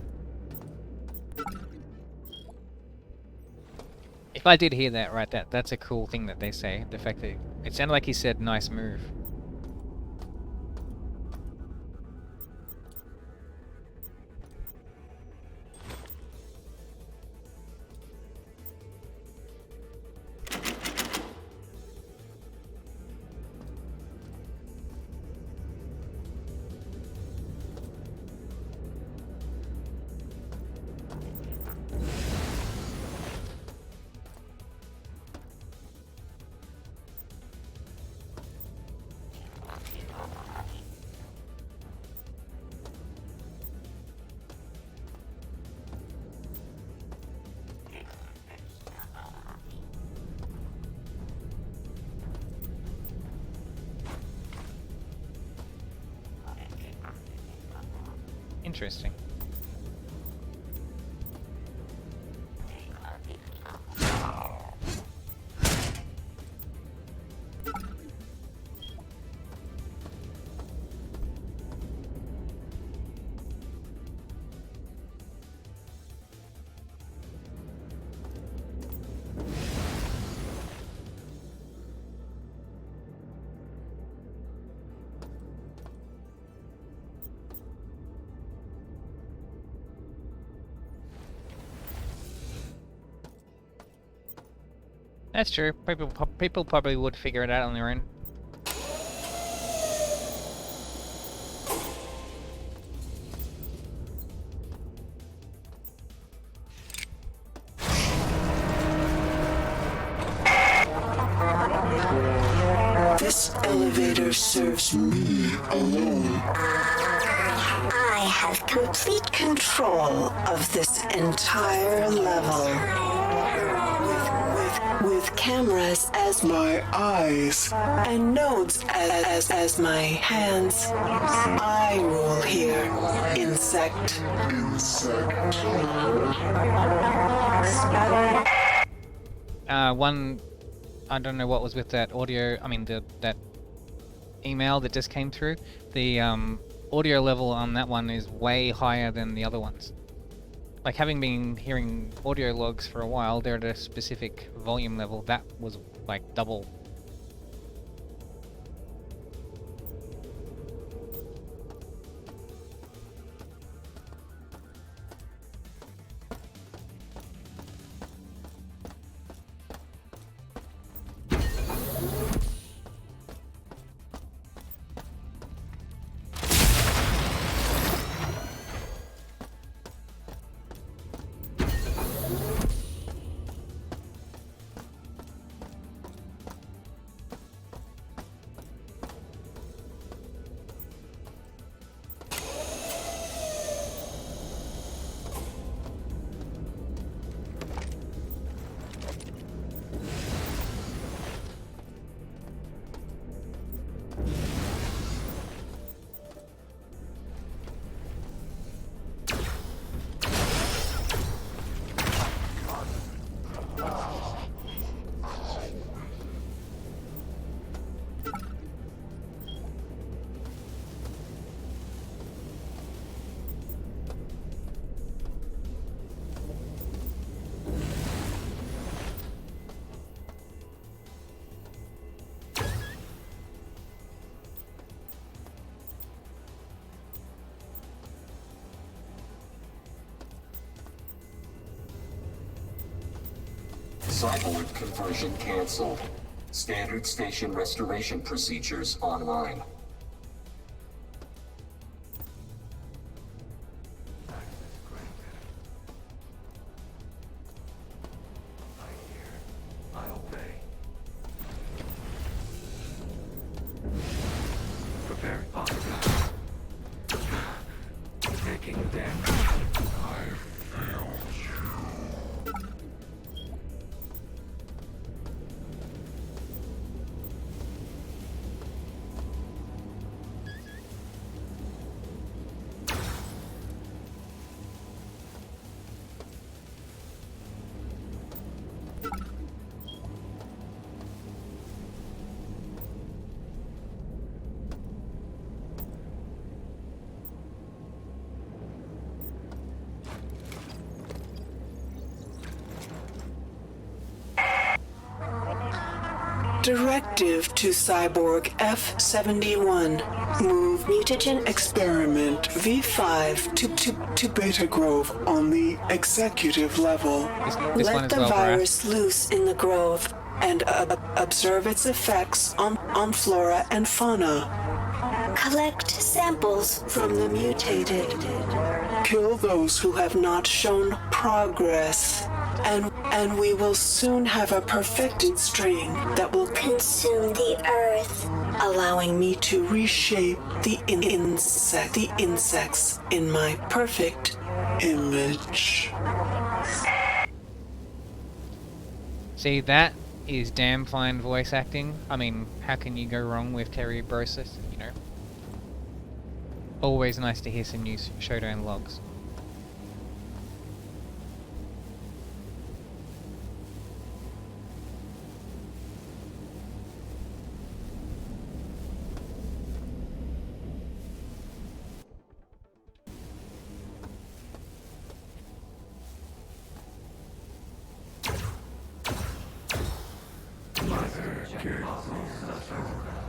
If I did hear that right, that's a cool thing that they say. The fact that it sounded like he said nice move. Interesting. That's true. People probably would figure it out on their own. This elevator serves me alone. I have complete control of this entire level. With cameras as my eyes and nodes as my hands, I rule here. Insect. One, I don't know what was with that audio. I mean, that email that just came through. The audio level on that one is way higher than the other ones. Like, having been hearing audio logs for a while, they're at a specific volume level. That was like double. Cyborg conversion canceled. Standard station restoration procedures online. Directive to Cyborg F-71. Move mutagen experiment V5 to Beta Grove on the executive level. This one Let as the well, virus loose in the grove and observe its effects on flora and fauna. Collect samples from the mutated. Kill those who have not shown progress. And we will soon have a perfected strain that will consume the earth, allowing me to reshape the insects in my perfect image. See, that is damn fine voice acting. I mean, how can you go wrong with Terry Brossis, you know? Always nice to hear some new Showdown logs.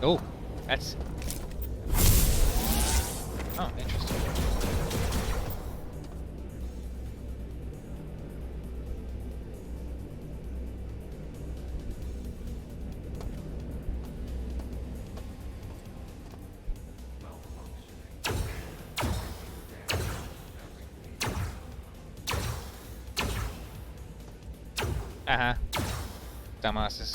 Oh, that's... Oh, interesting. Uh-huh. Dumbasses.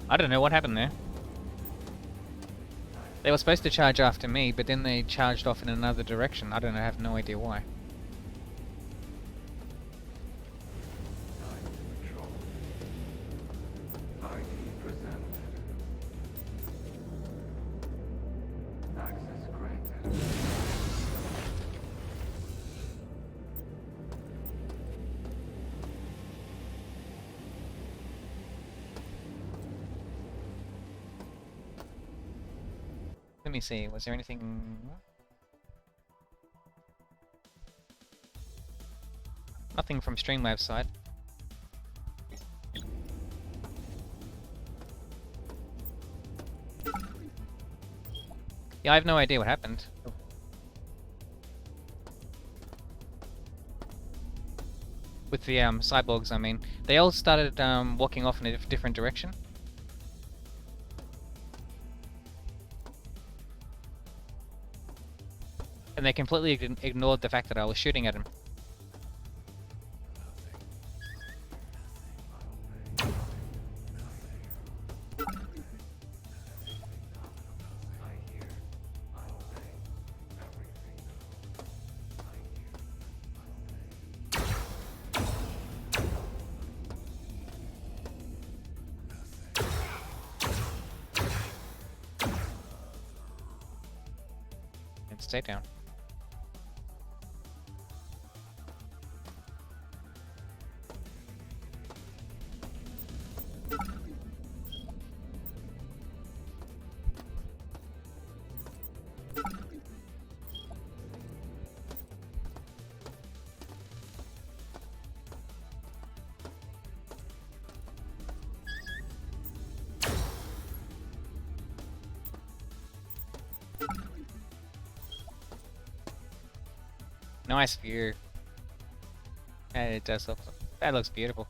I don't know what happened there. They were supposed to charge after me, but then they charged off in another direction. I don't know, I have no idea why. Let me see, was there anything... Nothing from Streamlabs side. Yeah, I have no idea what happened. With the cyborgs, I mean. They all started walking off in a different direction. And they completely ignored the fact that I was shooting at him. And stay down. Nice view. And it does look, that looks beautiful.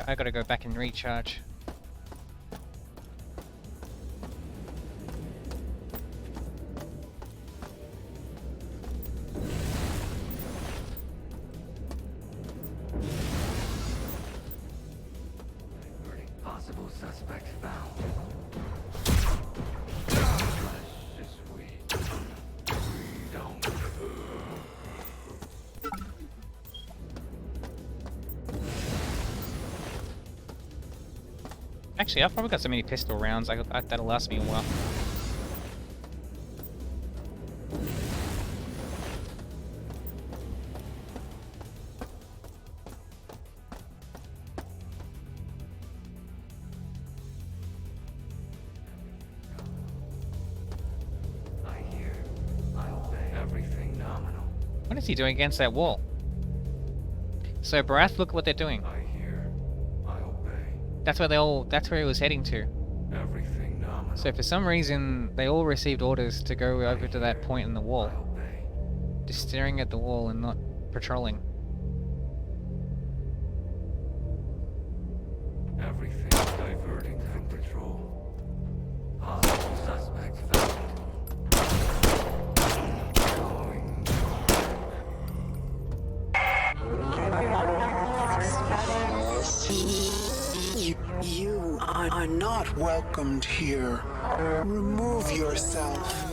I gotta go back and recharge. Possible suspect found. Actually, I've probably got so many pistol rounds, that'll last me a while. I hear. I obey. Everything nominal. What is he doing against that wall? So, Barath, look what they're doing. That's where he was heading to. Everything nominal. So for some reason, they all received orders to go over to that point in the wall. Just staring at the wall and not patrolling. Everything diverting from patrol. Possible suspect found. You are not welcomed here. Remove yourself.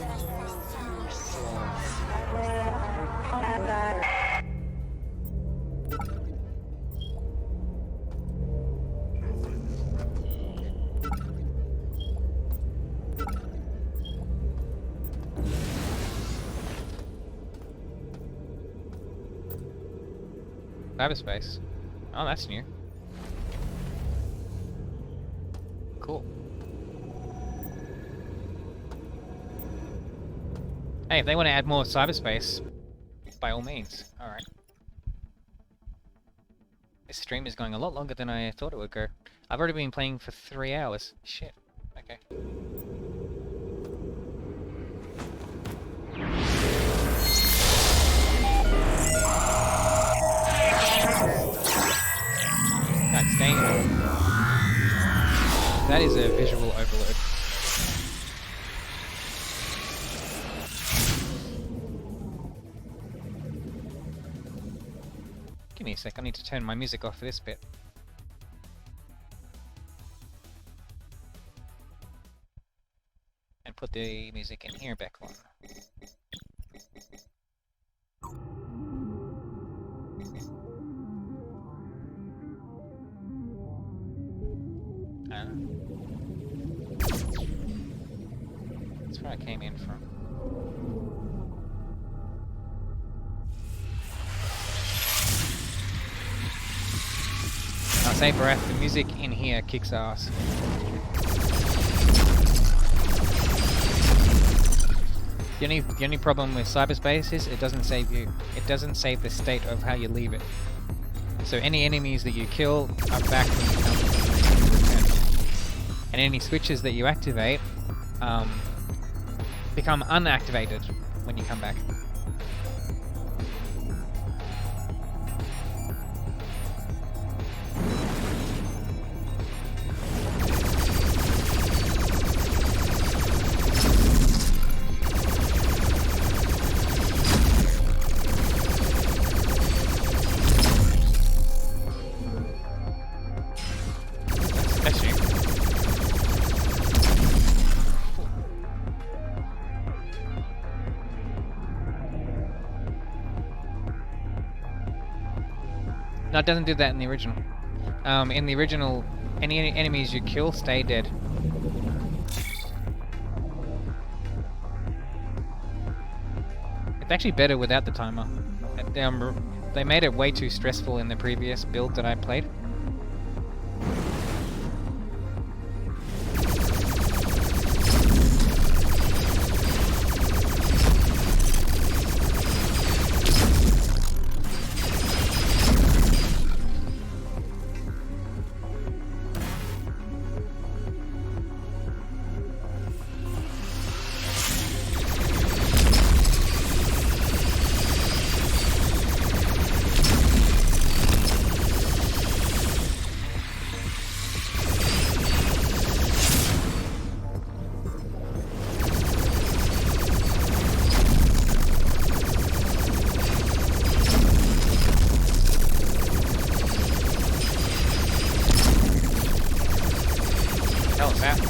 Cyberspace. Oh, that's new. Cool. Hey, if they want to add more cyberspace, by all means. Alright. This stream is going a lot longer than I thought it would go. I've already been playing for 3 hours. Shit. Okay. God dang it. That is a visual overload. Give me a sec, I need to turn my music off for this bit. And put the music in here back on. That's where I came in from. I'll say, Barath, the music in here kicks ass. The only problem with cyberspace is it doesn't save you. It doesn't save the state of how you leave it. So any enemies that you kill are back when you come. And any switches that you activate become unactivated when you come back. That's new. No, it doesn't do that in the original. In the original, any enemies you kill stay dead. It's actually better without the timer. They made it way too stressful in the previous build that I played. Hell is that?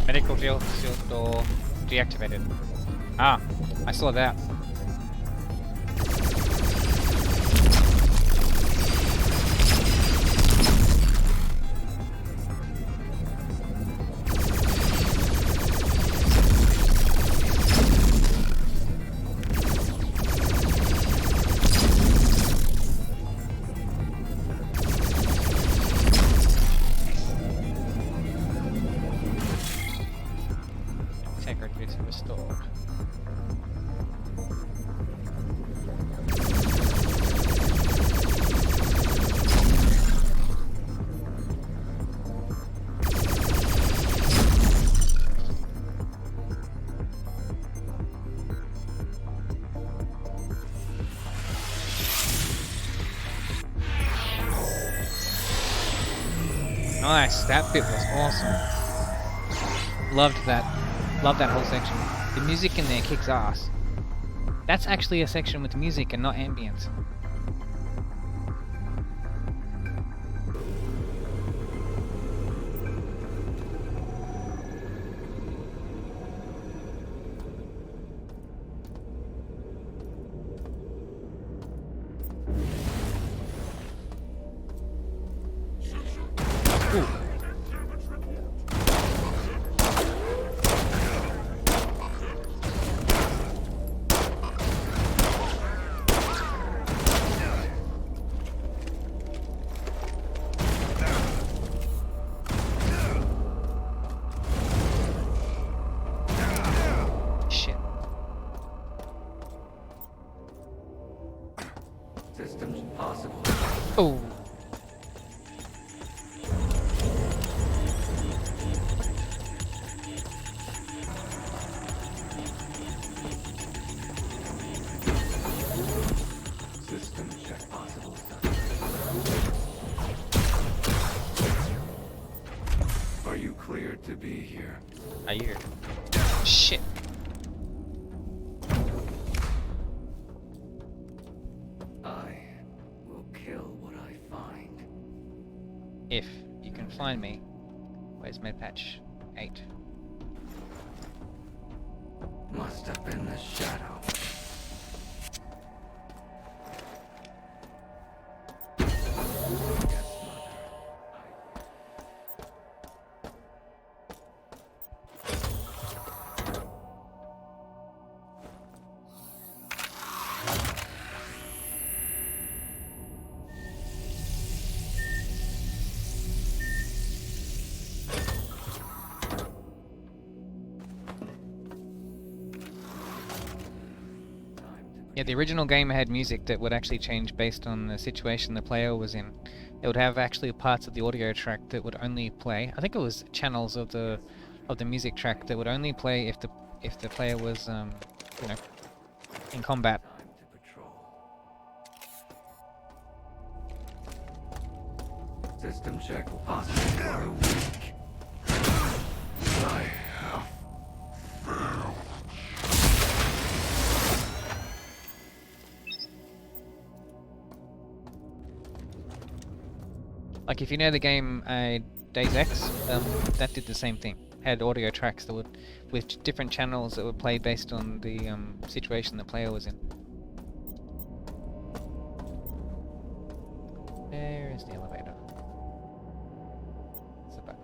Medical field door deactivated. Ah, I saw that. Integrity is restored. Nice, that bit was awesome. Loved that. Love that whole section. The music in there kicks ass. That's actually a section with music and not ambience. Ooh. Systems possible. Oh. System check possible. Are you cleared to be here? Are you? Shit. I will kill what I find. If you can find me. Where's Medpatch 8? Must have been the shadow. Yeah, the original game had music that would actually change based on the situation the player was in. It would have actually parts of the audio track that would only play. I think it was channels of the music track that would only play if the player was you know, in combat. System check positive for a week. I have failed. Like if you know the game Days X, that did the same thing. Had audio tracks that would, with different channels that would play based on the situation the player was in. There is the elevator. It's a button.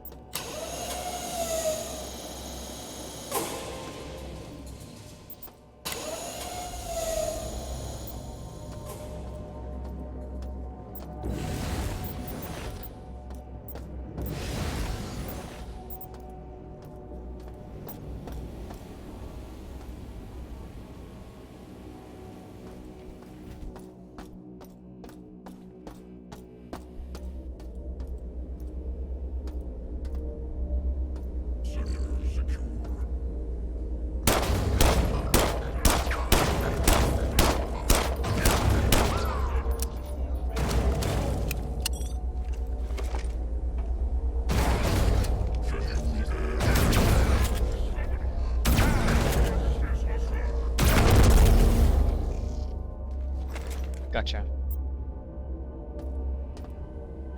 Gotcha.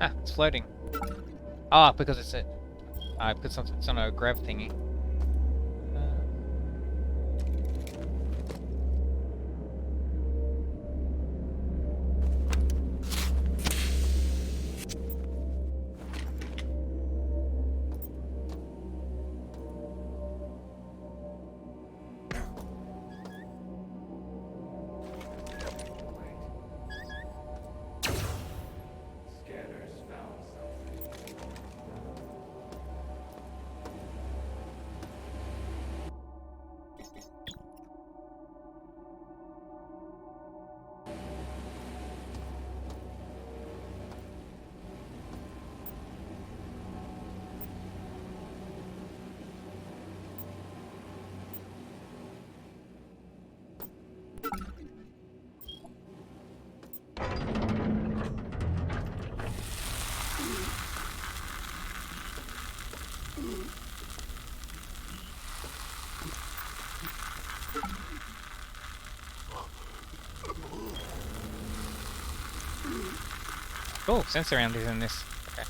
Ah, it's floating. Ah, because it's because it's on a grav thingy. Oh, sensor round is in this. Okay.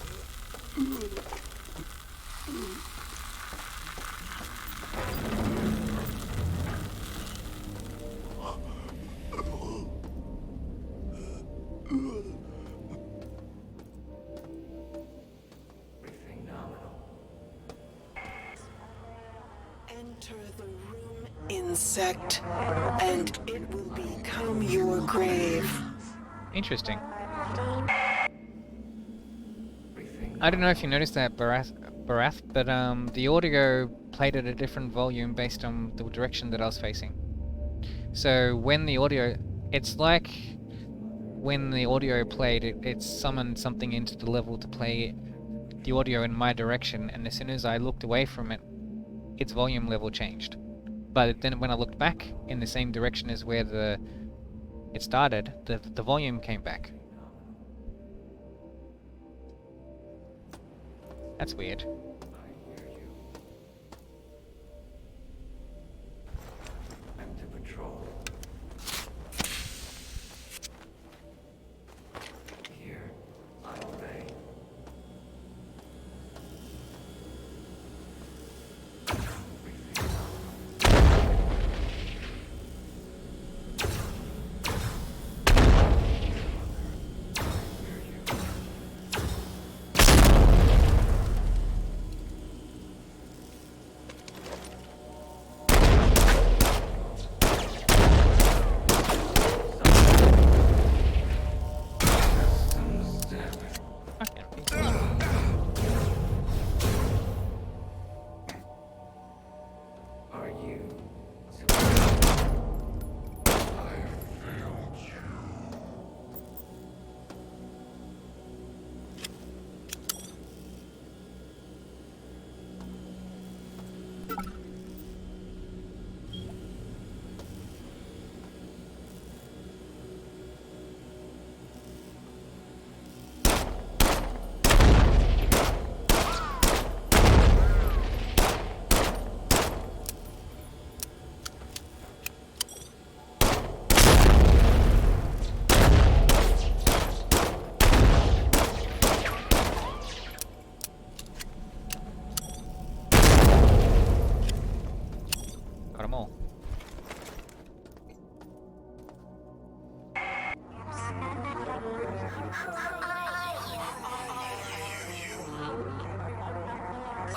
Enter the room, insect, and it will become your grave. Interesting. I don't know if you noticed that, Barath, but the audio played at a different volume based on the direction that I was facing. So when the audio, it's like when the audio played, it summoned something into the level to play the audio in my direction, and as soon as I looked away from it, its volume level changed. But then when I looked back in the same direction as where it started, the volume came back. That's weird. I'm to patrol. Here, I obey.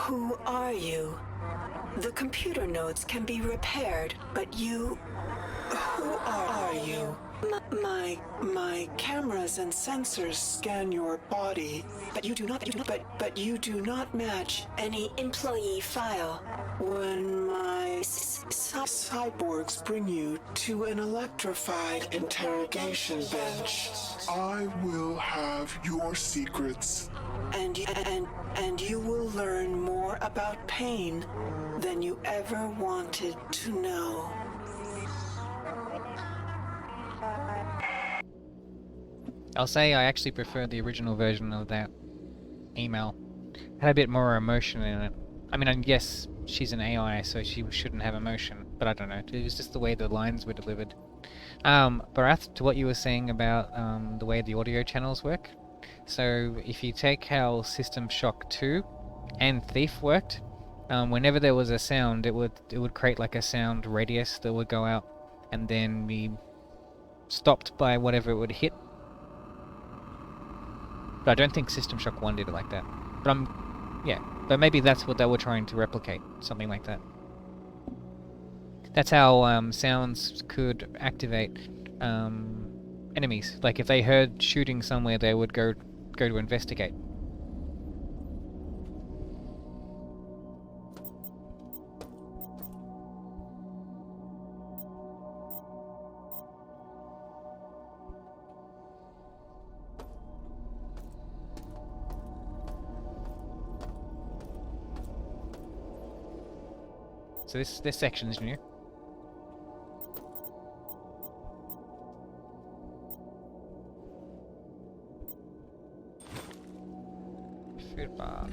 Who are you? The computer nodes can be repaired, but you... Who are you? My cameras and sensors scan your body, but you do not match any employee file. When my cyborgs bring you to an electrified interrogation bench, I will have your secrets. And you will learn more about pain than you ever wanted to know. I'll say I actually prefer the original version of that email. It had a bit more emotion in it. I mean, yes, she's an AI, so she shouldn't have emotion, but I don't know. It was just the way the lines were delivered. Barath, to what you were saying about the way the audio channels work. So if you take how System Shock 2 and Thief worked, whenever there was a sound, it would create like a sound radius that would go out and then be stopped by whatever it would hit. But I don't think System Shock 1 did it like that. But but maybe that's what they were trying to replicate, something like that. That's how sounds could activate enemies. Like if they heard shooting somewhere, they would go to investigate. So this section is new. Food bar.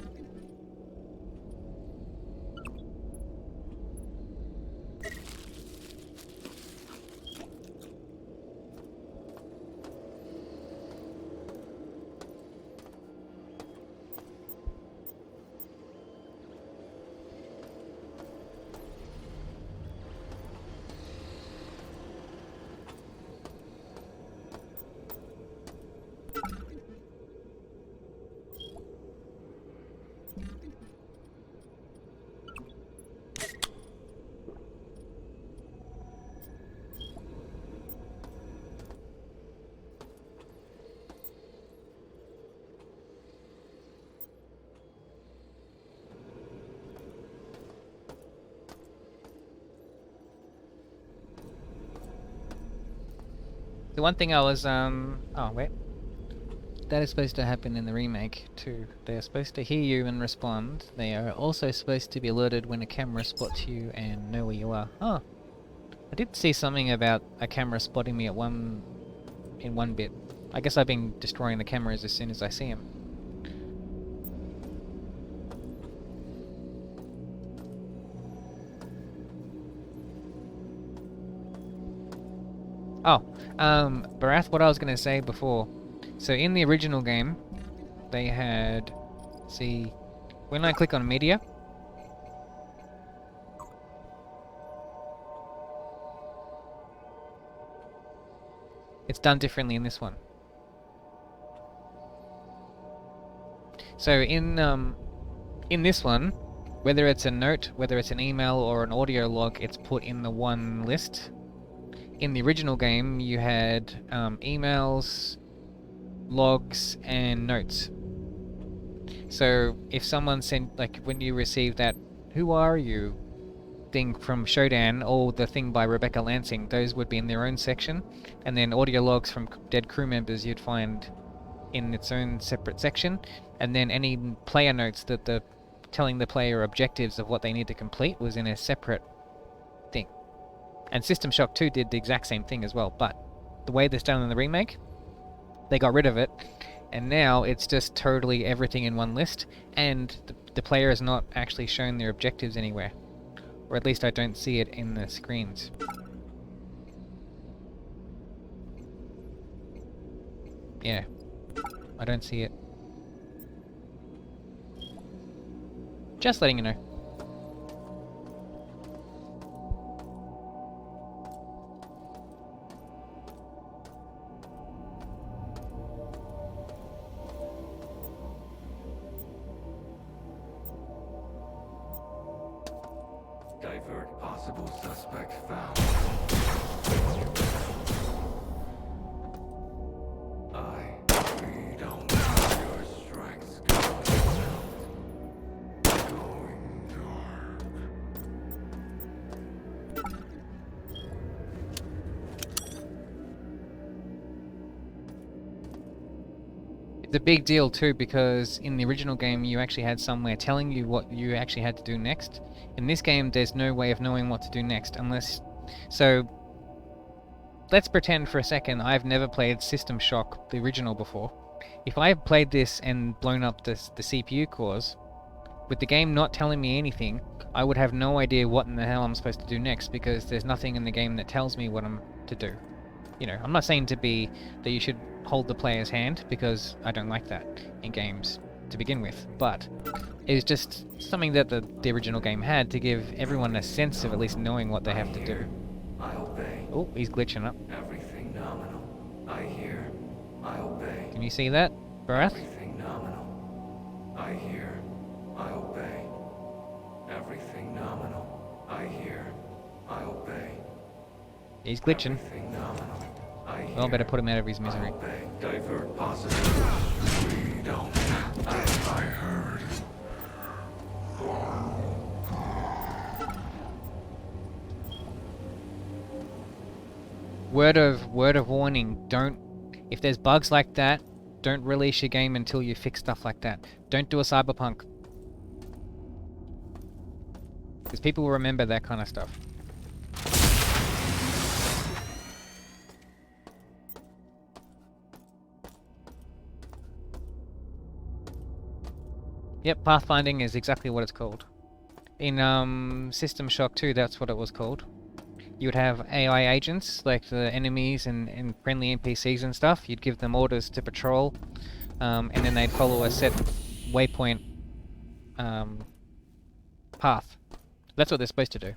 The one thing I was, oh wait. That is supposed to happen in the remake too. They are supposed to hear you and respond. They are also supposed to be alerted when a camera spots you and know where you are. Oh, I did see something about a camera spotting me in one bit. I guess I've been destroying the cameras as soon as I see them. Oh, Barath, what I was going to say before. So in the original game, they had, see, when I click on media, it's done differently in this one. So in this one, whether it's a note, whether it's an email or an audio log, it's put in the one list. In the original game, you had emails, logs, and notes. So if someone sent, like when you receive that "Who are you?" thing from Shodan, or the thing by Rebecca Lansing, those would be in their own section, and then audio logs from dead crew members you'd find in its own separate section, and then any player notes that telling the player objectives of what they need to complete was in a separate thing. And System Shock 2 did the exact same thing as well, but the way this done in the remake, they got rid of it, and now it's just totally everything in one list, and the player is not actually shown their objectives anywhere. Or at least I don't see it in the screens. Yeah, I don't see it. Just letting you know. Possible suspect found. We don't know your strengths going out. Going dark. It's a big deal too, because in the original game you actually had somewhere telling you what you actually had to do next. In this game there's no way of knowing what to do next unless... So, let's pretend for a second I've never played System Shock, the original, before. If I had played this and blown up the CPU cores, with the game not telling me anything, I would have no idea what in the hell I'm supposed to do next, because there's nothing in the game that tells me what I'm to do. You know, I'm not saying that you should hold the player's hand, because I don't like that in games to begin with, but it's just something that the original game had to give everyone a sense of at least knowing what they have to do. I obey. Oh, he's glitching up. Everything nominal. I hear. I obey. Can you see that, Barath? Everything nominal. I hear. I obey. Everything nominal. I hear. I obey. He's glitching. Everything nominal. I hear. Well, better put him out of his misery. I obey. Divert positive. We don't. I heard. Word of warning, don't... If there's bugs like that, don't release your game until you fix stuff like that. Don't do a Cyberpunk. Because people will remember that kind of stuff. Yep, pathfinding is exactly what it's called. In System Shock 2, that's what it was called. You would have AI agents, like the enemies and friendly NPCs and stuff. You'd give them orders to patrol, and then they'd follow a set waypoint path. That's what they're supposed to do.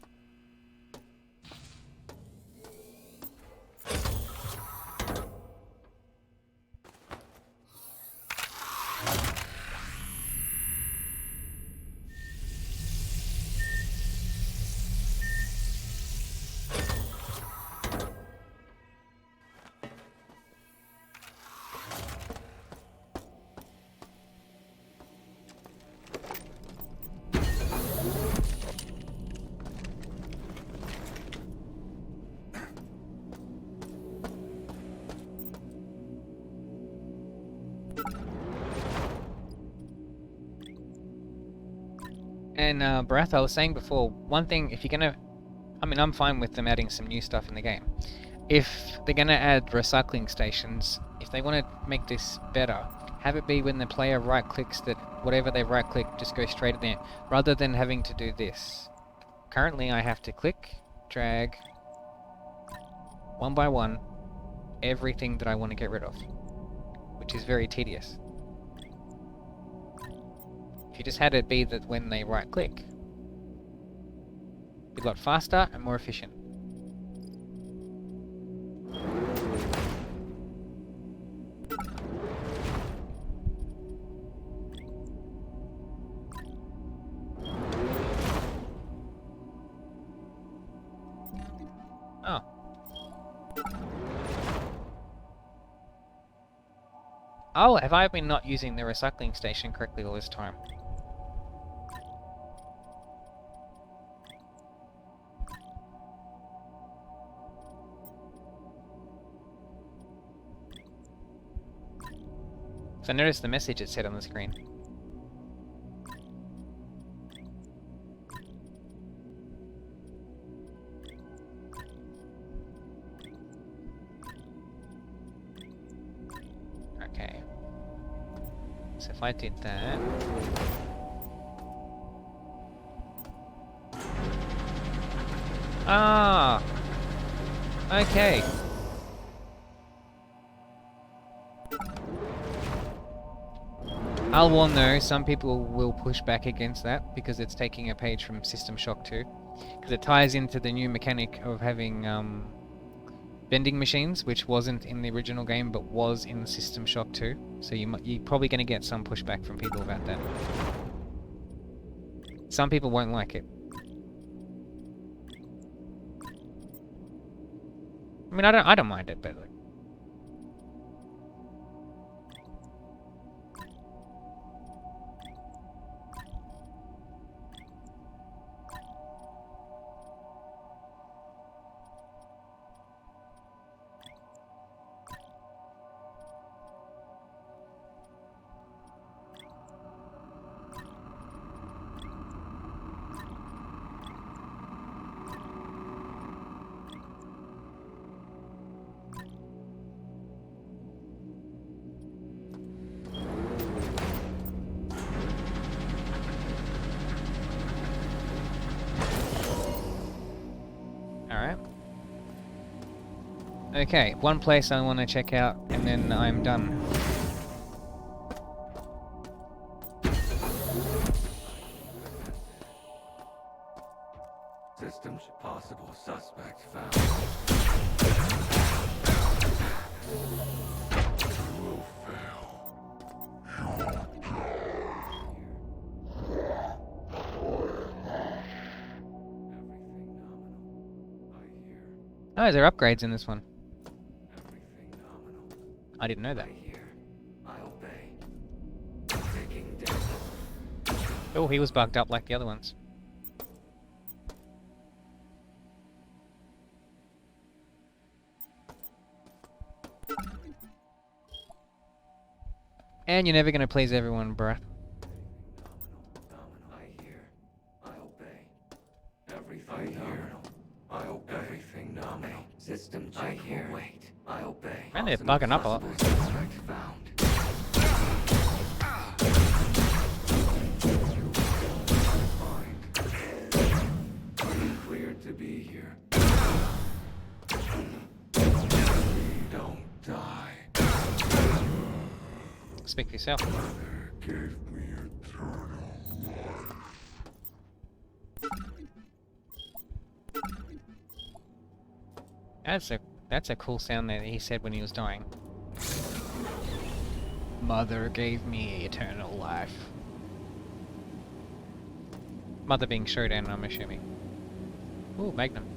And Barath, I was saying before, one thing, if you're gonna... I mean, I'm fine with them adding some new stuff in the game. If they're gonna add recycling stations, if they want to make this better, have it be when the player right-clicks that whatever they right-click just goes straight in there, rather than having to do this. Currently, I have to click, drag, one by one, everything that I want to get rid of, which is very tedious. If you just had it be that when they right-click, it'd be a lot faster and more efficient. Oh. Oh, have I been not using the recycling station correctly all this time? So notice the message it said on the screen. Okay. So if I did that... Ah! Okay. I'll warn though, some people will push back against that because it's taking a page from System Shock 2. Because it ties into the new mechanic of having vending machines, which wasn't in the original game but was in System Shock 2. So you're probably going to get some pushback from people about that. Some people won't like it. I mean, I don't mind it, but like, alright. Okay, one place I want to check out, and then I'm done. Systems possible suspects found. You will fail. You will die. Oh, there are upgrades in this one. I didn't know that. I obey. Taking down. Oh, he was bugged up like the other ones. And you're never gonna please everyone, bruh. I hear. I obey. Everything nominal. I obey. Everything nominal. System check. I hear. Wait. I obey. Man, they're bugging up a lot. Suspect found. Cleared to be here. We don't die. Speak for yourself. Mother gave me eternal life. That's a cool sound that he said when he was dying. Mother gave me eternal life. Mother being Shodan, I'm assuming. Ooh, Magnum.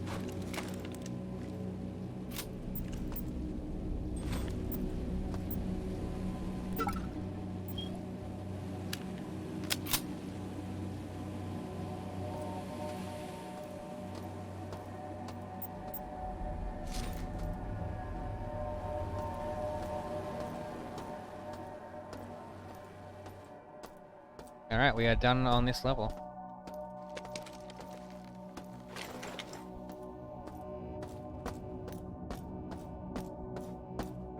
Alright, we are done on this level.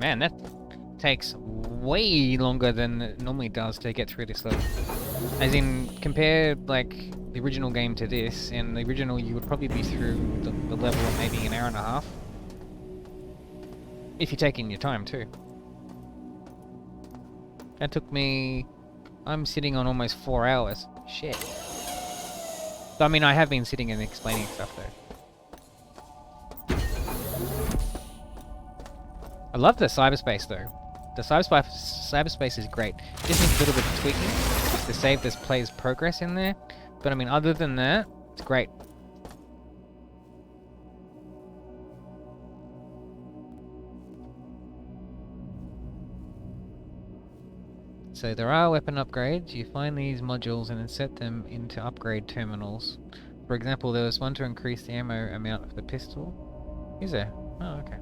Man, that takes way longer than it normally does to get through this level. As in, compare like the original game to this, and the original you would probably be through the level in maybe an hour and a half. If you're taking your time too. That took me... I'm sitting on almost 4 hours. Shit. I mean, I have been sitting and explaining stuff though. I love the cyberspace though. The cyberspace is great. It just needs a little bit of tweaking to save this player's progress in there. But I mean, other than that, it's great. So there are weapon upgrades. You find these modules and then set them into upgrade terminals. For example, there was one to increase the ammo amount of the pistol. Is there? Oh, okay.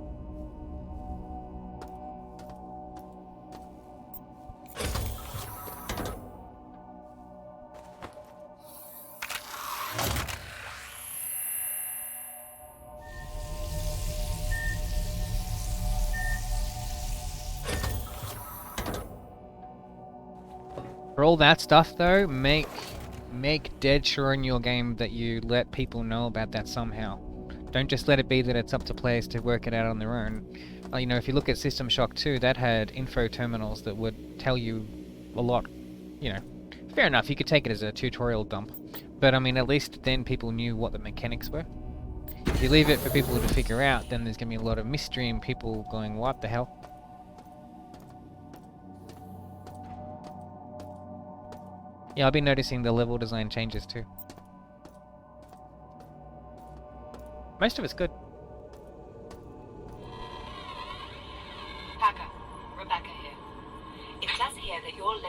For all that stuff though, make dead sure in your game that you let people know about that somehow. Don't just let it be that it's up to players to work it out on their own. You know, if you look at System Shock 2, that had info terminals that would tell you a lot. You know, fair enough, you could take it as a tutorial dump. But I mean, at least then people knew what the mechanics were. If you leave it for people to figure out, then there's going to be a lot of mystery and people going, what the hell? Yeah, I've been noticing the level design changes too. Most of it's good.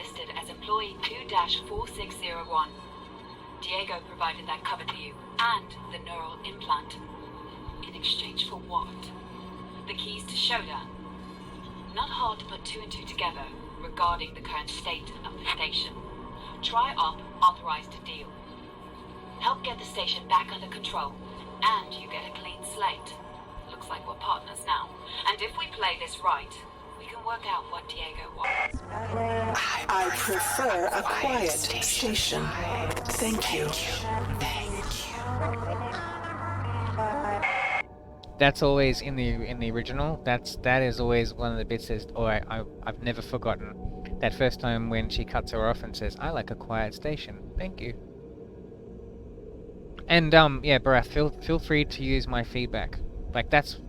listed as employee 2-4601. Diego provided that cover to you, and the neural implant. In exchange for what? The keys to Showdown. Not hard to put two and two together regarding the current state of the station. Tri-Op authorized a deal. Help get the station back under control, and you get a clean slate. Looks like we're partners now. And if we play this right, we can work out what Diego wants. I prefer a quiet station. Thank you. That's always in the original. That is always one of the bits that, I've never forgotten. That first time when she cuts her off and says, "I like a quiet station. Thank you." And yeah, Barath, feel free to use my feedback. Like that's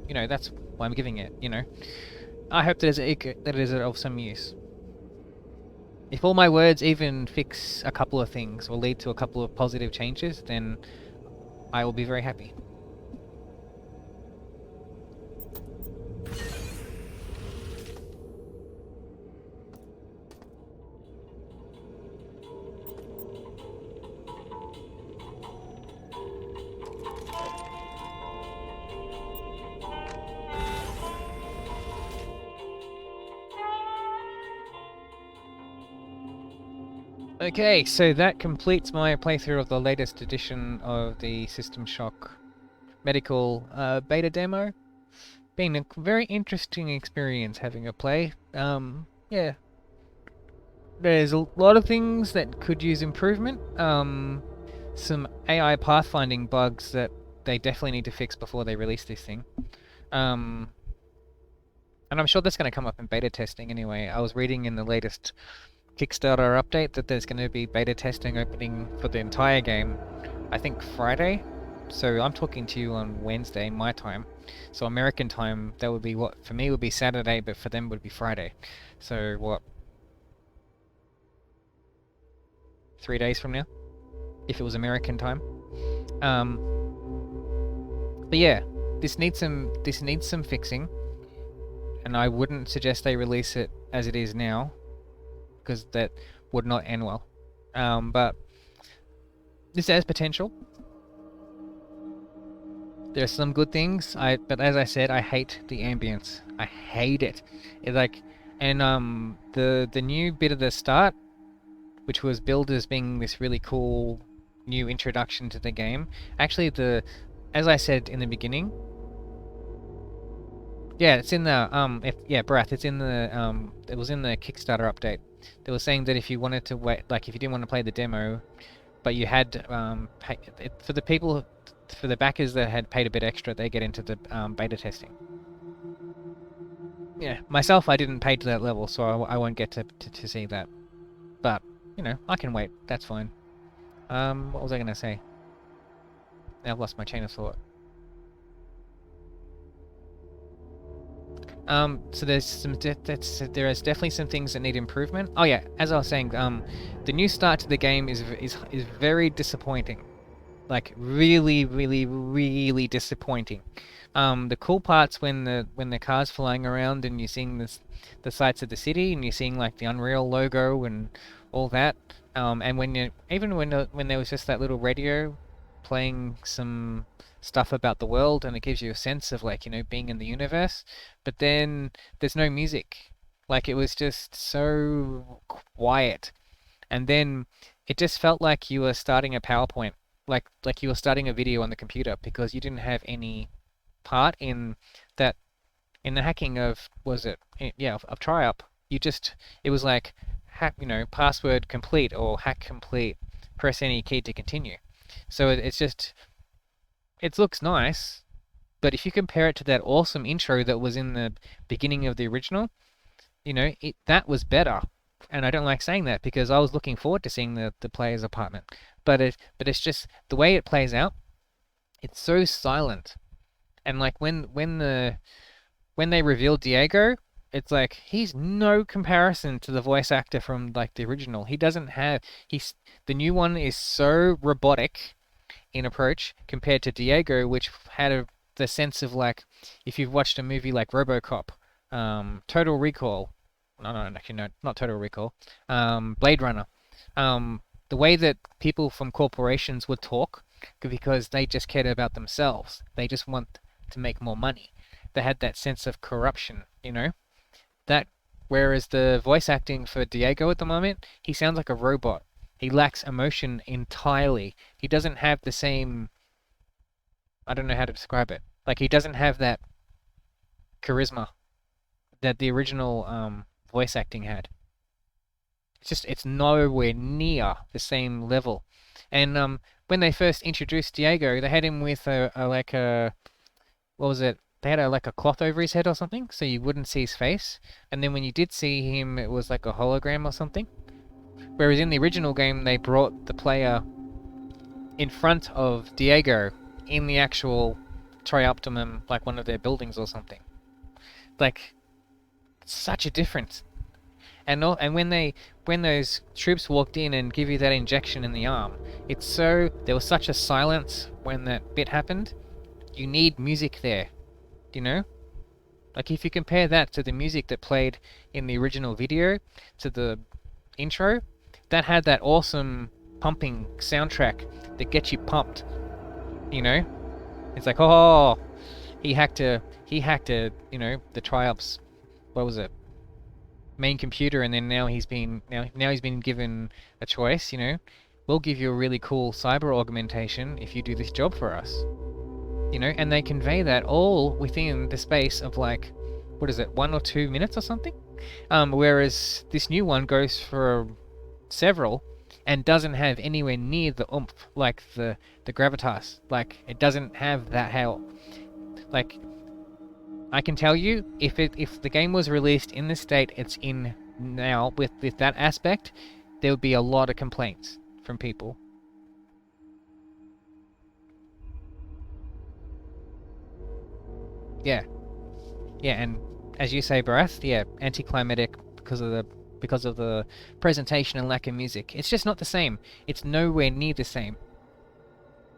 why I'm giving it. I hope that it is of some use. If all my words even fix a couple of things or lead to a couple of positive changes, then I will be very happy. Okay, so that completes my playthrough of the latest edition of the System Shock Medical beta demo. Been a very interesting experience having a play. Yeah. There's a lot of things that could use improvement. Some AI pathfinding bugs that they definitely need to fix before they release this thing. And I'm sure that's going to come up in beta testing anyway. I was reading in the latest Kickstarter update that there's going to be beta testing opening for the entire game, I think Friday. So I'm talking to you on Wednesday, my time. So American time, that would be what, for me would be Saturday, but for them would be Friday. So what, 3 days from now? If it was American time. But yeah, this needs some fixing. And I wouldn't suggest they release it as it is now, because that would not end well. But this has potential. There are some good things, but as I said, I hate the ambience. I hate it. The new bit of the start, which was billed as being this really cool new introduction to the game. Actually, as I said in the beginning, yeah, it's in the Brath, it's in the it was in the Kickstarter update. They were saying that if you wanted to wait, like if you didn't want to play the demo, but you had for the backers that had paid a bit extra, they get into the beta testing. Yeah, myself, I didn't pay to that level, so I won't get to see that. But I can wait. That's fine. What was I gonna say? Now I've lost my chain of thought. So there is definitely some things that need improvement. Oh yeah, as I was saying, the new start to the game is very disappointing. Like really, really, really disappointing. The cool parts when the car's flying around and you're seeing the sights of the city and you're seeing like the Unreal logo and all that. And when there was just that little radio playing some stuff about the world, and it gives you a sense of like being in the universe, but then there's no music. Like it was just so quiet, and then it just felt like you were starting a PowerPoint, like you were starting a video on the computer, because you didn't have any part in that, in the hacking of of Tri-Op. It was like hack, password complete or hack complete, press any key to continue. So it looks nice, but if you compare it to that awesome intro that was in the beginning of the original, that was better. And I don't like saying that because I was looking forward to seeing the player's apartment. But it's just the way it plays out. It's so silent, and like when they revealed Diego, it's like he's no comparison to the voice actor from like the original. The new one is so robotic in approach compared to Diego, which had the sense of like, if you've watched a movie like RoboCop, Total Recall, no, actually no, not Total Recall. Blade Runner. The way that people from corporations would talk, because they just cared about themselves. They just want to make more money. They had that sense of corruption, you know? That, whereas the voice acting for Diego at the moment, he sounds like a robot. He lacks emotion entirely. He doesn't have the same, I don't know how to describe it. Like, he doesn't have that charisma that the original voice acting had. It's nowhere near the same level. And when they first introduced Diego, they had him with what was it? They had like a cloth over his head or something, so you wouldn't see his face. And then when you did see him, it was like a hologram or something. Whereas in the original game, they brought the player in front of Diego in the actual Trioptimum, like one of their buildings or something. Like, such a difference. And when those troops walked in and give you that injection in the arm, there was such a silence when that bit happened. You need music there, you know? Like, if you compare that to the music that played in the original video, to the intro, that had that awesome pumping soundtrack that gets you pumped, you know? It's like, oh, he hacked a, you know, the Triops, what was it? Main computer, and then now he's been given a choice, you know. We'll give you a really cool cyber augmentation if you do this job for us. You know, and they convey that all within the space of like, what is it, 1 or 2 minutes or something? Whereas this new one goes for several and doesn't have anywhere near the oomph, like the gravitas. Like, it doesn't have that how, like, I can tell you, if the game was released in the state it's in now, with that aspect, there would be a lot of complaints from people. Yeah, and as you say, Barath, yeah, anticlimactic because of the presentation and lack of music. It's just not the same. It's nowhere near the same.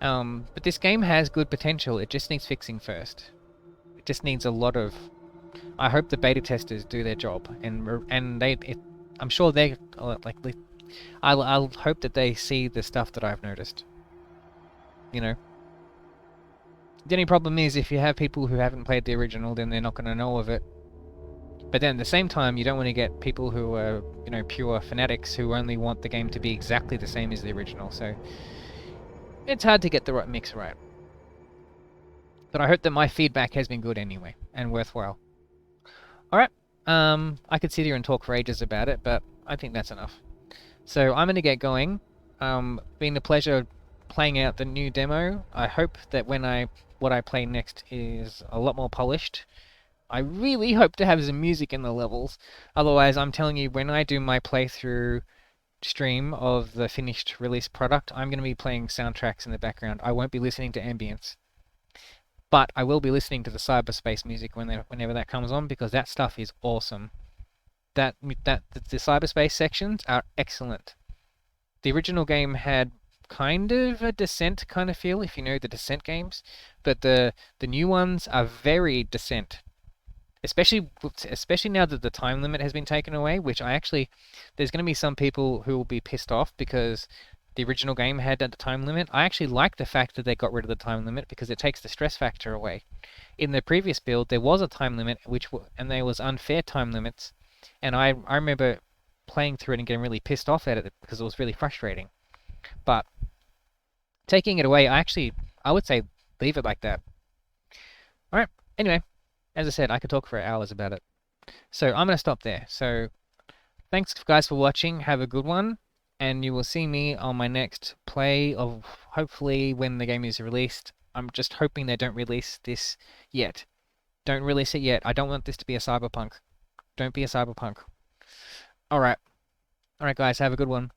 But this game has good potential. It just needs fixing first. It just needs a lot of. I hope the beta testers do their job, and I'm sure they like. I'll hope that they see the stuff that I've noticed. You know. The only problem is if you have people who haven't played the original, then they're not going to know of it. But then at the same time, you don't want to get people who are, you know, pure fanatics who only want the game to be exactly the same as the original. So it's hard to get the right mix right. But I hope that my feedback has been good anyway and worthwhile. Alright, I could sit here and talk for ages about it, but I think that's enough. So I'm going to get going. Been a pleasure playing out the new demo. I hope that what I play next is a lot more polished. I really hope to have some music in the levels. Otherwise, I'm telling you, when I do my playthrough stream of the finished release product, I'm going to be playing soundtracks in the background. I won't be listening to ambience. But I will be listening to the cyberspace music whenever that comes on, because that stuff is awesome. The cyberspace sections are excellent. The original game had kind of a Descent kind of feel, if you know the Descent games, but the new ones are very Descent. Especially now that the time limit has been taken away, which there's going to be some people who will be pissed off because the original game had a time limit. I actually like the fact that they got rid of the time limit because it takes the stress factor away. In the previous build, there was a time limit, and there was unfair time limits, and I remember playing through it and getting really pissed off at it because it was really frustrating. But taking it away, I would say leave it like that. Alright, anyway, as I said, I could talk for hours about it. So I'm going to stop there. So thanks guys for watching, have a good one, and you will see me on my next play of hopefully when the game is released. I'm just hoping they don't release this yet. Don't release it yet. I don't want this to be a cyberpunk. Don't be a cyberpunk. Alright. Alright guys, have a good one.